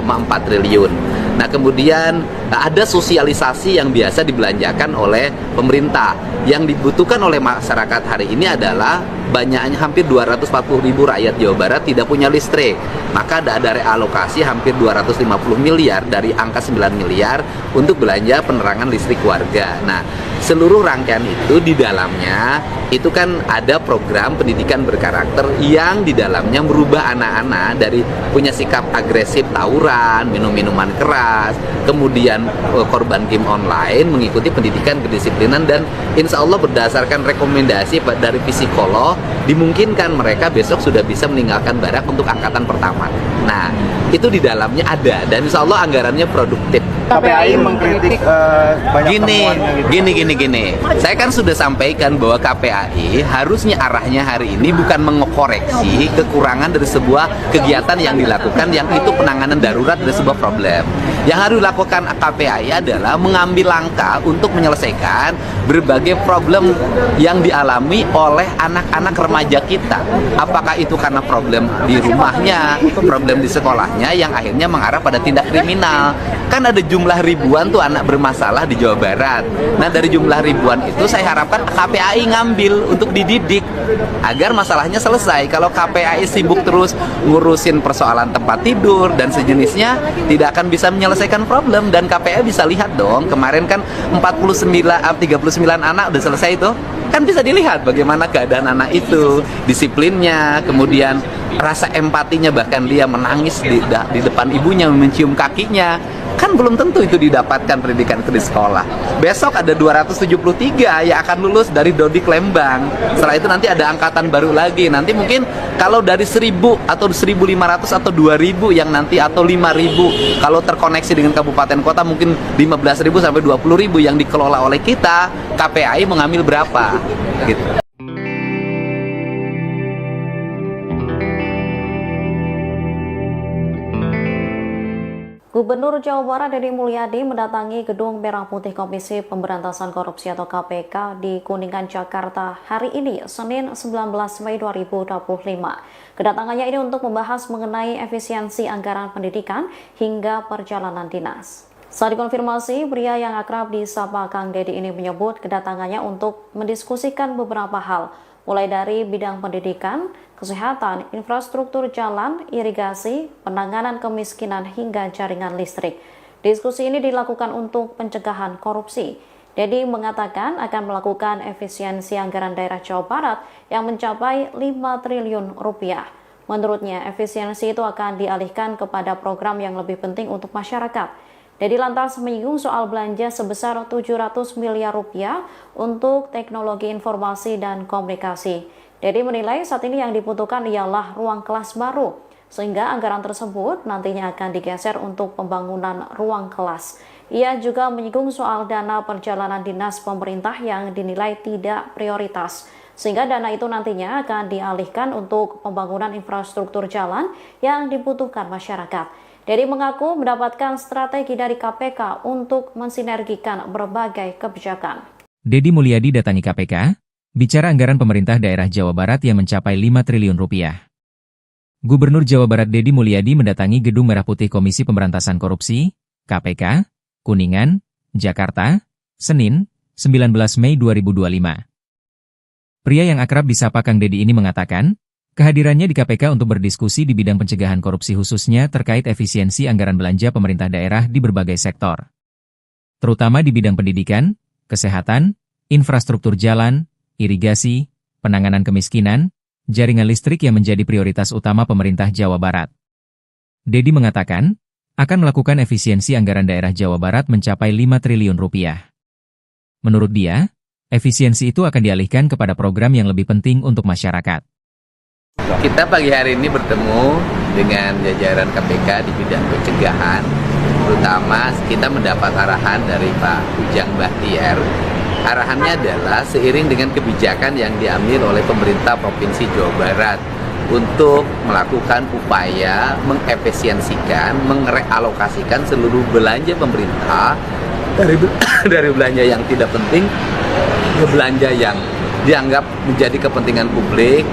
triliun. Nah kemudian ada sosialisasi yang biasa dibelanjakan oleh pemerintah. Yang dibutuhkan oleh masyarakat hari ini adalah banyaknya hampir 240 ribu rakyat Jawa Barat tidak punya listrik. Maka ada realokasi hampir 250 miliar dari angka 9 miliar untuk belanja penerangan listrik warga. Nah seluruh rangkaian itu di dalamnya itu kan ada program pendidikan berkarakter yang di dalamnya merubah anak-anak dari punya sikap agresif tawuran, minum-minuman keras, kemudian korban game online, mengikuti pendidikan kedisiplinan, dan insya Allah berdasarkan rekomendasi dari psikolog dimungkinkan mereka besok sudah bisa meninggalkan barak untuk angkatan pertama. Nah itu di dalamnya ada dan insya Allah anggarannya produktif. KPAI mengkritik banyak temuannya gitu. Gini. Saya kan sudah sampaikan bahwa KPAI harusnya arahnya hari ini bukan mengoreksi kekurangan dari sebuah kegiatan yang dilakukan yang itu penanganan darurat dari sebuah problem. Yang harus dilakukan KPAI adalah mengambil langkah untuk menyelesaikan berbagai problem yang dialami oleh anak-anak remaja kita. Apakah itu karena problem di rumahnya, problem di sekolahnya yang akhirnya mengarah pada tindak kriminal. Kan ada jumlah ribuan tuh anak bermasalah di Jawa Barat. Nah dari jumlah ribuan itu saya harapkan KPAI ngambil untuk dididik agar masalahnya selesai. Kalau KPAI sibuk terus ngurusin persoalan tempat tidur dan sejenisnya, tidak akan bisa menyelesaikan problem. Dan KPAI bisa lihat dong, kemarin kan 39 anak udah selesai itu. Kan bisa dilihat bagaimana keadaan anak itu, disiplinnya, kemudian rasa empatinya, bahkan dia menangis di depan ibunya, mencium kakinya. Kan belum tentu itu didapatkan pendidikan di sekolah. Besok ada 273 yang akan lulus dari Dodik Lembang. Setelah itu nanti ada angkatan baru lagi. Nanti mungkin kalau dari 1000 atau 1500 atau 2000 yang nanti atau 5000 kalau terkoneksi dengan kabupaten kota mungkin 15.000 sampai 20.000 yang dikelola oleh kita, KPAI mengambil berapa gitu. Gubernur Jawa Barat Deddy Mulyadi mendatangi Gedung Merah Putih Komisi Pemberantasan Korupsi atau KPK di Kuningan, Jakarta hari ini, Senin 19 Mei 2025. Kedatangannya ini untuk membahas mengenai efisiensi anggaran pendidikan hingga perjalanan dinas. Saat dikonfirmasi, pria yang akrab disapa Kang Deddy ini menyebut kedatangannya untuk mendiskusikan beberapa hal, mulai dari bidang pendidikan, kesehatan, infrastruktur jalan, irigasi, penanganan kemiskinan, hingga jaringan listrik. Diskusi ini dilakukan untuk pencegahan korupsi. Deddy mengatakan akan melakukan efisiensi anggaran daerah Jawa Barat yang mencapai 5 triliun rupiah. Menurutnya, efisiensi itu akan dialihkan kepada program yang lebih penting untuk masyarakat. Deddy lantas menyinggung soal belanja sebesar 700 miliar rupiah untuk teknologi informasi dan komunikasi. Deddy menilai saat ini yang dibutuhkan ialah ruang kelas baru, sehingga anggaran tersebut nantinya akan digeser untuk pembangunan ruang kelas. Ia juga menyinggung soal dana perjalanan dinas pemerintah yang dinilai tidak prioritas, sehingga dana itu nantinya akan dialihkan untuk pembangunan infrastruktur jalan yang dibutuhkan masyarakat. Deddy mengaku mendapatkan strategi dari KPK untuk mensinergikan berbagai kebijakan. Deddy Mulyadi datangi KPK, bicara anggaran pemerintah daerah Jawa Barat yang mencapai 5 triliun rupiah. Gubernur Jawa Barat Deddy Mulyadi mendatangi Gedung Merah Putih Komisi Pemberantasan Korupsi, KPK, Kuningan, Jakarta, Senin, 19 Mei 2025. Pria yang akrab disapa Kang Dedi ini mengatakan, kehadirannya di KPK untuk berdiskusi di bidang pencegahan korupsi khususnya terkait efisiensi anggaran belanja pemerintah daerah di berbagai sektor. Terutama di bidang pendidikan, kesehatan, infrastruktur jalan, irigasi, penanganan kemiskinan, jaringan listrik yang menjadi prioritas utama pemerintah Jawa Barat. Dedi mengatakan, akan melakukan efisiensi anggaran daerah Jawa Barat mencapai 5 triliun rupiah. Menurut dia, efisiensi itu akan dialihkan kepada program yang lebih penting untuk masyarakat. Kita pagi hari ini bertemu dengan jajaran KPK di bidang pencegahan, terutama kita mendapat arahan dari Pak Ujang Bahtiar. Arahannya adalah seiring dengan kebijakan yang diambil oleh pemerintah Provinsi Jawa Barat untuk melakukan upaya mengefisiensikan, merealokasikan seluruh belanja pemerintah dari belanja yang tidak penting ke belanja yang dianggap menjadi kepentingan publik,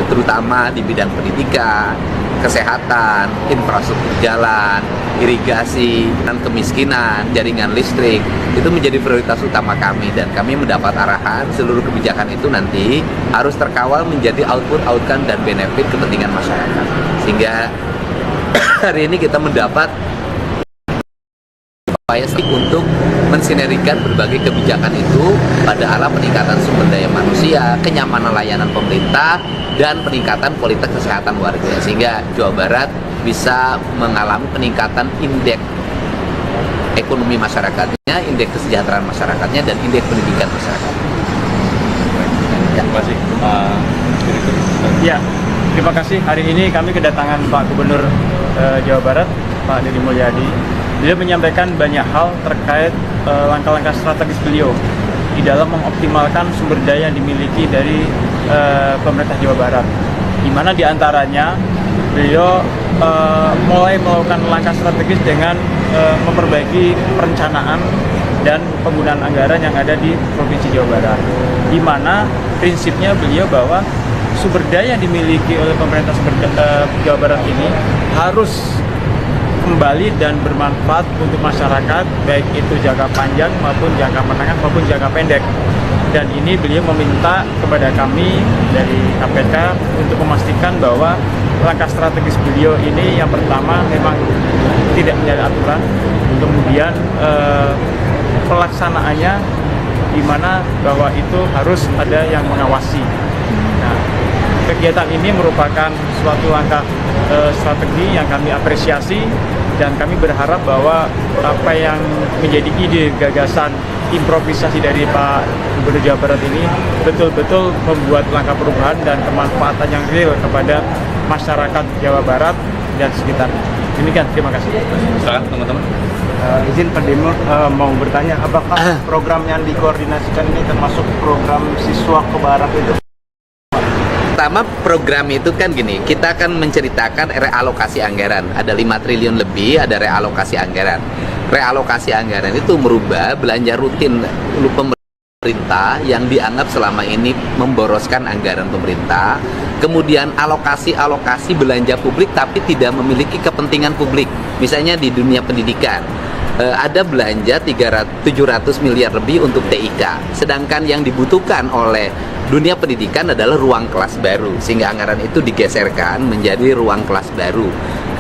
terutama di bidang pendidikan, kesehatan, infrastruktur jalan, irigasi, dan kemiskinan, jaringan listrik. Itu menjadi prioritas utama kami dan kami mendapat arahan seluruh kebijakan itu nanti harus terkawal menjadi output-outcome dan benefit kepentingan masyarakat. Sehingga hari ini kita mendapat upaya untuk mensinergikan berbagai kebijakan itu pada arah peningkatan sumber daya manusia, kenyamanan layanan pemerintah, dan peningkatan kualitas kesehatan warga, sehingga Jawa Barat bisa mengalami peningkatan indeks ekonomi masyarakatnya, indeks kesejahteraan masyarakatnya, dan indeks pendidikan masyarakat. Terima kasih. Ya, terima kasih. Hari ini kami kedatangan Pak Gubernur Jawa Barat, Pak Dedi Mulyadi. Beliau menyampaikan banyak hal terkait langkah-langkah strategis beliau di dalam mengoptimalkan sumber daya yang dimiliki dari pemerintah Jawa Barat, di mana diantaranya beliau mulai melakukan langkah strategis dengan memperbaiki perencanaan dan penggunaan anggaran yang ada di Provinsi Jawa Barat, di mana prinsipnya beliau bahwa sumber daya yang dimiliki oleh pemerintah Jawa Barat ini harus kembali dan bermanfaat untuk masyarakat, baik itu jangka panjang maupun jangka menengah maupun jangka pendek. Dan ini beliau meminta kepada kami dari KPK untuk memastikan bahwa langkah strategis beliau ini yang pertama memang tidak menyalahi aturan, kemudian pelaksanaannya di mana bahwa itu harus ada yang mengawasi. Nah, kegiatan ini merupakan suatu langkah strategi yang kami apresiasi dan kami berharap bahwa apa yang menjadi ide gagasan improvisasi dari Pak Gubernur Jawa Barat ini betul-betul membuat langkah perubahan dan kemanfaatan yang real kepada masyarakat Jawa Barat dan sekitarnya. Demikian, terima kasih. Silakan teman-teman. Izin Pak Demo mau bertanya, apakah program yang dikoordinasikan ini termasuk program siswa ke barat itu? Pertama, program itu kan gini, kita akan menceritakan realokasi anggaran. Ada 5 triliun lebih, ada realokasi anggaran. Realokasi anggaran itu merubah belanja rutin pemerintah yang dianggap selama ini memboroskan anggaran pemerintah. Kemudian alokasi belanja publik tapi tidak memiliki kepentingan publik. Misalnya di dunia pendidikan, ada belanja 700 miliar lebih untuk TIK. Sedangkan yang dibutuhkan oleh dunia pendidikan adalah ruang kelas baru, sehingga anggaran itu digeserkan menjadi ruang kelas baru.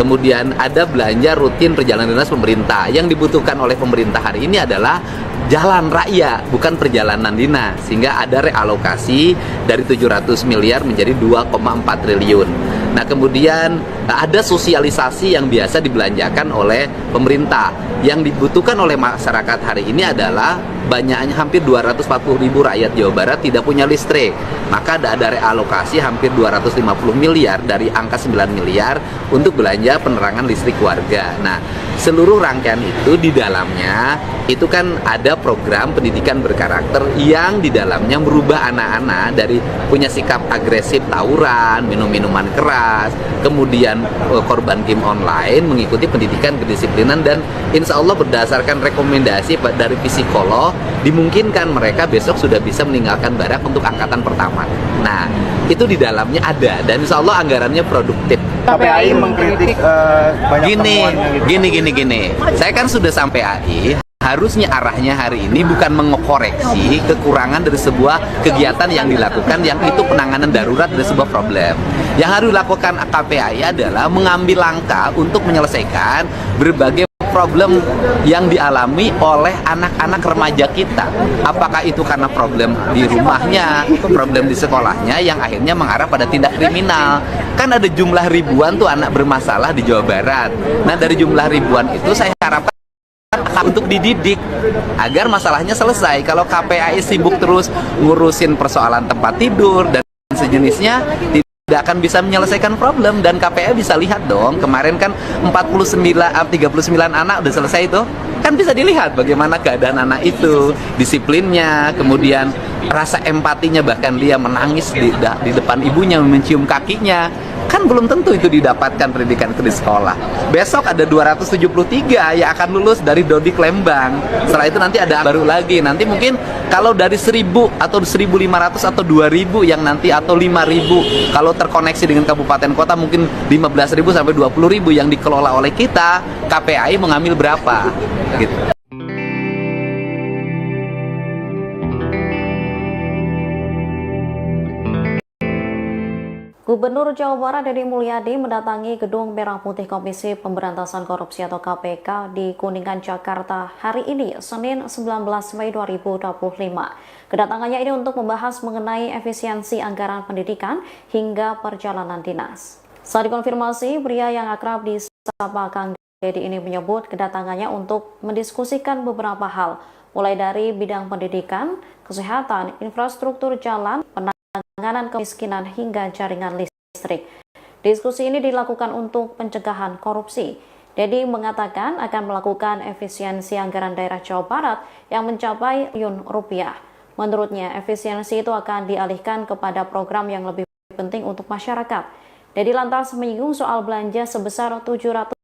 Kemudian ada belanja rutin perjalanan dinas pemerintah. Yang dibutuhkan oleh pemerintah hari ini adalah jalan raya, bukan perjalanan dinas, sehingga ada realokasi dari 700 miliar menjadi 2,4 triliun. Nah, kemudian ada sosialisasi yang biasa dibelanjakan oleh pemerintah. Yang dibutuhkan oleh masyarakat hari ini adalah banyaknya hampir 240.000 rakyat Jawa Barat tidak punya listrik. Maka ada realokasi hampir 250 miliar dari angka 9 miliar untuk belanja penerangan listrik warga. Nah, seluruh rangkaian itu di dalamnya itu kan ada program pendidikan berkarakter yang di dalamnya merubah anak-anak dari punya sikap agresif tawuran, minum-minuman keras, kemudian korban game online, mengikuti pendidikan kedisiplinan, dan insya Allah berdasarkan rekomendasi dari psikolog dimungkinkan mereka besok sudah bisa meninggalkan barak untuk angkatan pertama. Nah, itu di dalamnya ada dan insya Allah anggarannya produktif. KPAI mengkritik banyak temuannya gitu. Gini. Saya kan sudah sampai AI. Harusnya arahnya hari ini bukan mengoreksi kekurangan dari sebuah kegiatan yang dilakukan yang itu penanganan darurat dari sebuah problem. Yang harus dilakukan KPAI adalah mengambil langkah untuk menyelesaikan berbagai problem yang dialami oleh anak-anak remaja kita. Apakah itu karena problem di rumahnya, problem di sekolahnya yang akhirnya mengarah pada tindak kriminal. Kan ada jumlah ribuan tuh anak bermasalah di Jawa Barat. Nah, dari jumlah ribuan itu saya harapkan untuk dididik agar masalahnya selesai. Kalau KPAI sibuk terus ngurusin persoalan tempat tidur dan sejenisnya, tidak akan bisa menyelesaikan problem. Dan KPAI bisa lihat dong, kemarin kan 39 anak udah selesai itu. Kan bisa dilihat bagaimana keadaan anak itu, disiplinnya, kemudian rasa empatinya, bahkan dia menangis di depan ibunya, mencium kakinya. Kan belum tentu itu didapatkan pendidikan itu di sekolah. Besok ada 273 yang akan lulus dari Dodik Lembang. Setelah itu nanti ada baru lagi. Nanti mungkin kalau dari 1000 atau 1500 atau 2000 yang nanti atau 5000 kalau terkoneksi dengan kabupaten kota mungkin 15.000 sampai 20.000 yang dikelola oleh kita, KPAI mengambil berapa gitu. Gubernur Jawa Barat Deddy Mulyadi mendatangi Gedung Merah Putih Komisi Pemberantasan Korupsi atau KPK di Kuningan, Jakarta hari ini, Senin 19 Mei 2025. Kedatangannya ini untuk membahas mengenai efisiensi anggaran pendidikan hingga perjalanan dinas. Saat dikonfirmasi, pria yang akrab disapa Kang Deddy ini menyebut kedatangannya untuk mendiskusikan beberapa hal, mulai dari bidang pendidikan, kesehatan, infrastruktur jalan, penanganan kemiskinan hingga jaringan listrik. Diskusi ini dilakukan untuk pencegahan korupsi. Deddy mengatakan akan melakukan efisiensi anggaran daerah Jawa Barat yang mencapai triliun rupiah. Menurutnya, efisiensi itu akan dialihkan kepada program yang lebih penting untuk masyarakat. Deddy lantas menyinggung soal belanja sebesar 700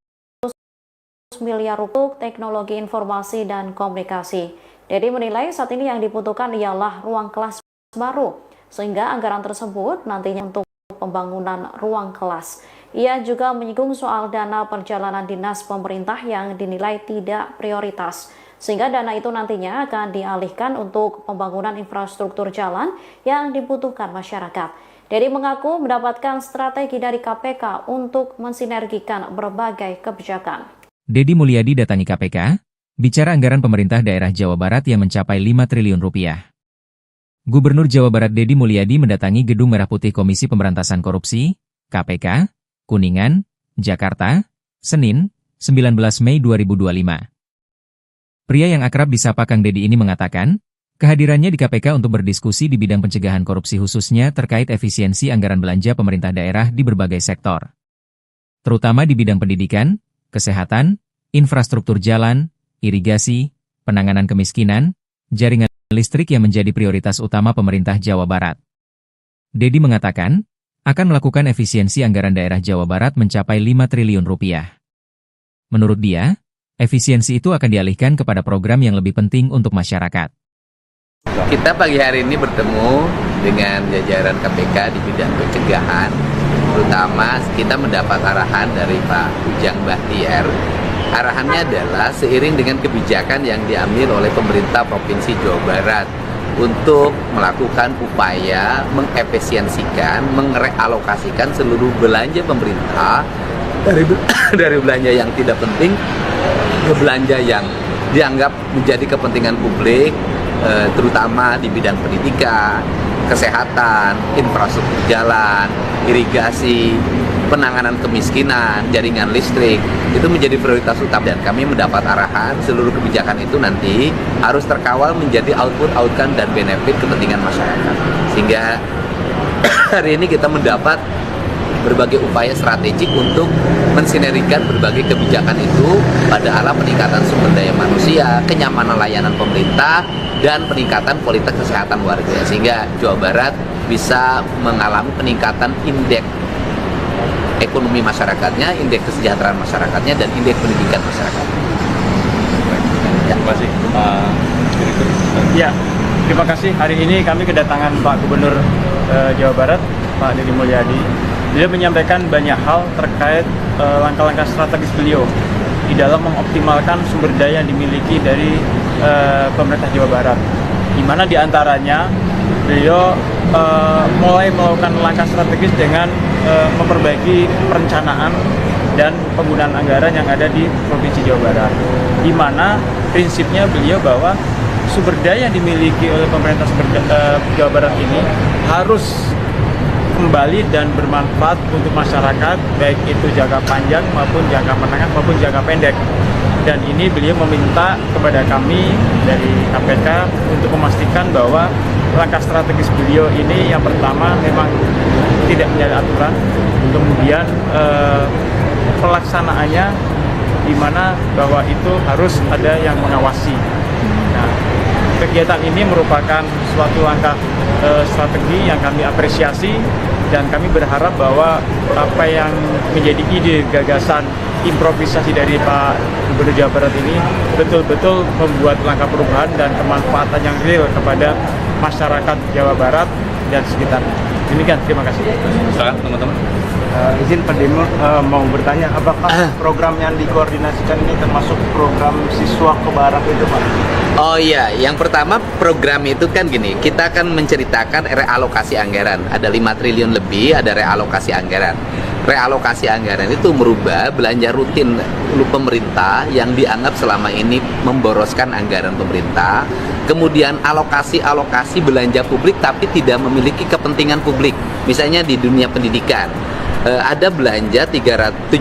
miliar rupiah teknologi informasi dan komunikasi. Deddy menilai saat ini yang dibutuhkan ialah ruang kelas baru, sehingga anggaran tersebut nantinya untuk pembangunan ruang kelas. Ia juga menyinggung soal dana perjalanan dinas pemerintah yang dinilai tidak prioritas, sehingga dana itu nantinya akan dialihkan untuk pembangunan infrastruktur jalan yang dibutuhkan masyarakat. Deddy mengaku mendapatkan strategi dari KPK untuk mensinergikan berbagai kebijakan. Deddy Mulyadi datangi KPK, bicara anggaran pemerintah daerah Jawa Barat yang mencapai 5 triliun rupiah. Gubernur Jawa Barat Deddy Mulyadi mendatangi Gedung Merah Putih Komisi Pemberantasan Korupsi, KPK, Kuningan, Jakarta, Senin, 19 Mei 2025. Pria yang akrab disapa Kang Deddy ini mengatakan, kehadirannya di KPK untuk berdiskusi di bidang pencegahan korupsi khususnya terkait efisiensi anggaran belanja pemerintah daerah di berbagai sektor. Terutama di bidang pendidikan, kesehatan, infrastruktur jalan, irigasi, penanganan kemiskinan, jaringan listrik yang menjadi prioritas utama pemerintah Jawa Barat. Deddy mengatakan, akan melakukan efisiensi anggaran daerah Jawa Barat mencapai 5 triliun rupiah. Menurut dia, efisiensi itu akan dialihkan kepada program yang lebih penting untuk masyarakat. Kita pagi hari ini bertemu dengan jajaran KPK di bidang pencegahan, terutama kita mendapat arahan dari Pak Ujang Bahtiar. Arahannya adalah seiring dengan kebijakan yang diambil oleh pemerintah Provinsi Jawa Barat untuk melakukan upaya mengefisiensikan, merealokasikan seluruh belanja pemerintah dari belanja yang tidak penting ke belanja yang dianggap menjadi kepentingan publik, terutama di bidang pendidikan, kesehatan, infrastruktur jalan, irigasi, penanganan kemiskinan, jaringan listrik, itu menjadi prioritas utama. Dan kami mendapat arahan seluruh kebijakan itu nanti harus terkawal menjadi output, dan benefit kepentingan masyarakat. Sehingga hari ini kita mendapat berbagai upaya strategik untuk mensinergikan berbagai kebijakan itu pada arah peningkatan sumber daya manusia, kenyamanan layanan pemerintah, dan peningkatan kualitas kesehatan warga. Sehingga Jawa Barat bisa mengalami peningkatan indeks ekonomi masyarakatnya, indeks kesejahteraan masyarakatnya, dan indeks pendidikan masyarakat. Terima kasih, Pak Direktur. Ya, terima kasih. Hari ini kami kedatangan Pak Gubernur Jawa Barat, Pak Deddy Mulyadi. Beliau menyampaikan banyak hal terkait langkah-langkah strategis beliau di dalam mengoptimalkan sumber daya yang dimiliki dari pemerintah Jawa Barat, di mana diantaranya beliau mulai melakukan langkah strategis dengan memperbaiki perencanaan dan penggunaan anggaran yang ada di Provinsi Jawa Barat, di mana prinsipnya beliau bahwa sumber daya yang dimiliki oleh pemerintah Jawa Barat ini harus kembali dan bermanfaat untuk masyarakat, baik itu jangka panjang maupun jangka menengah maupun jangka pendek. Dan ini beliau meminta kepada kami dari KPK untuk memastikan bahwa langkah strategis beliau ini yang pertama memang tidak menyalahi aturan, kemudian pelaksanaannya di mana bahwa itu harus ada yang mengawasi. Nah, kegiatan ini merupakan suatu langkah strategi yang kami apresiasi, dan kami berharap bahwa apa yang menjadi ide, gagasan, improvisasi dari Pak Gubernur Jawa Barat ini betul-betul membuat langkah perubahan dan kemanfaatan yang real kepada masyarakat Jawa Barat dan sekitarnya. Demikian, terima kasih. Silakan teman-teman. Izin Pak Demo mau bertanya, apakah program yang dikoordinasikan ini termasuk program siswa ke barak itu, Pak? Oh iya, yang pertama program itu kan gini, kita akan menceritakan realokasi anggaran. Ada 5 triliun lebih, ada realokasi anggaran. Realokasi anggaran itu merubah belanja rutin pemerintah yang dianggap selama ini memboroskan anggaran pemerintah. Kemudian alokasi belanja publik tapi tidak memiliki kepentingan publik. Misalnya di dunia pendidikan, ada belanja 700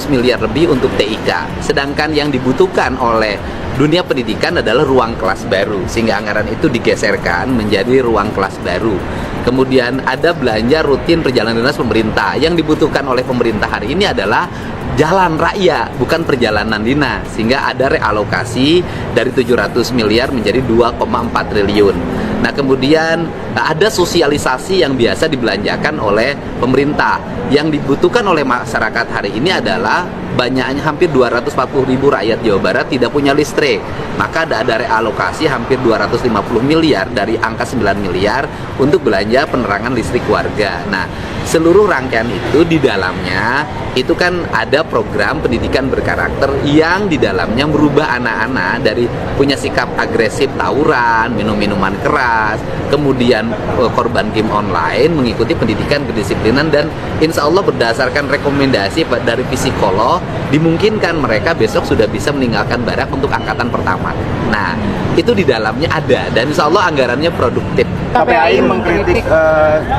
miliar lebih untuk TIK, sedangkan yang dibutuhkan oleh dunia pendidikan adalah ruang kelas baru, sehingga anggaran itu digeserkan menjadi ruang kelas baru. Kemudian ada belanja rutin perjalanan dinas pemerintah, yang dibutuhkan oleh pemerintah hari ini adalah jalan raya, bukan perjalanan dinas, sehingga ada realokasi dari 700 miliar menjadi 2,4 triliun. Nah, kemudian ada sosialisasi yang biasa dibelanjakan oleh pemerintah. Yang dibutuhkan oleh masyarakat hari ini adalah banyaknya hampir 240.000 rakyat Jawa Barat tidak punya listrik. Maka ada realokasi hampir 250 miliar dari angka 9 miliar untuk belanja penerangan listrik warga. Nah, seluruh rangkaian itu di dalamnya itu kan ada program pendidikan berkarakter yang di dalamnya merubah anak-anak dari punya sikap agresif tawuran, minum-minuman keras, kemudian korban game online, mengikuti pendidikan kedisiplinan, dan insya Allah berdasarkan rekomendasi dari psikolog dimungkinkan mereka besok sudah bisa meninggalkan barak untuk angkatan pertama. Nah, itu di dalamnya ada, dan insya Allah anggarannya produktif. KPAI mengkritik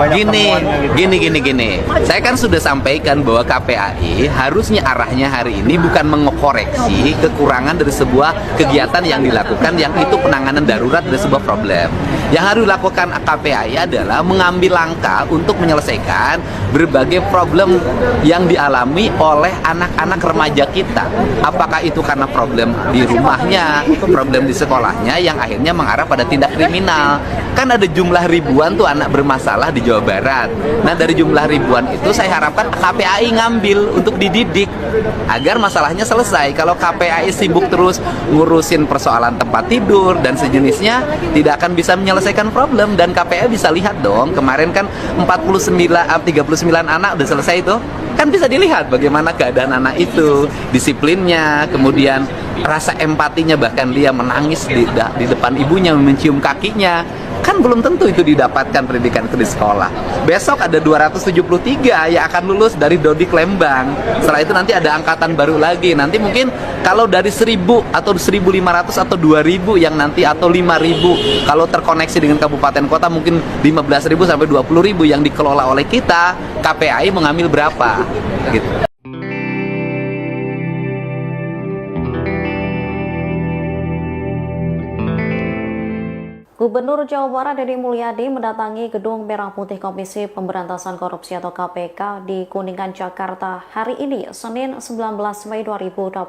banyak temuannya gitu. Gini. Saya kan sudah sampaikan bahwa KPAI harusnya arahnya hari ini bukan mengoreksi kekurangan dari sebuah kegiatan yang dilakukan, yang itu penanganan darurat dari sebuah problem. Yang harus dilakukan KPAI adalah mengambil langkah untuk menyelesaikan berbagai problem yang dialami oleh anak-anak remaja kita. Apakah itu karena problem di rumahnya, problem di sekolahnya yang akhirnya mengarah pada tindak kriminal. Kan ada jumlah ribuan tuh anak bermasalah di Jawa Barat. Nah, dari jumlah ribuan itu saya harapkan KPAI ngambil untuk dididik agar masalahnya selesai. Kalau KPAI sibuk terus ngurusin persoalan tempat tidur dan sejenisnya, tidak akan bisa menyelesaikan problem. Dan KPAI bisa lihat dong, kemarin kan 39 anak udah selesai itu. Kan bisa dilihat bagaimana keadaan anak itu, disiplinnya, kemudian rasa empatinya, bahkan dia menangis di depan ibunya, mencium kakinya. Kan belum tentu itu didapatkan pendidikan di sekolah. Besok ada 273 yang akan lulus dari Dodik Lembang. Setelah itu nanti ada angkatan baru lagi. Nanti mungkin kalau dari 1.000 atau 1.500 atau 2.000 yang nanti, atau 5.000 kalau terkoneksi dengan kabupaten kota, mungkin 15.000 sampai 20.000 yang dikelola oleh kita. KPAI mengambil berapa gitu. Gubernur Jawa Barat Deddy Mulyadi mendatangi Gedung Merah Putih Komisi Pemberantasan Korupsi atau KPK di Kuningan, Jakarta hari ini, Senin 19 Mei 2025.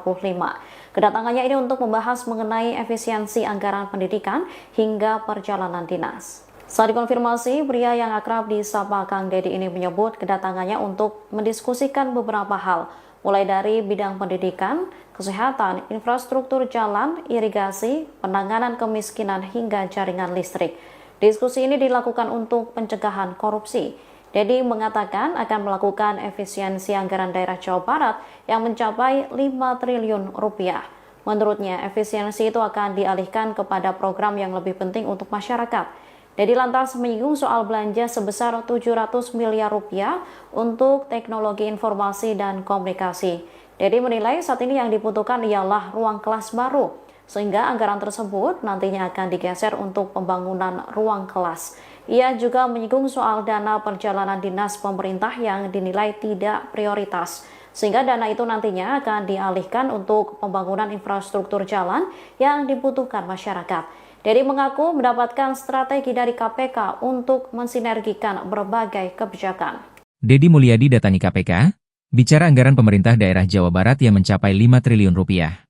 Kedatangannya ini untuk membahas mengenai efisiensi anggaran pendidikan hingga perjalanan dinas. Saat dikonfirmasi, pria yang akrab disapa Kang Deddy ini menyebut kedatangannya untuk mendiskusikan beberapa hal, mulai dari bidang pendidikan, kesehatan, infrastruktur jalan, irigasi, penanganan kemiskinan, hingga jaringan listrik. Diskusi ini dilakukan untuk pencegahan korupsi. Dedi mengatakan akan melakukan efisiensi anggaran daerah Jawa Barat yang mencapai 5 triliun rupiah. Menurutnya, efisiensi itu akan dialihkan kepada program yang lebih penting untuk masyarakat. Dedi lantas menyinggung soal belanja sebesar 700 miliar rupiah untuk teknologi informasi dan komunikasi. Dedi menilai saat ini yang dibutuhkan ialah ruang kelas baru, sehingga anggaran tersebut nantinya akan digeser untuk pembangunan ruang kelas. Ia juga menyinggung soal dana perjalanan dinas pemerintah yang dinilai tidak prioritas, sehingga dana itu nantinya akan dialihkan untuk pembangunan infrastruktur jalan yang dibutuhkan masyarakat. Dedi mengaku mendapatkan strategi dari KPK untuk mensinergikan berbagai kebijakan. Dedi Mulyadi datangi KPK, bicara anggaran pemerintah daerah Jawa Barat yang mencapai 5 triliun rupiah.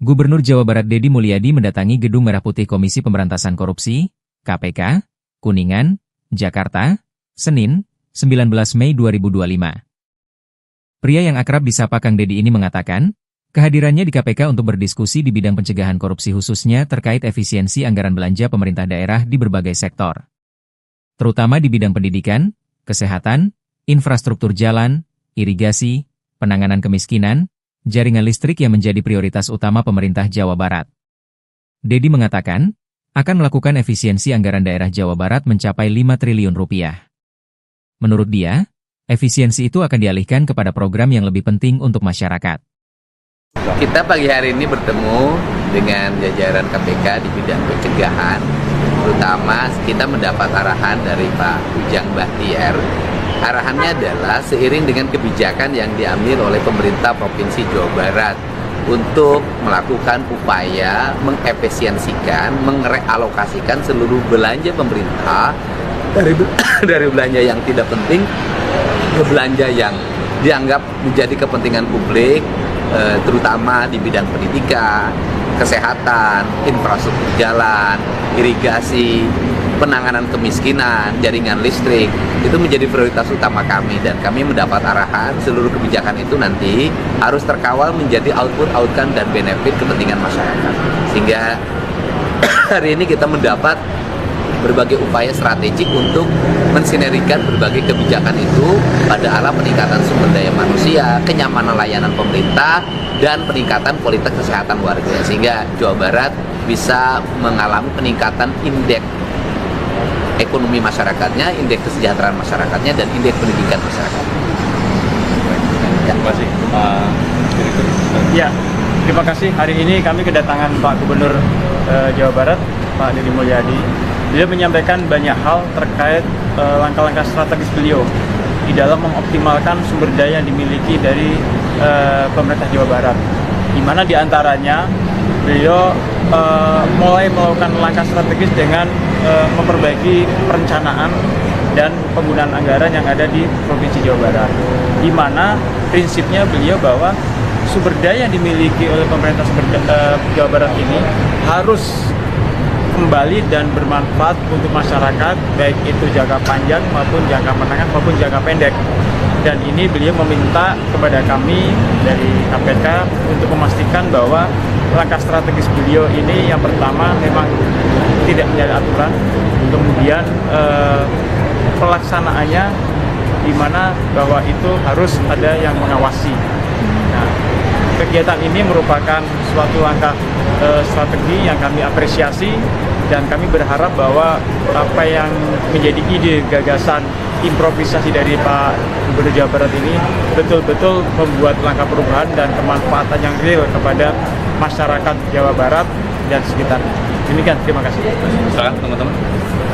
Gubernur Jawa Barat Dedi Mulyadi mendatangi Gedung Merah Putih Komisi Pemberantasan Korupsi, KPK, Kuningan, Jakarta, Senin, 19 Mei 2025. Pria yang akrab disapa Kang Dedi ini mengatakan, kehadirannya di KPK untuk berdiskusi di bidang pencegahan korupsi khususnya terkait efisiensi anggaran belanja pemerintah daerah di berbagai sektor. Terutama di bidang pendidikan, kesehatan, infrastruktur jalan, irigasi, penanganan kemiskinan, jaringan listrik yang menjadi prioritas utama pemerintah Jawa Barat. Dedi mengatakan, akan melakukan efisiensi anggaran daerah Jawa Barat mencapai 5 triliun rupiah. Menurut dia, efisiensi itu akan dialihkan kepada program yang lebih penting untuk masyarakat. Kita pagi hari ini bertemu dengan jajaran KPK di bidang pencegahan, terutama kita mendapat arahan dari Pak Ujang Bahtiar. Arahannya adalah seiring dengan kebijakan yang diambil oleh pemerintah Provinsi Jawa Barat untuk melakukan upaya mengefisiensikan, merealokasikan seluruh belanja pemerintah dari belanja yang tidak penting ke belanja yang dianggap menjadi kepentingan publik, terutama di bidang pendidikan, kesehatan, infrastruktur jalan, irigasi, penanganan kemiskinan, jaringan listrik. Itu menjadi prioritas utama kami, dan kami mendapat arahan seluruh kebijakan itu nanti harus terkawal menjadi output dan benefit kepentingan masyarakat. Sehingga hari ini kita mendapat berbagai upaya strategik untuk mensinergikan berbagai kebijakan itu pada arah peningkatan sumber daya manusia, kenyamanan layanan pemerintah, dan peningkatan kualitas kesehatan warga, sehingga Jawa Barat bisa mengalami peningkatan indeks ekonomi masyarakatnya, indeks kesejahteraan masyarakatnya, dan indeks pendidikan masyarakat. Terima kasih, Pak Direktur. Ya, terima kasih. Hari ini kami kedatangan Pak Gubernur Jawa Barat, Pak Dedi Mulyadi. Beliau menyampaikan banyak hal terkait langkah-langkah strategis beliau di dalam mengoptimalkan sumber daya yang dimiliki dari pemerintah Jawa Barat, di mana diantaranya beliau mulai melakukan langkah strategis dengan memperbaiki perencanaan dan penggunaan anggaran yang ada di Provinsi Jawa Barat, di mana prinsipnya beliau bahwa sumber daya yang dimiliki oleh pemerintah Jawa Barat ini harus kembali dan bermanfaat untuk masyarakat, baik itu jangka panjang maupun jangka menengah maupun jangka pendek. Dan ini beliau meminta kepada kami dari KPK untuk memastikan bahwa langkah strategis beliau ini yang pertama memang tidak menjadi aturan, kemudian pelaksanaannya di mana bahwa itu harus ada yang mengawasi. Nah, kegiatan ini merupakan suatu langkah strategi yang kami apresiasi, dan kami berharap bahwa apa yang menjadi ide, gagasan, improvisasi dari Pak Gubernur Jawa Barat ini betul-betul membuat langkah perubahan dan kemanfaatan yang real kepada masyarakat Jawa Barat dan sekitarnya. Demikian, terima kasih. Silakan teman-teman.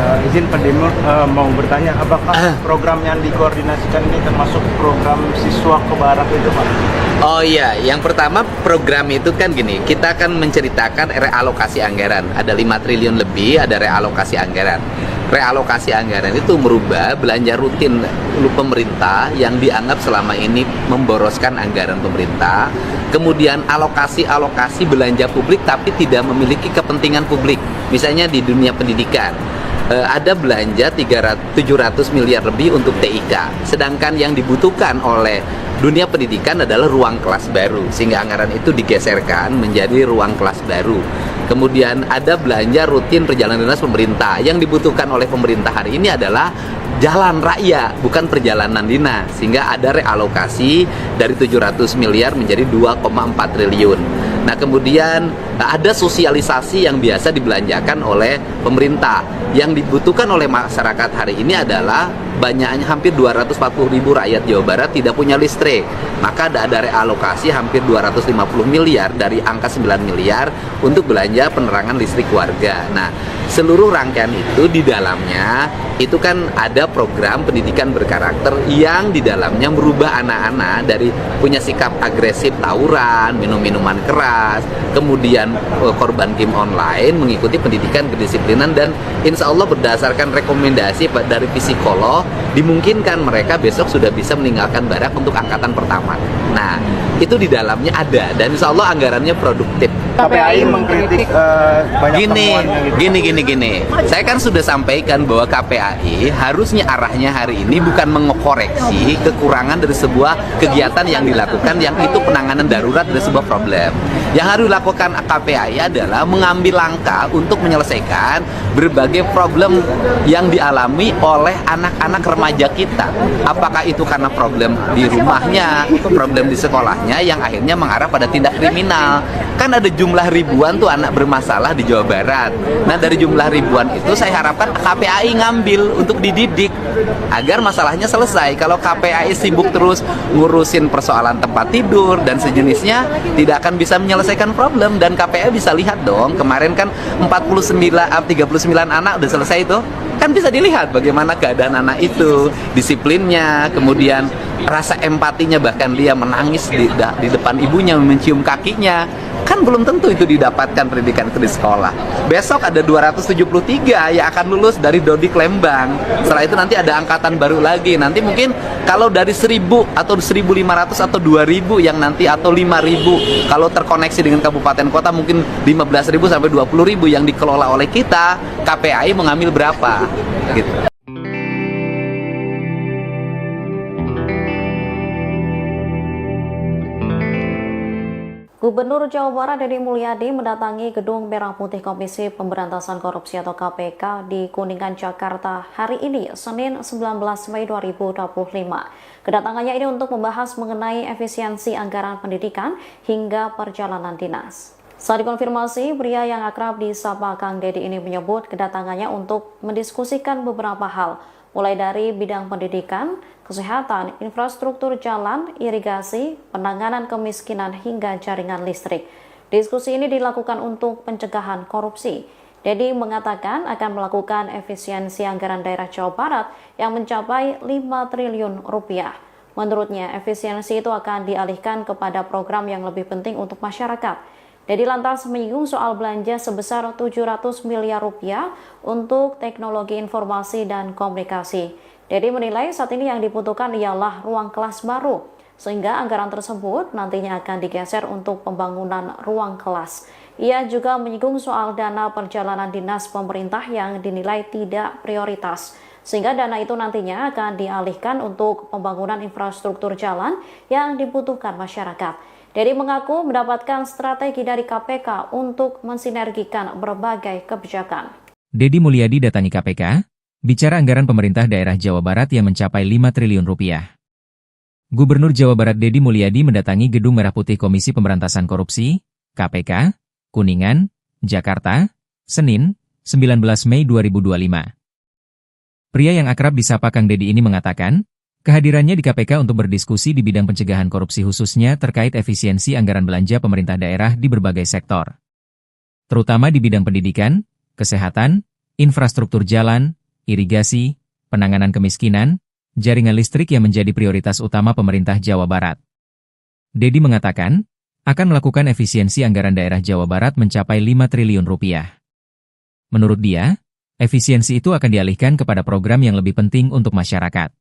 Izin Pak Demur mau bertanya, apakah program yang dikoordinasikan ini termasuk program siswa ke barat itu, Pak? Oh iya, yang pertama program itu kan gini, kita akan menceritakan realokasi anggaran. Ada 5 triliun lebih, ada realokasi anggaran. Realokasi anggaran itu merubah belanja rutin pemerintah yang dianggap selama ini memboroskan anggaran pemerintah. Kemudian alokasi belanja publik tapi tidak memiliki kepentingan publik. Misalnya di dunia pendidikan, ada belanja 700 miliar lebih untuk TIK. Sedangkan yang dibutuhkan oleh dunia pendidikan adalah ruang kelas baru, sehingga anggaran itu digeserkan menjadi ruang kelas baru. Kemudian ada belanja rutin perjalanan dinas pemerintah. Yang dibutuhkan oleh pemerintah hari ini adalah jalan raya, bukan perjalanan dinas, sehingga ada realokasi dari 700 miliar menjadi 2,4 triliun. Nah, kemudian ada sosialisasi yang biasa dibelanjakan oleh pemerintah. Yang dibutuhkan oleh masyarakat hari ini adalah banyaknya hampir 240 ribu rakyat Jawa Barat tidak punya listrik. Maka ada realokasi hampir 250 miliar dari angka 9 miliar untuk belanja penerangan listrik warga. Nah, seluruh rangkaian itu di dalamnya itu kan ada program pendidikan berkarakter yang di dalamnya merubah anak-anak dari punya sikap agresif tawuran, minum-minuman keras, kemudian korban game online, mengikuti pendidikan kedisiplinan, dan insya Allah berdasarkan rekomendasi dari psikolog dimungkinkan mereka besok sudah bisa meninggalkan barak untuk angkatan pertama. Nah, itu di dalamnya ada dan insya Allah anggarannya produktif. KPAI mengkritik banyak temuan gitu. Gini. Saya kan sudah sampaikan bahwa KPAI harusnya arahnya hari ini bukan mengoreksi kekurangan dari sebuah kegiatan yang dilakukan yang itu penanganan darurat dari sebuah problem. Yang harus dilakukan KPAI adalah mengambil langkah untuk menyelesaikan berbagai problem yang dialami oleh anak-anak remaja kita. Apakah itu karena problem di rumahnya, problem di sekolahnya yang akhirnya mengarah pada tindak kriminal. Kan ada jumlah ribuan tuh anak bermasalah di Jawa Barat. Nah, dari jumlah ribuan itu saya harapkan KPAI ngambil untuk dididik agar masalahnya selesai. Kalau KPAI sibuk terus ngurusin persoalan tempat tidur dan sejenisnya, tidak akan bisa menyelesaikan problem. Dan KPAI bisa lihat dong, kemarin kan 39 anak udah selesai itu. Kan bisa dilihat bagaimana keadaan anak itu, disiplinnya, kemudian rasa empatinya, bahkan dia menangis di depan ibunya, mencium kakinya. Kan belum tentu itu didapatkan pendidikan itu di sekolah. Besok ada 273 yang akan lulus dari Dodik Lembang. Setelah itu nanti ada angkatan baru lagi. Nanti mungkin kalau dari 1000 atau 1500 atau 2000 yang nanti atau 5000 kalau terkoneksi dengan kabupaten kota mungkin 15.000 sampai 20.000 yang dikelola oleh kita, KPAI mengambil berapa gitu. Gubernur Jawa Barat Deddy Mulyadi mendatangi Gedung Merah Putih Komisi Pemberantasan Korupsi atau KPK di Kuningan, Jakarta hari ini, Senin 19 Mei 2025. Kedatangannya ini untuk membahas mengenai efisiensi anggaran pendidikan hingga perjalanan dinas. Saat dikonfirmasi, pria yang akrab disapa Kang Deddy ini menyebut kedatangannya untuk mendiskusikan beberapa hal, mulai dari bidang pendidikan, kesehatan, infrastruktur jalan, irigasi, penanganan kemiskinan, hingga jaringan listrik. Diskusi ini dilakukan untuk pencegahan korupsi. Deddy mengatakan akan melakukan efisiensi anggaran daerah Jawa Barat yang mencapai 5 triliun rupiah. Menurutnya, efisiensi itu akan dialihkan kepada program yang lebih penting untuk masyarakat. Deddy lantas menyinggung soal belanja sebesar 700 miliar rupiah untuk teknologi informasi dan komunikasi. Deddy menilai saat ini yang dibutuhkan ialah ruang kelas baru, sehingga anggaran tersebut nantinya akan digeser untuk pembangunan ruang kelas. Ia juga menyinggung soal dana perjalanan dinas pemerintah yang dinilai tidak prioritas, sehingga dana itu nantinya akan dialihkan untuk pembangunan infrastruktur jalan yang dibutuhkan masyarakat. Deddy mengaku mendapatkan strategi dari KPK untuk mensinergikan berbagai kebijakan. Deddy Mulyadi datangi KPK, bicara anggaran pemerintah daerah Jawa Barat yang mencapai 5 triliun rupiah. Gubernur Jawa Barat Deddy Mulyadi mendatangi Gedung Merah Putih Komisi Pemberantasan Korupsi, KPK, Kuningan, Jakarta, Senin, 19 Mei 2025. Pria yang akrab disapa Kang Deddy ini mengatakan, kehadirannya di KPK untuk berdiskusi di bidang pencegahan korupsi khususnya terkait efisiensi anggaran belanja pemerintah daerah di berbagai sektor. Terutama di bidang pendidikan, kesehatan, infrastruktur jalan, irigasi, penanganan kemiskinan, jaringan listrik yang menjadi prioritas utama pemerintah Jawa Barat. Deddy mengatakan, akan melakukan efisiensi anggaran daerah Jawa Barat mencapai 5 triliun rupiah. Menurut dia, efisiensi itu akan dialihkan kepada program yang lebih penting untuk masyarakat.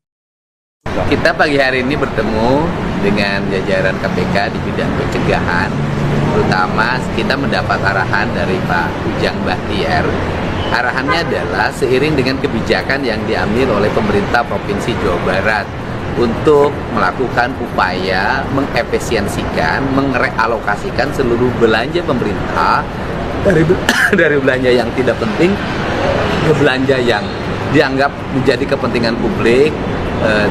Kita pagi hari ini bertemu dengan jajaran KPK di bidang pencegahan, terutama kita mendapat arahan dari Pak Ujang Bahtiar. Arahannya adalah seiring dengan kebijakan yang diambil oleh pemerintah Provinsi Jawa Barat untuk melakukan upaya mengefisiensikan, merealokasikan seluruh belanja pemerintah dari belanja yang tidak penting ke belanja yang dianggap menjadi kepentingan publik,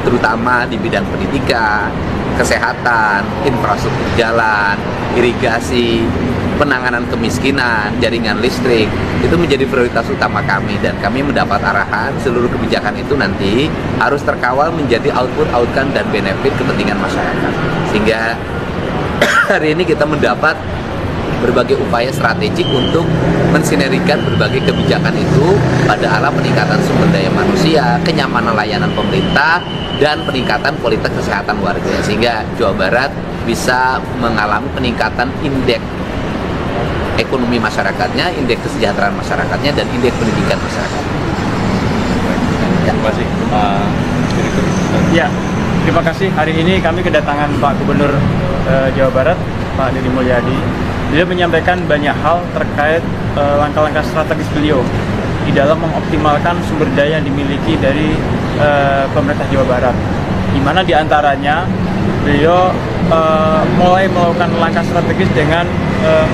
terutama di bidang pendidikan, kesehatan, infrastruktur jalan, irigasi, penanganan kemiskinan, jaringan listrik, itu menjadi prioritas utama kami, dan kami mendapat arahan seluruh kebijakan itu nanti harus terkawal menjadi output, outcome, dan benefit kepentingan masyarakat. Sehingga hari ini kita mendapat berbagai upaya strategik untuk mensinergikan berbagai kebijakan itu pada arah peningkatan sumber daya manusia, kenyamanan layanan pemerintah, dan peningkatan kualitas kesehatan warga, sehingga Jawa Barat bisa mengalami peningkatan indeks ekonomi masyarakatnya, indeks kesejahteraan masyarakatnya, dan indeks pendidikan masyarakat. Terima kasih, Pak Direktur. Ya, terima kasih. Hari ini kami kedatangan Pak Gubernur Jawa Barat, Pak Deddy Mulyadi. Beliau menyampaikan banyak hal terkait langkah-langkah strategis beliau di dalam mengoptimalkan sumber daya yang dimiliki dari pemerintah Jawa Barat, di mana diantaranya beliau mulai melakukan langkah strategis dengan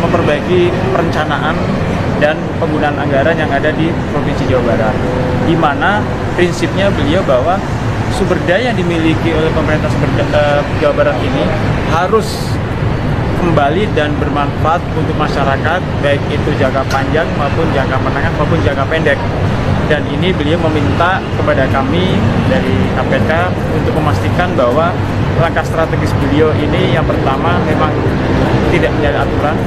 memperbaiki perencanaan dan penggunaan anggaran yang ada di Provinsi Jawa Barat, di mana prinsipnya beliau bahwa sumber daya yang dimiliki oleh pemerintah Jawa Barat ini harus kembali dan bermanfaat untuk masyarakat, baik itu jangka panjang maupun jangka menengah maupun jangka pendek. Dan ini beliau meminta kepada kami dari KPK untuk memastikan bahwa langkah strategis beliau ini yang pertama memang tidak menjadi aturan,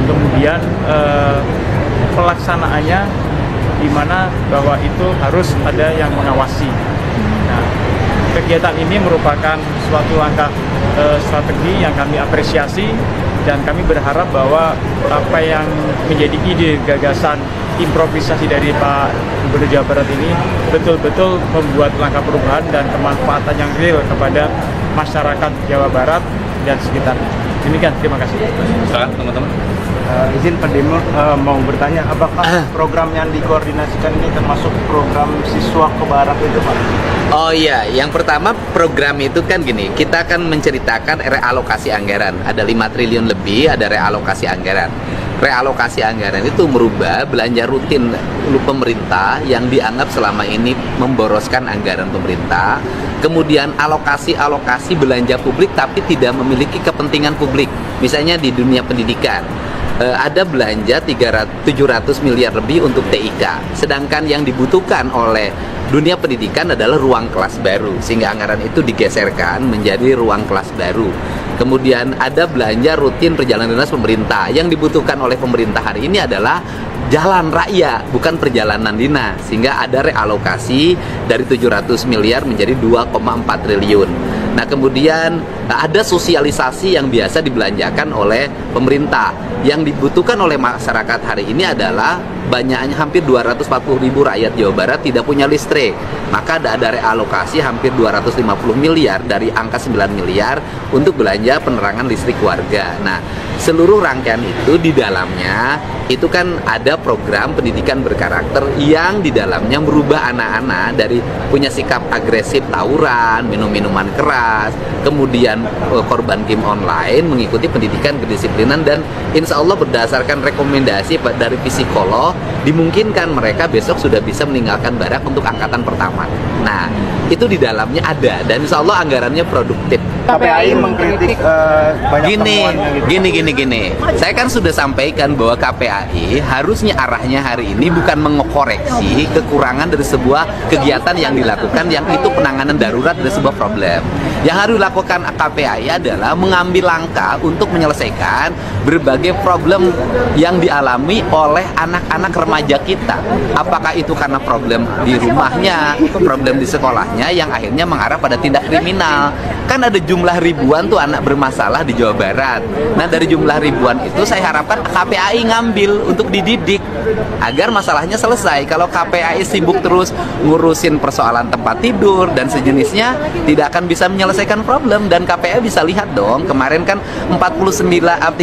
kemudian pelaksanaannya di mana bahwa itu harus ada yang mengawasi. Nah, kegiatan ini merupakan suatu langkah strategi yang kami apresiasi, dan kami berharap bahwa apa yang menjadi ide, gagasan, improvisasi dari Pak Gubernur Jawa Barat ini betul-betul membuat langkah perubahan dan kemanfaatan yang real kepada masyarakat Jawa Barat dan sekitarnya. Demikian, terima kasih. Silakan teman-teman. Izin Pak Demo mau bertanya, apakah program yang dikoordinasikan ini termasuk program siswa ke barat itu, Pak? Oh iya, yang pertama program itu kan gini, kita akan menceritakan realokasi anggaran. Ada 5 triliun lebih, ada realokasi anggaran. Realokasi anggaran itu merubah belanja rutin pemerintah yang dianggap selama ini memboroskan anggaran pemerintah. Kemudian alokasi belanja publik tapi tidak memiliki kepentingan publik. Misalnya di dunia pendidikan, ada belanja 700 miliar lebih untuk TIK, sedangkan yang dibutuhkan oleh dunia pendidikan adalah ruang kelas baru, sehingga anggaran itu digeserkan menjadi ruang kelas baru. Kemudian ada belanja rutin perjalanan dinas pemerintah, yang dibutuhkan oleh pemerintah hari ini adalah jalan raya, bukan perjalanan dinas, sehingga ada realokasi dari 700 miliar menjadi 2,4 triliun. Nah, kemudian ada sosialisasi yang biasa dibelanjakan oleh pemerintah. Yang dibutuhkan oleh masyarakat hari ini adalah banyaknya hampir 240 ribu rakyat Jawa Barat tidak punya listrik. Maka ada realokasi hampir 250 miliar dari angka 9 miliar untuk belanja penerangan listrik warga. Nah, seluruh rangkaian itu di dalamnya itu kan ada program pendidikan berkarakter yang di dalamnya merubah anak-anak dari punya sikap agresif tawuran, minum-minuman keras, kemudian korban game online, mengikuti pendidikan kedisiplinan, dan insya Allah berdasarkan rekomendasi dari psikolog dimungkinkan mereka besok sudah bisa meninggalkan barak untuk angkatan pertama. Nah, itu di dalamnya ada, dan insya Allah anggarannya produktif. KPAI mengkritik banyak temuannya gitu. Gini. Saya kan sudah sampaikan bahwa KPAI harusnya arahnya hari ini bukan mengoreksi kekurangan dari sebuah kegiatan yang dilakukan, yang itu penanganan darurat dari sebuah problem. Yang harus dilakukan KPAI adalah mengambil langkah untuk menyelesaikan berbagai problem yang dialami oleh anak-anak remaja kita. Apakah itu karena problem di rumahnya, problem di sekolahnya yang akhirnya mengarah pada tindak kriminal. Kan ada jumlah ribuan tuh anak bermasalah di Jawa Barat. Nah, dari jumlah ribuan itu saya harapkan KPAI ngambil untuk dididik agar masalahnya selesai. Kalau KPAI sibuk terus ngurusin persoalan tempat tidur dan sejenisnya, tidak akan bisa menyelesaikan problem. Dan KPAI bisa lihat dong, kemarin kan 39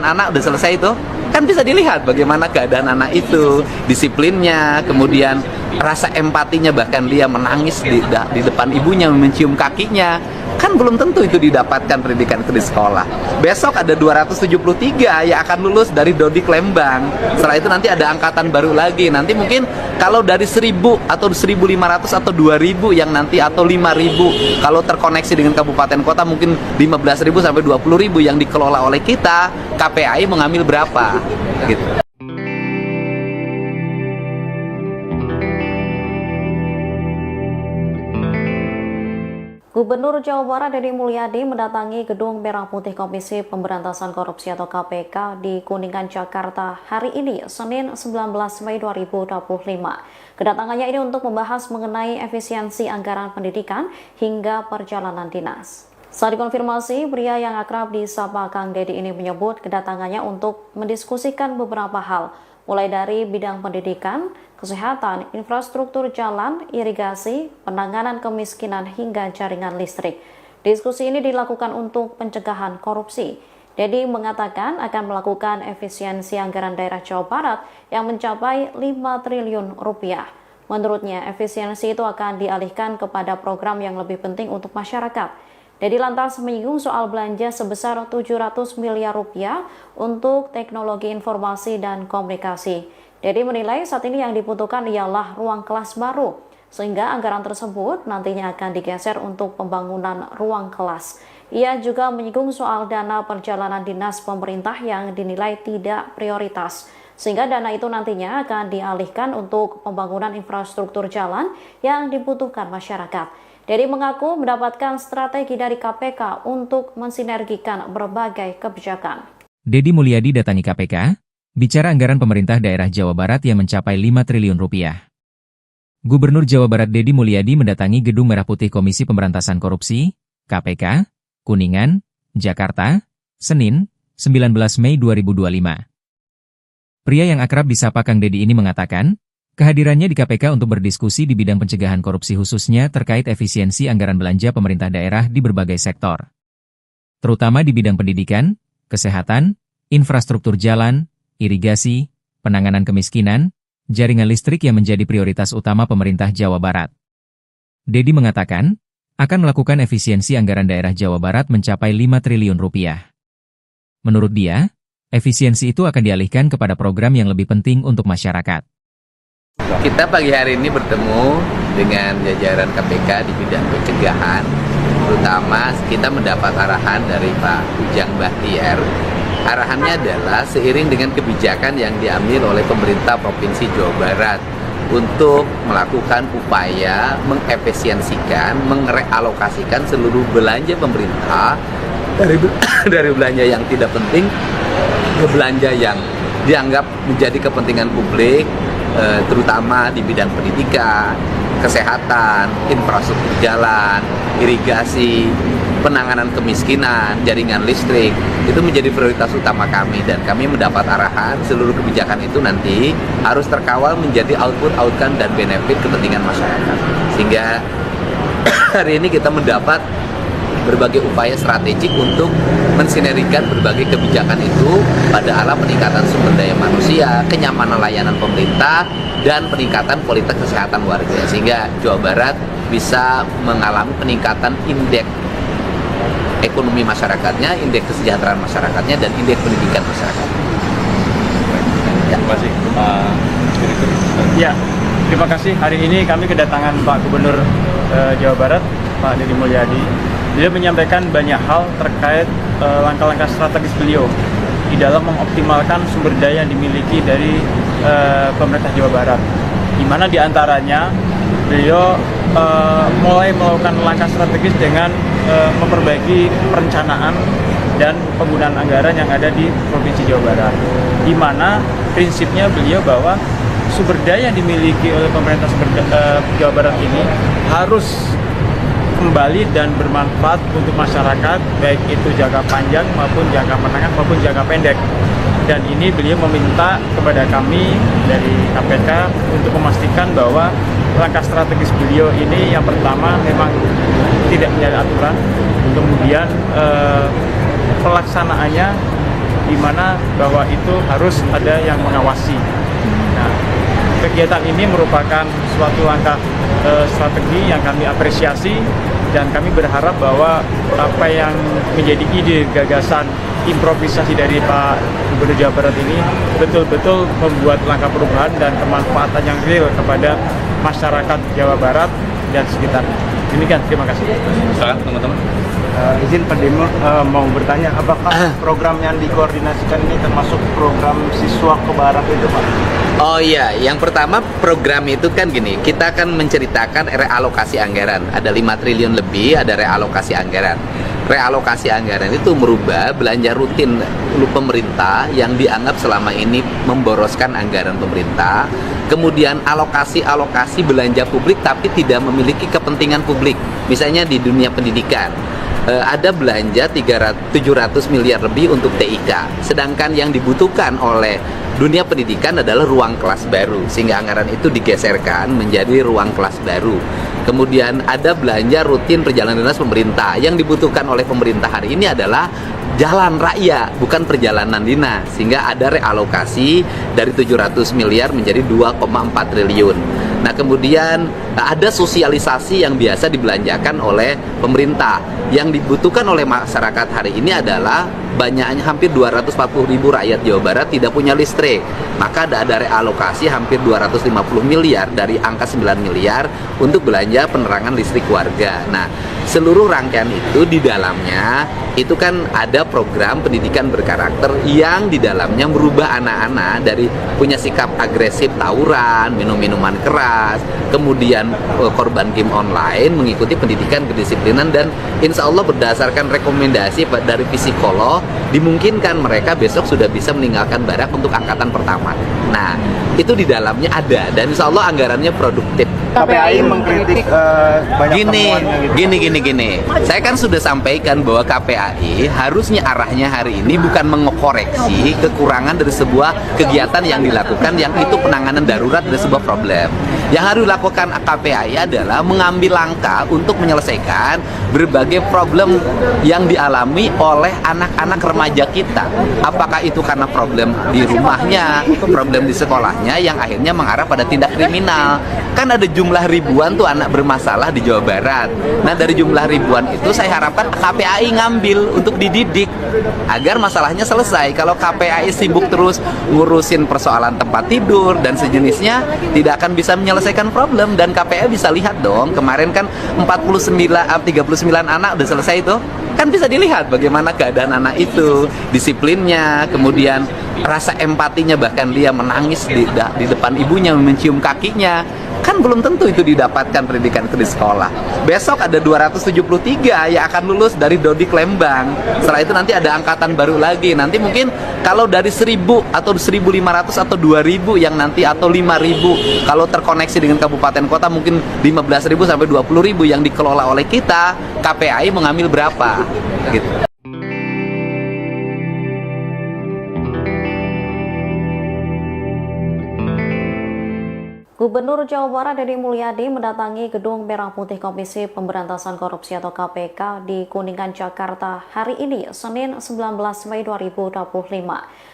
anak udah selesai itu. Kan bisa dilihat bagaimana keadaan anak itu, disiplinnya, kemudian rasa empatinya, bahkan dia menangis di depan ibunya, mencium kakinya, kan belum tentu itu didapatkan pendidikan itu di sekolah. Besok ada 273 yang akan lulus dari Dodik Lembang. Setelah itu nanti ada angkatan baru lagi. Nanti mungkin kalau dari 1000 atau 1500 atau 2000 yang nanti, atau 5000 kalau terkoneksi dengan kabupaten kota, mungkin 15.000 sampai 20.000 yang dikelola oleh kita. KPAI mengambil berapa gitu. Gubernur Jawa Barat Deddy Mulyadi mendatangi Gedung Merah Putih Komisi Pemberantasan Korupsi atau KPK di Kuningan, Jakarta hari ini, Senin 19 Mei 2025. Kedatangannya ini untuk membahas mengenai efisiensi anggaran pendidikan hingga perjalanan dinas. Saat dikonfirmasi, pria yang akrab disapa Kang Deddy ini menyebut kedatangannya untuk mendiskusikan beberapa hal, mulai dari bidang pendidikan, kesehatan, infrastruktur jalan, irigasi, penanganan kemiskinan, hingga jaringan listrik. Diskusi ini dilakukan untuk pencegahan korupsi. Deddy mengatakan akan melakukan efisiensi anggaran daerah Jawa Barat yang mencapai 5 triliun rupiah. Menurutnya, efisiensi itu akan dialihkan kepada program yang lebih penting untuk masyarakat. Deddy lantas menyinggung soal belanja sebesar 700 miliar rupiah untuk teknologi informasi dan komunikasi. Deddy menilai saat ini yang dibutuhkan ialah ruang kelas baru, sehingga anggaran tersebut nantinya akan digeser untuk pembangunan ruang kelas. Ia juga menyinggung soal dana perjalanan dinas pemerintah yang dinilai tidak prioritas, sehingga dana itu nantinya akan dialihkan untuk pembangunan infrastruktur jalan yang dibutuhkan masyarakat. Deddy mengaku mendapatkan strategi dari KPK untuk mensinergikan berbagai kebijakan. Deddy Mulyadi datangi KPK, bicara anggaran pemerintah daerah Jawa Barat yang mencapai 5 triliun rupiah. Gubernur Jawa Barat Deddy Mulyadi mendatangi Gedung Merah Putih Komisi Pemberantasan Korupsi, KPK, Kuningan, Jakarta, Senin, 19 Mei 2025. Pria yang akrab disapa Kang Deddy ini mengatakan, kehadirannya di KPK untuk berdiskusi di bidang pencegahan korupsi khususnya terkait efisiensi anggaran belanja pemerintah daerah di berbagai sektor. Terutama di bidang pendidikan, kesehatan, infrastruktur jalan, irigasi, penanganan kemiskinan, jaringan listrik yang menjadi prioritas utama pemerintah Jawa Barat. Deddy mengatakan, akan melakukan efisiensi anggaran daerah Jawa Barat mencapai 5 triliun rupiah. Menurut dia, efisiensi itu akan dialihkan kepada program yang lebih penting untuk masyarakat. Kita pagi hari ini bertemu dengan jajaran KPK di bidang pencegahan, terutama kita mendapat arahan dari Pak Ujang Bahtiar. Arahannya adalah seiring dengan kebijakan yang diambil oleh pemerintah Provinsi Jawa Barat untuk melakukan upaya mengefisiensikan, merealokasikan seluruh belanja pemerintah dari belanja yang tidak penting ke belanja yang dianggap menjadi kepentingan publik, terutama di bidang pendidikan, kesehatan, infrastruktur jalan, irigasi, penanganan kemiskinan, jaringan listrik. Itu menjadi prioritas utama kami, dan kami mendapat arahan seluruh kebijakan itu nanti harus terkawal menjadi outcome dan benefit kepentingan masyarakat. Sehingga hari ini kita mendapat berbagai upaya strategik untuk mensinergikan berbagai kebijakan itu pada arah peningkatan sumber daya manusia, kenyamanan layanan pemerintah, dan peningkatan kualitas kesehatan warga, sehingga Jawa Barat bisa mengalami peningkatan indeks ekonomi masyarakatnya, indeks kesejahteraan masyarakatnya, dan indeks pendidikan masyarakat. Terima kasih, Pak Direktur. Ya, terima kasih. Hari ini kami kedatangan Pak Gubernur Jawa Barat, Pak Deddy Mulyadi. Beliau menyampaikan banyak hal terkait langkah-langkah strategis beliau di dalam mengoptimalkan sumber daya yang dimiliki dari pemerintah Jawa Barat, di mana diantaranya beliau mulai melakukan langkah strategis dengan memperbaiki perencanaan dan penggunaan anggaran yang ada di Provinsi Jawa Barat, di mana prinsipnya beliau bahwa sumber daya yang dimiliki oleh pemerintah Jawa Barat ini harus kembali dan bermanfaat untuk masyarakat, baik itu jangka panjang maupun jangka menengah maupun jangka pendek. Dan ini beliau meminta kepada kami dari KPK untuk memastikan bahwa langkah strategis beliau ini yang pertama memang tidak menyalahi aturan, kemudian pelaksanaannya di mana bahwa itu harus ada yang mengawasi. Nah, kegiatan ini merupakan suatu langkah strategi yang kami apresiasi, dan kami berharap bahwa apa yang menjadi ide, gagasan, improvisasi dari Pak Gubernur Jawa Barat ini betul-betul membuat langkah perubahan dan kemanfaatan yang real kepada masyarakat Jawa Barat dan sekitarnya. Demikian, terima kasih. Silakan teman-teman. Izin Pak Demur mau bertanya, apakah program yang dikoordinasikan ini termasuk program siswa ke barat itu, Pak? Oh iya, yang pertama program itu kan gini, kita akan menceritakan realokasi anggaran. Ada 5 triliun lebih, ada realokasi anggaran. Realokasi anggaran itu merubah belanja rutin pemerintah yang dianggap selama ini memboroskan anggaran pemerintah. Kemudian alokasi belanja publik tapi tidak memiliki kepentingan publik. Misalnya di dunia pendidikan, ada belanja 700 miliar lebih untuk TIK. Sedangkan yang dibutuhkan oleh dunia pendidikan adalah ruang kelas baru, sehingga anggaran itu digeserkan menjadi ruang kelas baru. Kemudian ada belanja rutin perjalanan dinas pemerintah. Yang dibutuhkan oleh pemerintah hari ini adalah jalan raya, bukan perjalanan dinas, sehingga ada realokasi dari 700 miliar menjadi 2,4 triliun. Nah, kemudian ada sosialisasi yang biasa dibelanjakan oleh pemerintah. Yang dibutuhkan oleh masyarakat hari ini adalah banyaknya hampir 240 ribu rakyat Jawa Barat tidak punya listrik. Maka ada realokasi hampir 250 miliar dari angka 9 miliar untuk belanja penerangan listrik warga. Nah, seluruh rangkaian itu di dalamnya itu kan ada program pendidikan berkarakter yang di dalamnya merubah anak-anak dari punya sikap agresif tawuran, minum-minuman keras, kemudian korban game online, mengikuti pendidikan kedisiplinan, dan insya Allah berdasarkan rekomendasi dari psikolog dimungkinkan mereka besok sudah bisa meninggalkan barak untuk angkatan pertama. Nah, itu di dalamnya ada, dan insya Allah anggarannya produktif. KPAI mengkritik banyak temuannya gitu. Gini. Saya kan sudah sampaikan bahwa KPAI harusnya arahnya hari ini bukan mengoreksi kekurangan dari sebuah kegiatan yang dilakukan yang itu penanganan darurat dari sebuah problem. Yang harus dilakukan KPAI adalah mengambil langkah untuk menyelesaikan berbagai problem yang dialami oleh anak-anak remaja kita. Apakah itu karena problem di rumahnya, problem di sekolahnya yang akhirnya mengarah pada tindak kriminal. Kan ada jumlah ribuan tuh anak bermasalah di Jawa Barat. Nah, dari jumlah ribuan itu saya harapkan KPAI ngambil untuk dididik agar masalahnya selesai. Kalau KPAI sibuk terus ngurusin persoalan tempat tidur dan sejenisnya, tidak akan bisa menyelesaikan problem. Dan KPAI bisa lihat dong, kemarin kan 39 anak udah selesai itu. Kan bisa dilihat bagaimana keadaan anak itu, disiplinnya, kemudian rasa empatinya, bahkan dia menangis di depan ibunya, mencium kakinya. Kan belum tentu itu didapatkan pendidikan itu di sekolah. Besok ada 273 yang akan lulus dari Dodik Lembang. Setelah itu nanti ada angkatan baru lagi. Nanti mungkin kalau dari 1000 atau 1500 atau 2000 yang nanti, atau 5000 kalau terkoneksi dengan kabupaten kota, mungkin 15.000 sampai 20.000 yang dikelola oleh kita. KPAI mengambil berapa gitu. Gubernur Jawa Barat Deddy Mulyadi mendatangi Gedung Merah Putih Komisi Pemberantasan Korupsi atau KPK di Kuningan, Jakarta hari ini, Senin 19 Mei 2025.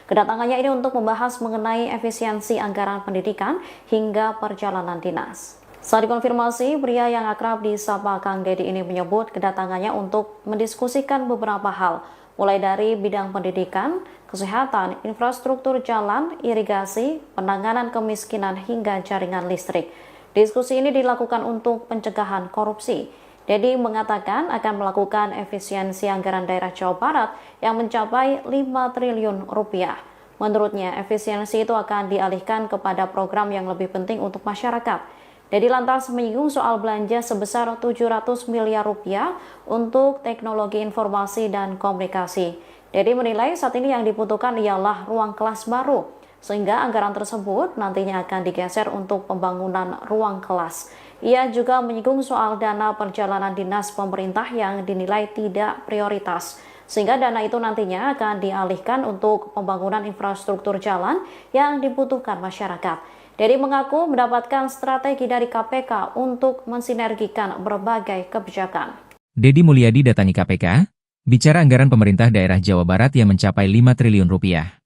Kedatangannya ini untuk membahas mengenai efisiensi anggaran pendidikan hingga perjalanan dinas. Saat dikonfirmasi, pria yang akrab disapa Kang Deddy ini menyebut kedatangannya untuk mendiskusikan beberapa hal, mulai dari bidang pendidikan, kesehatan, infrastruktur jalan, irigasi, penanganan kemiskinan, hingga jaringan listrik. Diskusi ini dilakukan untuk pencegahan korupsi. Deddy mengatakan akan melakukan efisiensi anggaran daerah Jawa Barat yang mencapai 5 triliun rupiah. Menurutnya, efisiensi itu akan dialihkan kepada program yang lebih penting untuk masyarakat. Deddy lantas menyinggung soal belanja sebesar 700 miliar rupiah untuk teknologi informasi dan komunikasi. Deddy menilai saat ini yang dibutuhkan ialah ruang kelas baru, sehingga anggaran tersebut nantinya akan digeser untuk pembangunan ruang kelas. Ia juga menyinggung soal dana perjalanan dinas pemerintah yang dinilai tidak prioritas, sehingga dana itu nantinya akan dialihkan untuk pembangunan infrastruktur jalan yang dibutuhkan masyarakat. Deddy mengaku mendapatkan strategi dari KPK untuk mensinergikan berbagai kebijakan. Deddy Mulyadi datangi KPK, bicara anggaran pemerintah daerah Jawa Barat yang mencapai 5 triliun rupiah.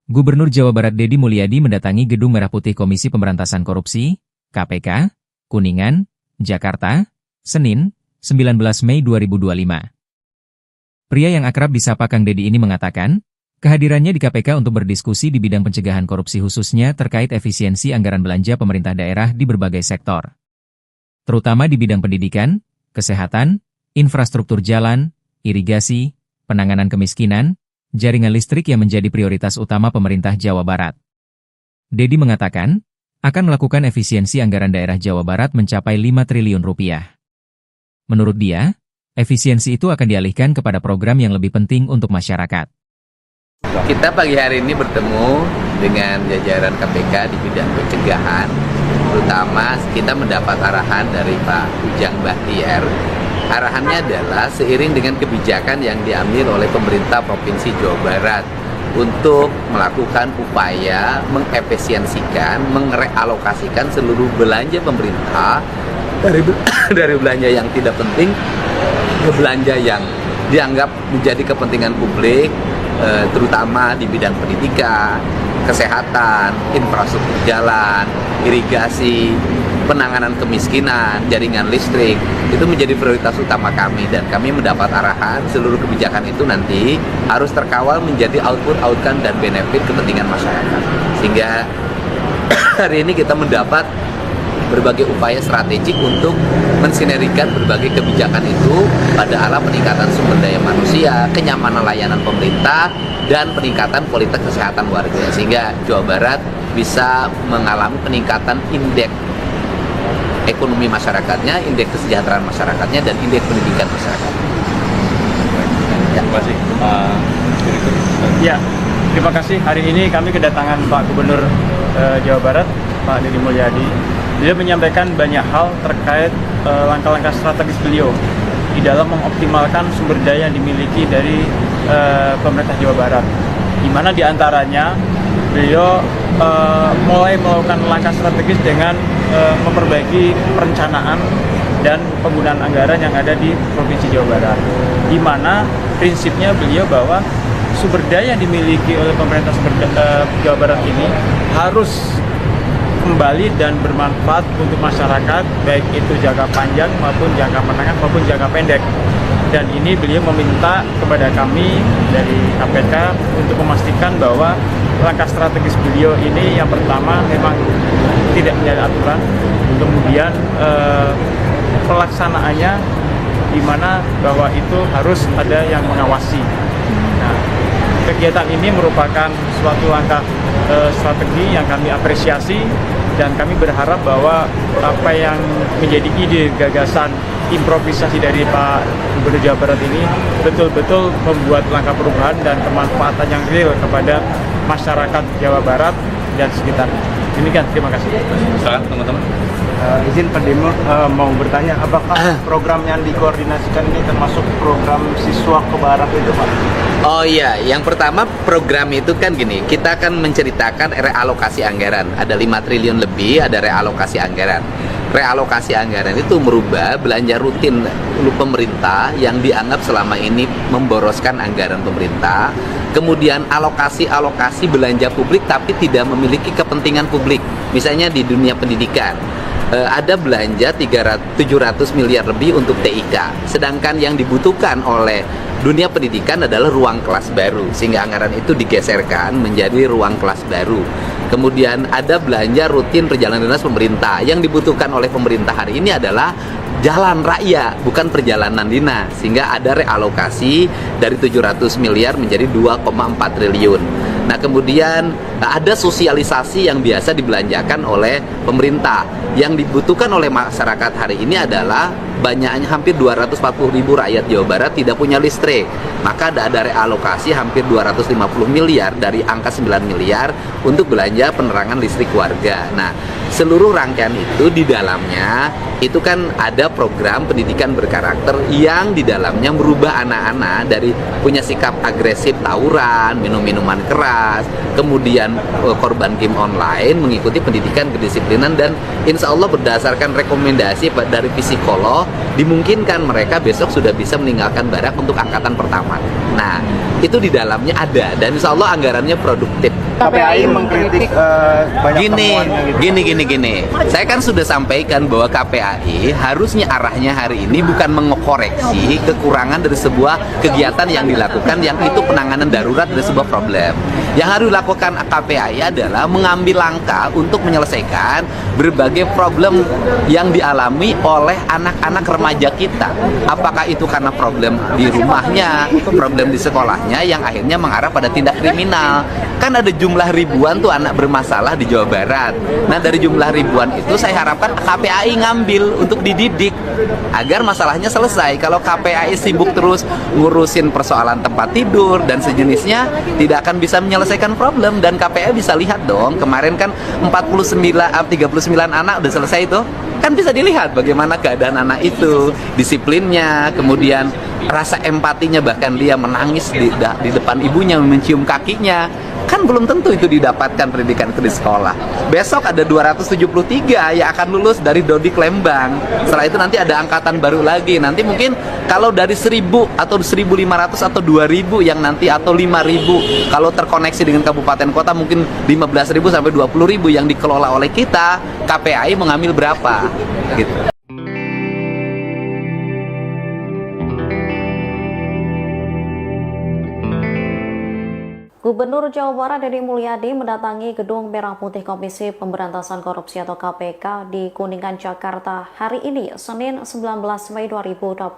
Gubernur Jawa Barat Deddy Mulyadi mendatangi Gedung Merah Putih Komisi Pemberantasan Korupsi, KPK, Kuningan, Jakarta, Senin, 19 Mei 2025. Pria yang akrab disapa Kang Deddy ini mengatakan, kehadirannya di KPK untuk berdiskusi di bidang pencegahan korupsi khususnya terkait efisiensi anggaran belanja pemerintah daerah di berbagai sektor. Terutama di bidang pendidikan, kesehatan, infrastruktur jalan, irigasi, penanganan kemiskinan, jaringan listrik yang menjadi prioritas utama pemerintah Jawa Barat. Deddy mengatakan, akan melakukan efisiensi anggaran daerah Jawa Barat mencapai 5 triliun rupiah. Menurut dia, efisiensi itu akan dialihkan kepada program yang lebih penting untuk masyarakat. Kita pagi hari ini bertemu dengan jajaran KPK di bidang pencegahan, terutama kita mendapat arahan dari Pak Ujang Bahtiar. Arahannya adalah seiring dengan kebijakan yang diambil oleh pemerintah Provinsi Jawa Barat untuk melakukan upaya mengefisiensikan, merealokasikan seluruh belanja pemerintah dari belanja yang tidak penting ke belanja yang dianggap menjadi kepentingan publik, terutama di bidang pendidikan, kesehatan, infrastruktur jalan, irigasi, penanganan kemiskinan, jaringan listrik, itu menjadi prioritas utama kami, dan kami mendapat arahan seluruh kebijakan itu nanti harus terkawal menjadi output, outcome, dan benefit kepentingan masyarakat. Sehingga hari ini kita mendapat berbagai upaya strategik untuk mensinergikan berbagai kebijakan itu pada arah peningkatan sumber daya manusia, kenyamanan layanan pemerintah, dan peningkatan kualitas kesehatan warga, sehingga Jawa Barat bisa mengalami peningkatan indeks ekonomi masyarakatnya, indeks kesejahteraan masyarakatnya, dan indeks pendidikan masyarakat. Terima kasih, Pak Direktur. Ya, terima kasih. Hari ini kami kedatangan Pak Gubernur Jawa Barat, Pak Deddy Mulyadi. Beliau menyampaikan banyak hal terkait langkah-langkah strategis beliau di dalam mengoptimalkan sumber daya yang dimiliki dari pemerintah Jawa Barat, di mana diantaranya beliau mulai melakukan langkah strategis dengan memperbaiki perencanaan dan penggunaan anggaran yang ada di Provinsi Jawa Barat, di mana prinsipnya beliau bahwa sumber daya yang dimiliki oleh pemerintah Jawa Barat ini harus kembali dan bermanfaat untuk masyarakat, baik itu jangka panjang maupun jangka menengah maupun jangka pendek. Dan ini beliau meminta kepada kami dari KPK untuk memastikan bahwa langkah strategis beliau ini yang pertama memang tidak menjadi aturan, kemudian pelaksanaannya di mana bahwa itu harus ada yang mengawasi. Nah, kegiatan ini merupakan suatu langkah strategi yang kami apresiasi, dan kami berharap bahwa apa yang menjadi ide, gagasan, improvisasi dari Pak Gubernur Jawa Barat ini betul-betul membuat langkah perubahan dan kemanfaatan yang real kepada masyarakat Jawa Barat dan sekitarnya. Demikian, terima kasih. Silakan teman-teman. Izin Pak Demur mau bertanya, apakah program yang dikoordinasikan ini termasuk program siswa ke barat itu, Pak? Oh iya, yang pertama program itu kan gini, kita akan menceritakan realokasi anggaran. Ada 5 triliun lebih, ada realokasi anggaran. Realokasi anggaran itu merubah belanja rutin pemerintah yang dianggap selama ini memboroskan anggaran pemerintah, kemudian alokasi belanja publik tapi tidak memiliki kepentingan publik. Misalnya di dunia pendidikan, ada belanja 700 miliar lebih untuk TIK, sedangkan yang dibutuhkan oleh dunia pendidikan adalah ruang kelas baru, sehingga anggaran itu digeserkan menjadi ruang kelas baru. Kemudian ada belanja rutin perjalanan dinas pemerintah, yang dibutuhkan oleh pemerintah hari ini adalah jalan raya, bukan perjalanan dinas, sehingga ada realokasi dari 700 miliar menjadi 2,4 triliun. Nah, kemudian ada sosialisasi yang biasa dibelanjakan oleh pemerintah. Yang dibutuhkan oleh masyarakat hari ini adalah banyaknya hampir 240.000 rakyat Jawa Barat tidak punya listrik. Maka ada realokasi hampir 250 miliar dari angka 9 miliar untuk belanja penerangan listrik warga. Nah, seluruh rangkaian itu di dalamnya itu kan ada program pendidikan berkarakter yang di dalamnya merubah anak-anak dari punya sikap agresif tawuran, minum-minuman keras, kemudian korban game online, mengikuti pendidikan kedisiplinan, dan insya Allah berdasarkan rekomendasi dari psikolog dimungkinkan mereka besok sudah bisa meninggalkan barak untuk angkatan pertama. Nah, itu di dalamnya ada, dan insya Allah anggarannya produktif. KPAI mengkritik banyak temuannya gitu. Gini. Saya kan sudah sampaikan bahwa KPAI harusnya arahnya hari ini bukan mengoreksi kekurangan dari sebuah kegiatan yang dilakukan, yang itu penanganan darurat dari sebuah problem. Yang harus dilakukan KPAI adalah mengambil langkah untuk menyelesaikan berbagai problem yang dialami oleh anak-anak remaja kita. Apakah itu karena problem di rumahnya, problem di sekolahnya, yang akhirnya mengarah pada tindak kriminal. Kan ada jumlah ribuan tuh anak bermasalah di Jawa Barat. Nah, dari jumlah ribuan itu saya harapkan KPAI ngambil untuk dididik agar masalahnya selesai. Kalau KPAI sibuk terus ngurusin persoalan tempat tidur dan sejenisnya, tidak akan bisa menyelesaikan problem. Dan KPAI bisa lihat dong, kemarin kan 39 anak udah selesai itu. Kan bisa dilihat bagaimana keadaan anak itu, disiplinnya, kemudian rasa empatinya, bahkan dia menangis di depan ibunya, mencium kakinya. Kan belum tentu itu didapatkan pendidikan itu di sekolah. Besok ada 273 yang akan lulus dari Dodik Lembang. Setelah itu nanti ada angkatan baru lagi. Nanti mungkin kalau dari 1000 atau 1500 atau 2000 yang nanti, atau 5000 kalau terkoneksi dengan kabupaten kota, mungkin 15.000 sampai 20.000 yang dikelola oleh kita. KPAI mengambil berapa gitu. Gubernur Jawa Barat Deddy Mulyadi mendatangi Gedung Merah Putih Komisi Pemberantasan Korupsi atau KPK di Kuningan, Jakarta hari ini, Senin 19 Mei 2025.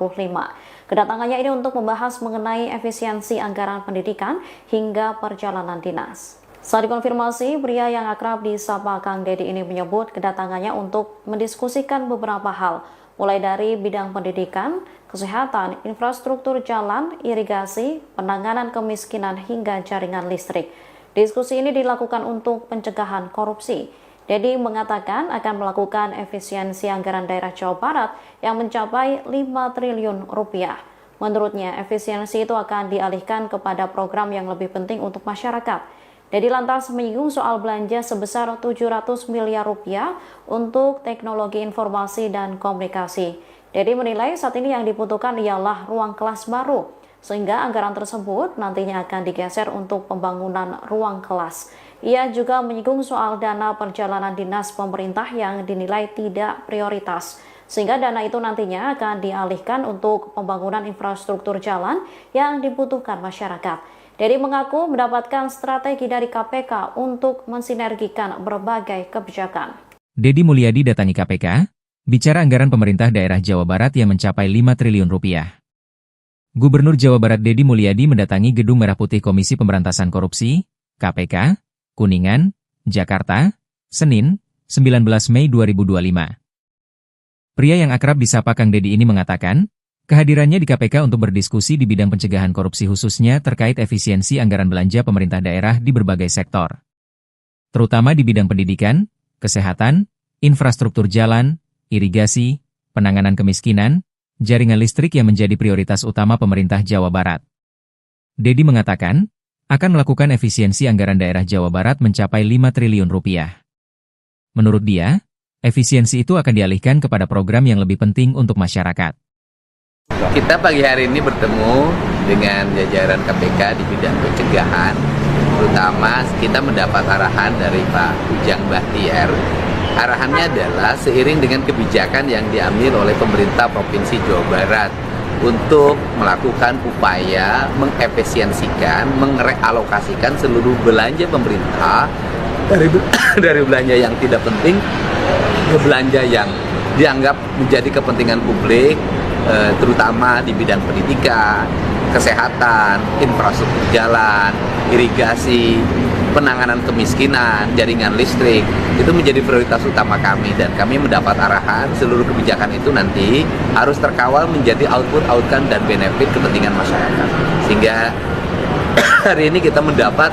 Kedatangannya ini untuk membahas mengenai efisiensi anggaran pendidikan hingga perjalanan dinas. Saat dikonfirmasi, pria yang akrab disapa Kang Deddy ini menyebut kedatangannya untuk mendiskusikan beberapa hal, mulai dari bidang pendidikan, kesehatan, infrastruktur jalan, irigasi, penanganan kemiskinan, hingga jaringan listrik. Diskusi ini dilakukan untuk pencegahan korupsi. Deddy mengatakan akan melakukan efisiensi anggaran daerah Jawa Barat yang mencapai 5 triliun rupiah. Menurutnya, efisiensi itu akan dialihkan kepada program yang lebih penting untuk masyarakat. Deddy lantas menyinggung soal belanja sebesar 700 miliar rupiah untuk teknologi informasi dan komunikasi. Deddy menilai saat ini yang dibutuhkan ialah ruang kelas baru, sehingga anggaran tersebut nantinya akan digeser untuk pembangunan ruang kelas. Ia juga menyinggung soal dana perjalanan dinas pemerintah yang dinilai tidak prioritas, sehingga dana itu nantinya akan dialihkan untuk pembangunan infrastruktur jalan yang dibutuhkan masyarakat. Deddy mengaku mendapatkan strategi dari KPK untuk mensinergikan berbagai kebijakan. Deddy Mulyadi datangi KPK, bicara anggaran pemerintah daerah Jawa Barat yang mencapai 5 triliun rupiah. Gubernur Jawa Barat Deddy Mulyadi mendatangi Gedung Merah Putih Komisi Pemberantasan Korupsi, KPK, Kuningan, Jakarta, Senin, 19 Mei 2025. Pria yang akrab disapa Kang Deddy ini mengatakan, kehadirannya di KPK untuk berdiskusi di bidang pencegahan korupsi khususnya terkait efisiensi anggaran belanja pemerintah daerah di berbagai sektor. Terutama di bidang pendidikan, kesehatan, infrastruktur jalan, irigasi, penanganan kemiskinan, jaringan listrik yang menjadi prioritas utama pemerintah Jawa Barat. Deddy mengatakan, akan melakukan efisiensi anggaran daerah Jawa Barat mencapai 5 triliun rupiah. Menurut dia, efisiensi itu akan dialihkan kepada program yang lebih penting untuk masyarakat. Kita pagi hari ini bertemu dengan jajaran KPK di bidang pencegahan, terutama kita mendapat arahan dari Pak Ujang Bahtiar. Arahannya adalah seiring dengan kebijakan yang diambil oleh pemerintah Provinsi Jawa Barat untuk melakukan upaya mengefisiensikan, merealokasikan seluruh belanja pemerintah dari belanja yang tidak penting ke belanja yang dianggap menjadi kepentingan publik, terutama di bidang pendidikan, kesehatan, infrastruktur jalan, irigasi, penanganan kemiskinan, jaringan listrik. Itu menjadi prioritas utama kami, dan kami mendapat arahan seluruh kebijakan itu nanti harus terkawal menjadi outcome dan benefit kepentingan masyarakat. Sehingga hari ini kita mendapat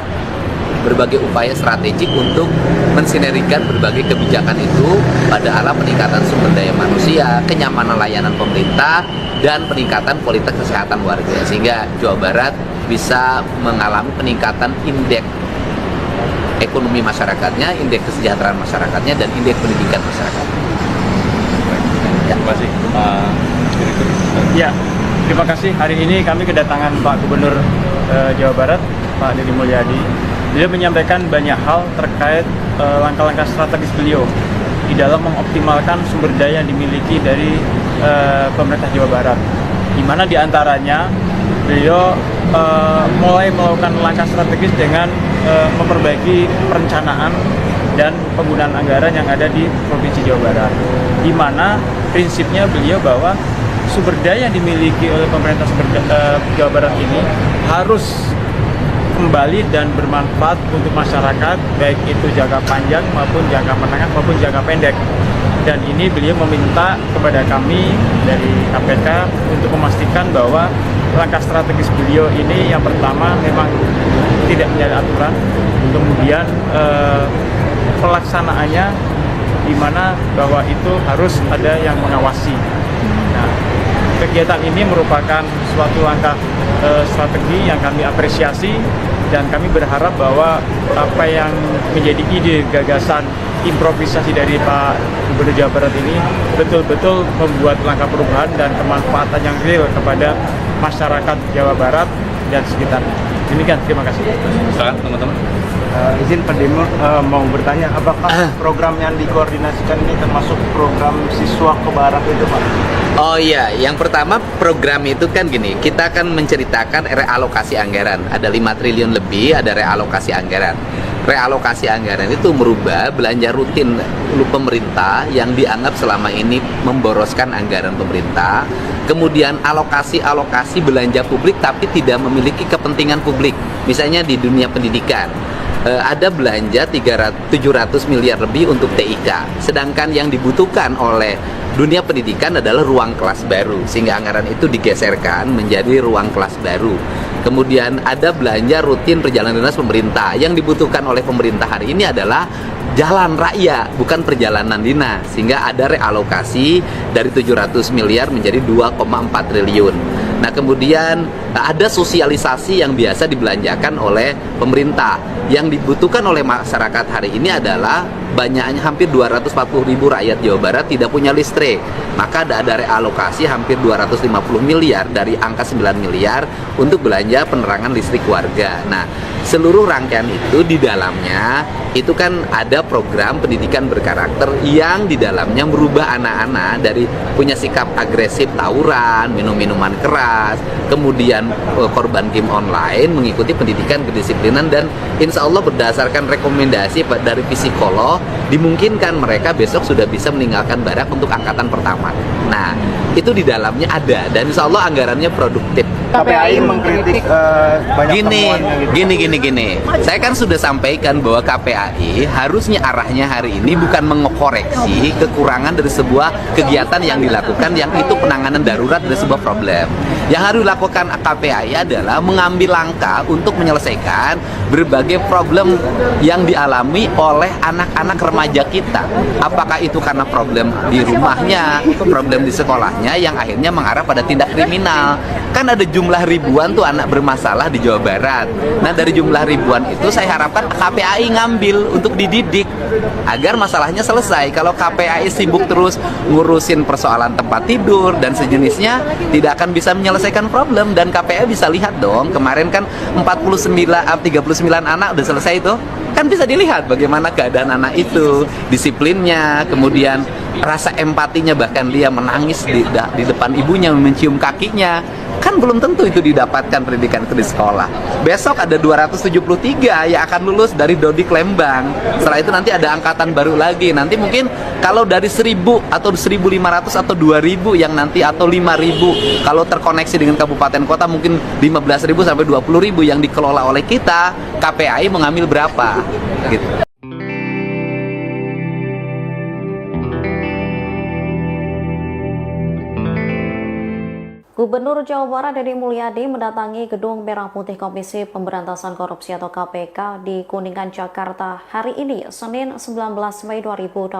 berbagai upaya strategik untuk mensinergikan berbagai kebijakan itu pada arah peningkatan sumber daya manusia, kenyamanan layanan pemerintah, dan peningkatan kualitas kesehatan warga, sehingga Jawa Barat bisa mengalami peningkatan indeks ekonomi masyarakatnya, indeks kesejahteraan masyarakatnya, dan indeks pendidikan masyarakat. Terima kasih, Pak Direktur. Ya, terima kasih. Hari ini kami kedatangan Pak Gubernur Jawa Barat, Pak Deddy Mulyadi. Beliau menyampaikan banyak hal terkait langkah-langkah strategis beliau di dalam mengoptimalkan sumber daya yang dimiliki dari pemerintah Jawa Barat, di mana diantaranya beliau mulai melakukan langkah strategis dengan memperbaiki perencanaan dan penggunaan anggaran yang ada di Provinsi Jawa Barat, di mana prinsipnya beliau bahwa sumber daya yang dimiliki oleh pemerintah Jawa Barat ini harus kembali dan bermanfaat untuk masyarakat, baik itu jangka panjang maupun jangka menengah maupun jangka pendek. Dan ini beliau meminta kepada kami dari KPK untuk memastikan bahwa langkah strategis beliau ini yang pertama memang tidak menyalahi aturan, kemudian pelaksanaannya di mana bahwa itu harus ada yang mengawasi. Nah, kegiatan ini merupakan suatu langkah strategi yang kami apresiasi, dan kami berharap bahwa apa yang menjadi ide gagasan improvisasi dari Pak Gubernur Jawa Barat ini betul-betul membuat langkah perubahan dan kemanfaatan yang real kepada masyarakat Jawa Barat dan sekitarnya. Demikian, terima kasih. Silakan teman-teman. Izin Pak Demo mau bertanya, apakah program yang dikoordinasikan ini termasuk program siswa ke barat itu, Pak? Oh iya, yang pertama program itu kan gini, kita akan menceritakan realokasi anggaran. Ada 5 triliun lebih, ada realokasi anggaran. Realokasi anggaran itu merubah belanja rutin pemerintah yang dianggap selama ini memboroskan anggaran pemerintah. Kemudian alokasi belanja publik tapi tidak memiliki kepentingan publik. Misalnya di dunia pendidikan, ada belanja 700 miliar lebih untuk TIK. Sedangkan yang dibutuhkan oleh dunia pendidikan adalah ruang kelas baru, sehingga anggaran itu digeserkan menjadi ruang kelas baru. Kemudian ada belanja rutin perjalanan dinas pemerintah. Yang dibutuhkan oleh pemerintah hari ini adalah jalan raya, bukan perjalanan dinas, sehingga ada realokasi dari 700 miliar menjadi 2,4 triliun. Nah, kemudian ada sosialisasi yang biasa dibelanjakan oleh pemerintah. Yang dibutuhkan oleh masyarakat hari ini adalah banyaknya hampir 240 ribu rakyat Jawa Barat tidak punya listrik. Maka ada realokasi hampir 250 miliar dari angka 9 miliar untuk belanja penerangan listrik warga. Nah, seluruh rangkaian itu di dalamnya itu kan ada program pendidikan berkarakter yang di dalamnya merubah anak-anak dari punya sikap agresif tawuran, minum-minuman keras, kemudian korban game online, mengikuti pendidikan kedisiplinan, dan insya Allah berdasarkan rekomendasi dari psikolog dimungkinkan mereka besok sudah bisa meninggalkan barak untuk angkatan pertama. Nah, itu di dalamnya ada, dan insya Allah anggarannya produktif. KPAI mengkritik banyak temuannya gitu. Gini. Saya kan sudah sampaikan bahwa KPAI harusnya arahnya hari ini bukan mengoreksi kekurangan dari sebuah kegiatan yang dilakukan yang itu penanganan darurat dari sebuah problem. Yang harus dilakukan KPAI adalah mengambil langkah untuk menyelesaikan berbagai problem yang dialami oleh anak-anak remaja kita. Apakah itu karena problem di rumahnya, problem di sekolahnya yang akhirnya mengarah pada tindak kriminal. Kan ada jumlah ribuan tuh anak bermasalah di Jawa Barat. Nah, dari jumlah ribuan itu saya harapkan KPAI ngambil untuk dididik agar masalahnya selesai. Kalau KPAI sibuk terus ngurusin persoalan tempat tidur dan sejenisnya, tidak akan bisa menyelesaikan problem. Dan KPAI bisa lihat dong, kemarin kan 39 anak udah selesai itu. Kan bisa dilihat bagaimana keadaan anak itu, disiplinnya, kemudian rasa empatinya, bahkan dia menangis di depan ibunya, mencium kakinya. Kan belum tentu itu didapatkan pendidikan di sekolah. Besok ada 273 yang akan lulus dari Dodik Lembang. Setelah itu nanti ada angkatan baru lagi. Nanti mungkin kalau dari 1000 atau 1500 atau 2000 yang nanti, atau 5000 kalau terkoneksi dengan kabupaten kota, mungkin 15.000 sampai 20.000 yang dikelola oleh kita. KPAI mengambil berapa gitu. Gubernur Jawa Barat Deddy Mulyadi mendatangi Gedung Merah Putih Komisi Pemberantasan Korupsi atau KPK di Kuningan, Jakarta hari ini, Senin 19 Mei 2025.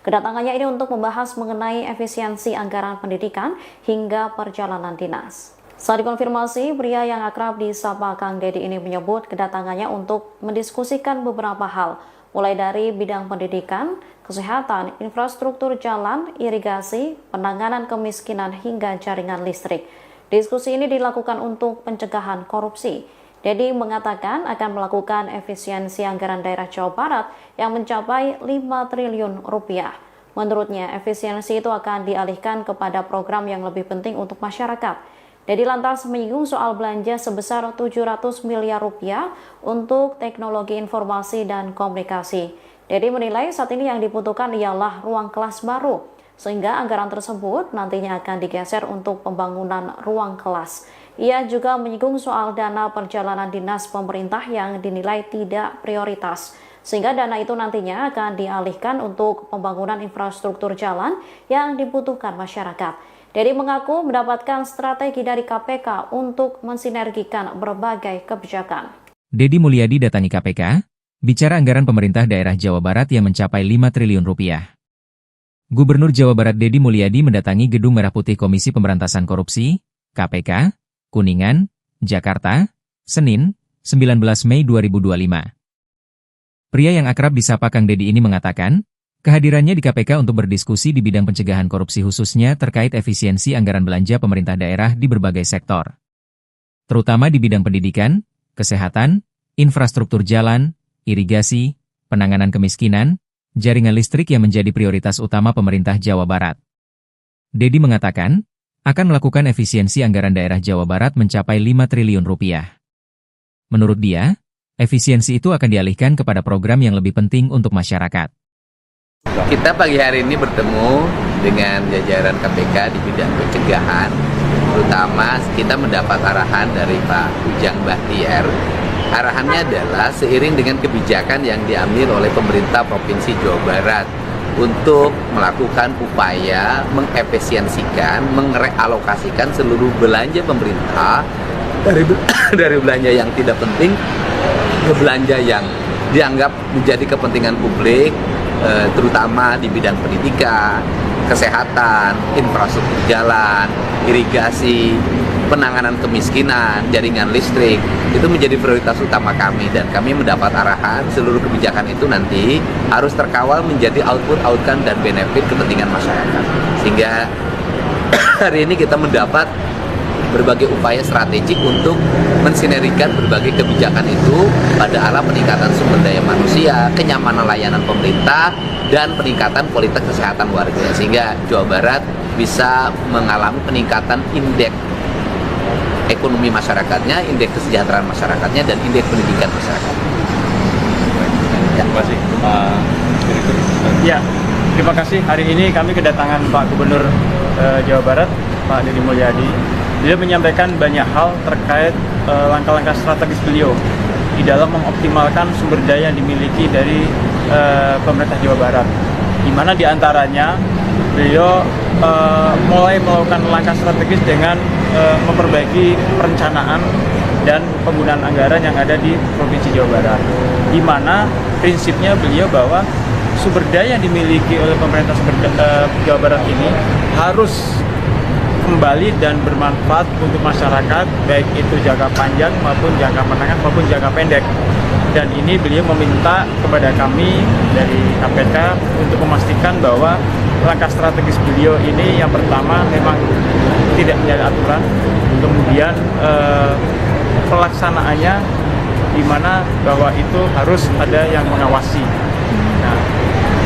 Kedatangannya ini untuk membahas mengenai efisiensi anggaran pendidikan hingga perjalanan dinas. Saat dikonfirmasi, pria yang akrab disapa Kang Deddy ini menyebut kedatangannya untuk mendiskusikan beberapa hal, mulai dari bidang pendidikan, kesehatan, infrastruktur jalan, irigasi, penanganan kemiskinan, hingga jaringan listrik. Diskusi ini dilakukan untuk pencegahan korupsi. Dedi mengatakan akan melakukan efisiensi anggaran daerah Jawa Barat yang mencapai 5 triliun rupiah. Menurutnya, efisiensi itu akan dialihkan kepada program yang lebih penting untuk masyarakat. Dedi lantas menyinggung soal belanja sebesar 700 miliar rupiah untuk teknologi informasi dan komunikasi. Dedi menilai saat ini yang dibutuhkan ialah ruang kelas baru, sehingga anggaran tersebut nantinya akan digeser untuk pembangunan ruang kelas. Ia juga menyinggung soal dana perjalanan dinas pemerintah yang dinilai tidak prioritas, sehingga dana itu nantinya akan dialihkan untuk pembangunan infrastruktur jalan yang dibutuhkan masyarakat. Dedi mengaku mendapatkan strategi dari KPK untuk mensinergikan berbagai kebijakan. Dedi Mulyadi datangi KPK, bicara anggaran pemerintah daerah Jawa Barat yang mencapai 5 triliun rupiah. Gubernur Jawa Barat Dedi Mulyadi mendatangi Gedung Merah Putih Komisi Pemberantasan Korupsi, KPK, Kuningan, Jakarta, Senin, 19 Mei 2025. Pria yang akrab disapa Kang Dedi ini mengatakan, kehadirannya di KPK untuk berdiskusi di bidang pencegahan korupsi khususnya terkait efisiensi anggaran belanja pemerintah daerah di berbagai sektor. Terutama di bidang pendidikan, kesehatan, infrastruktur jalan, irigasi, penanganan kemiskinan, jaringan listrik yang menjadi prioritas utama pemerintah Jawa Barat. Dedi mengatakan, akan melakukan efisiensi anggaran daerah Jawa Barat mencapai 5 triliun rupiah. Menurut dia, efisiensi itu akan dialihkan kepada program yang lebih penting untuk masyarakat. Kita pagi hari ini bertemu dengan jajaran KPK di bidang pencegahan, terutama kita mendapat arahan dari Pak Ujang Bahtiar. Arahannya adalah seiring dengan kebijakan yang diambil oleh pemerintah Provinsi Jawa Barat untuk melakukan upaya mengefisiensikan, merealokasikan seluruh belanja pemerintah dari belanja yang tidak penting ke belanja yang dianggap menjadi kepentingan publik, terutama di bidang pendidikan, kesehatan, infrastruktur jalan, irigasi, penanganan kemiskinan, jaringan listrik. Itu menjadi prioritas utama kami dan kami mendapat arahan seluruh kebijakan itu nanti harus terkawal menjadi output-outcome dan benefit kepentingan masyarakat. Sehingga hari ini kita mendapat berbagai upaya strategik untuk mensinergikan berbagai kebijakan itu pada arah peningkatan sumber daya manusia, kenyamanan layanan pemerintah, dan peningkatan kualitas kesehatan warga. Sehingga Jawa Barat bisa mengalami peningkatan indeks ekonomi masyarakatnya, indeks kesejahteraan masyarakatnya, dan indeks pendidikan masyarakat. Terima kasih, Pak Direktur. Ya, terima kasih. Hari ini kami kedatangan Pak Gubernur Jawa Barat, Pak Dedi Mulyadi. Dia menyampaikan banyak hal terkait langkah-langkah strategis beliau di dalam mengoptimalkan sumber daya yang dimiliki dari pemerintah Jawa Barat. Di mana diantaranya beliau mulai melakukan langkah strategis dengan memperbaiki perencanaan dan penggunaan anggaran yang ada di Provinsi Jawa Barat. Di mana prinsipnya beliau bahwa sumber daya yang dimiliki oleh pemerintah Jawa Barat ini harus kembali dan bermanfaat untuk masyarakat, baik itu jangka panjang maupun jangka menengah maupun jangka pendek. Dan ini beliau meminta kepada kami dari KPK untuk memastikan bahwa langkah strategis beliau ini yang pertama memang tidak menjadi aturan, kemudian pelaksanaannya di mana bahwa itu harus ada yang mengawasi. Nah,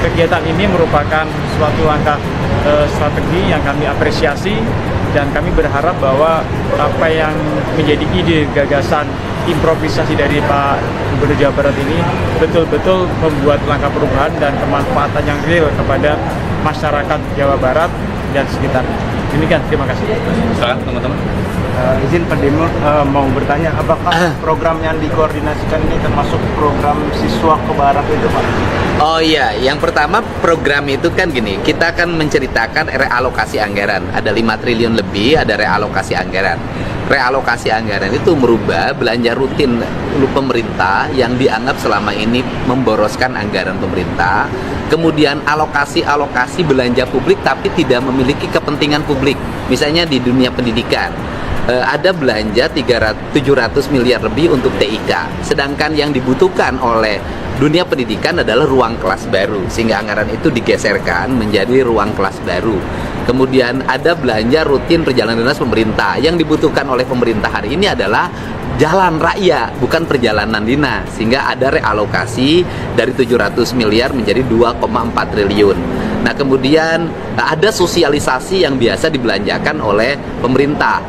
kegiatan ini merupakan suatu langkah strategi yang kami apresiasi dan kami berharap bahwa apa yang menjadi ide, gagasan, improvisasi dari Pak Gubernur Jawa Barat ini betul-betul membuat langkah perubahan dan kemanfaatan yang real kepada masyarakat Jawa Barat dan sekitarnya. Demikian, terima kasih. Silakan teman-teman. Izin Pak Demo mau bertanya, apakah program yang dikoordinasikan ini termasuk program siswa ke barat itu, Pak? Oh iya, yang pertama program itu kan gini, kita akan menceritakan realokasi anggaran. Ada 5 triliun lebih, ada realokasi anggaran. Realokasi anggaran itu merubah belanja rutin pemerintah yang dianggap selama ini memboroskan anggaran pemerintah. Kemudian alokasi belanja publik tapi tidak memiliki kepentingan publik. Misalnya di dunia pendidikan. ada belanja 700 miliar lebih untuk TIK. Sedangkan yang dibutuhkan oleh dunia pendidikan adalah ruang kelas baru, sehingga anggaran itu digeserkan menjadi ruang kelas baru. Kemudian ada belanja rutin perjalanan dinas pemerintah. Yang dibutuhkan oleh pemerintah hari ini adalah jalan raya, bukan perjalanan dinas, sehingga ada realokasi dari 700 miliar menjadi 2,4 triliun. Nah, kemudian ada sosialisasi yang biasa dibelanjakan oleh pemerintah.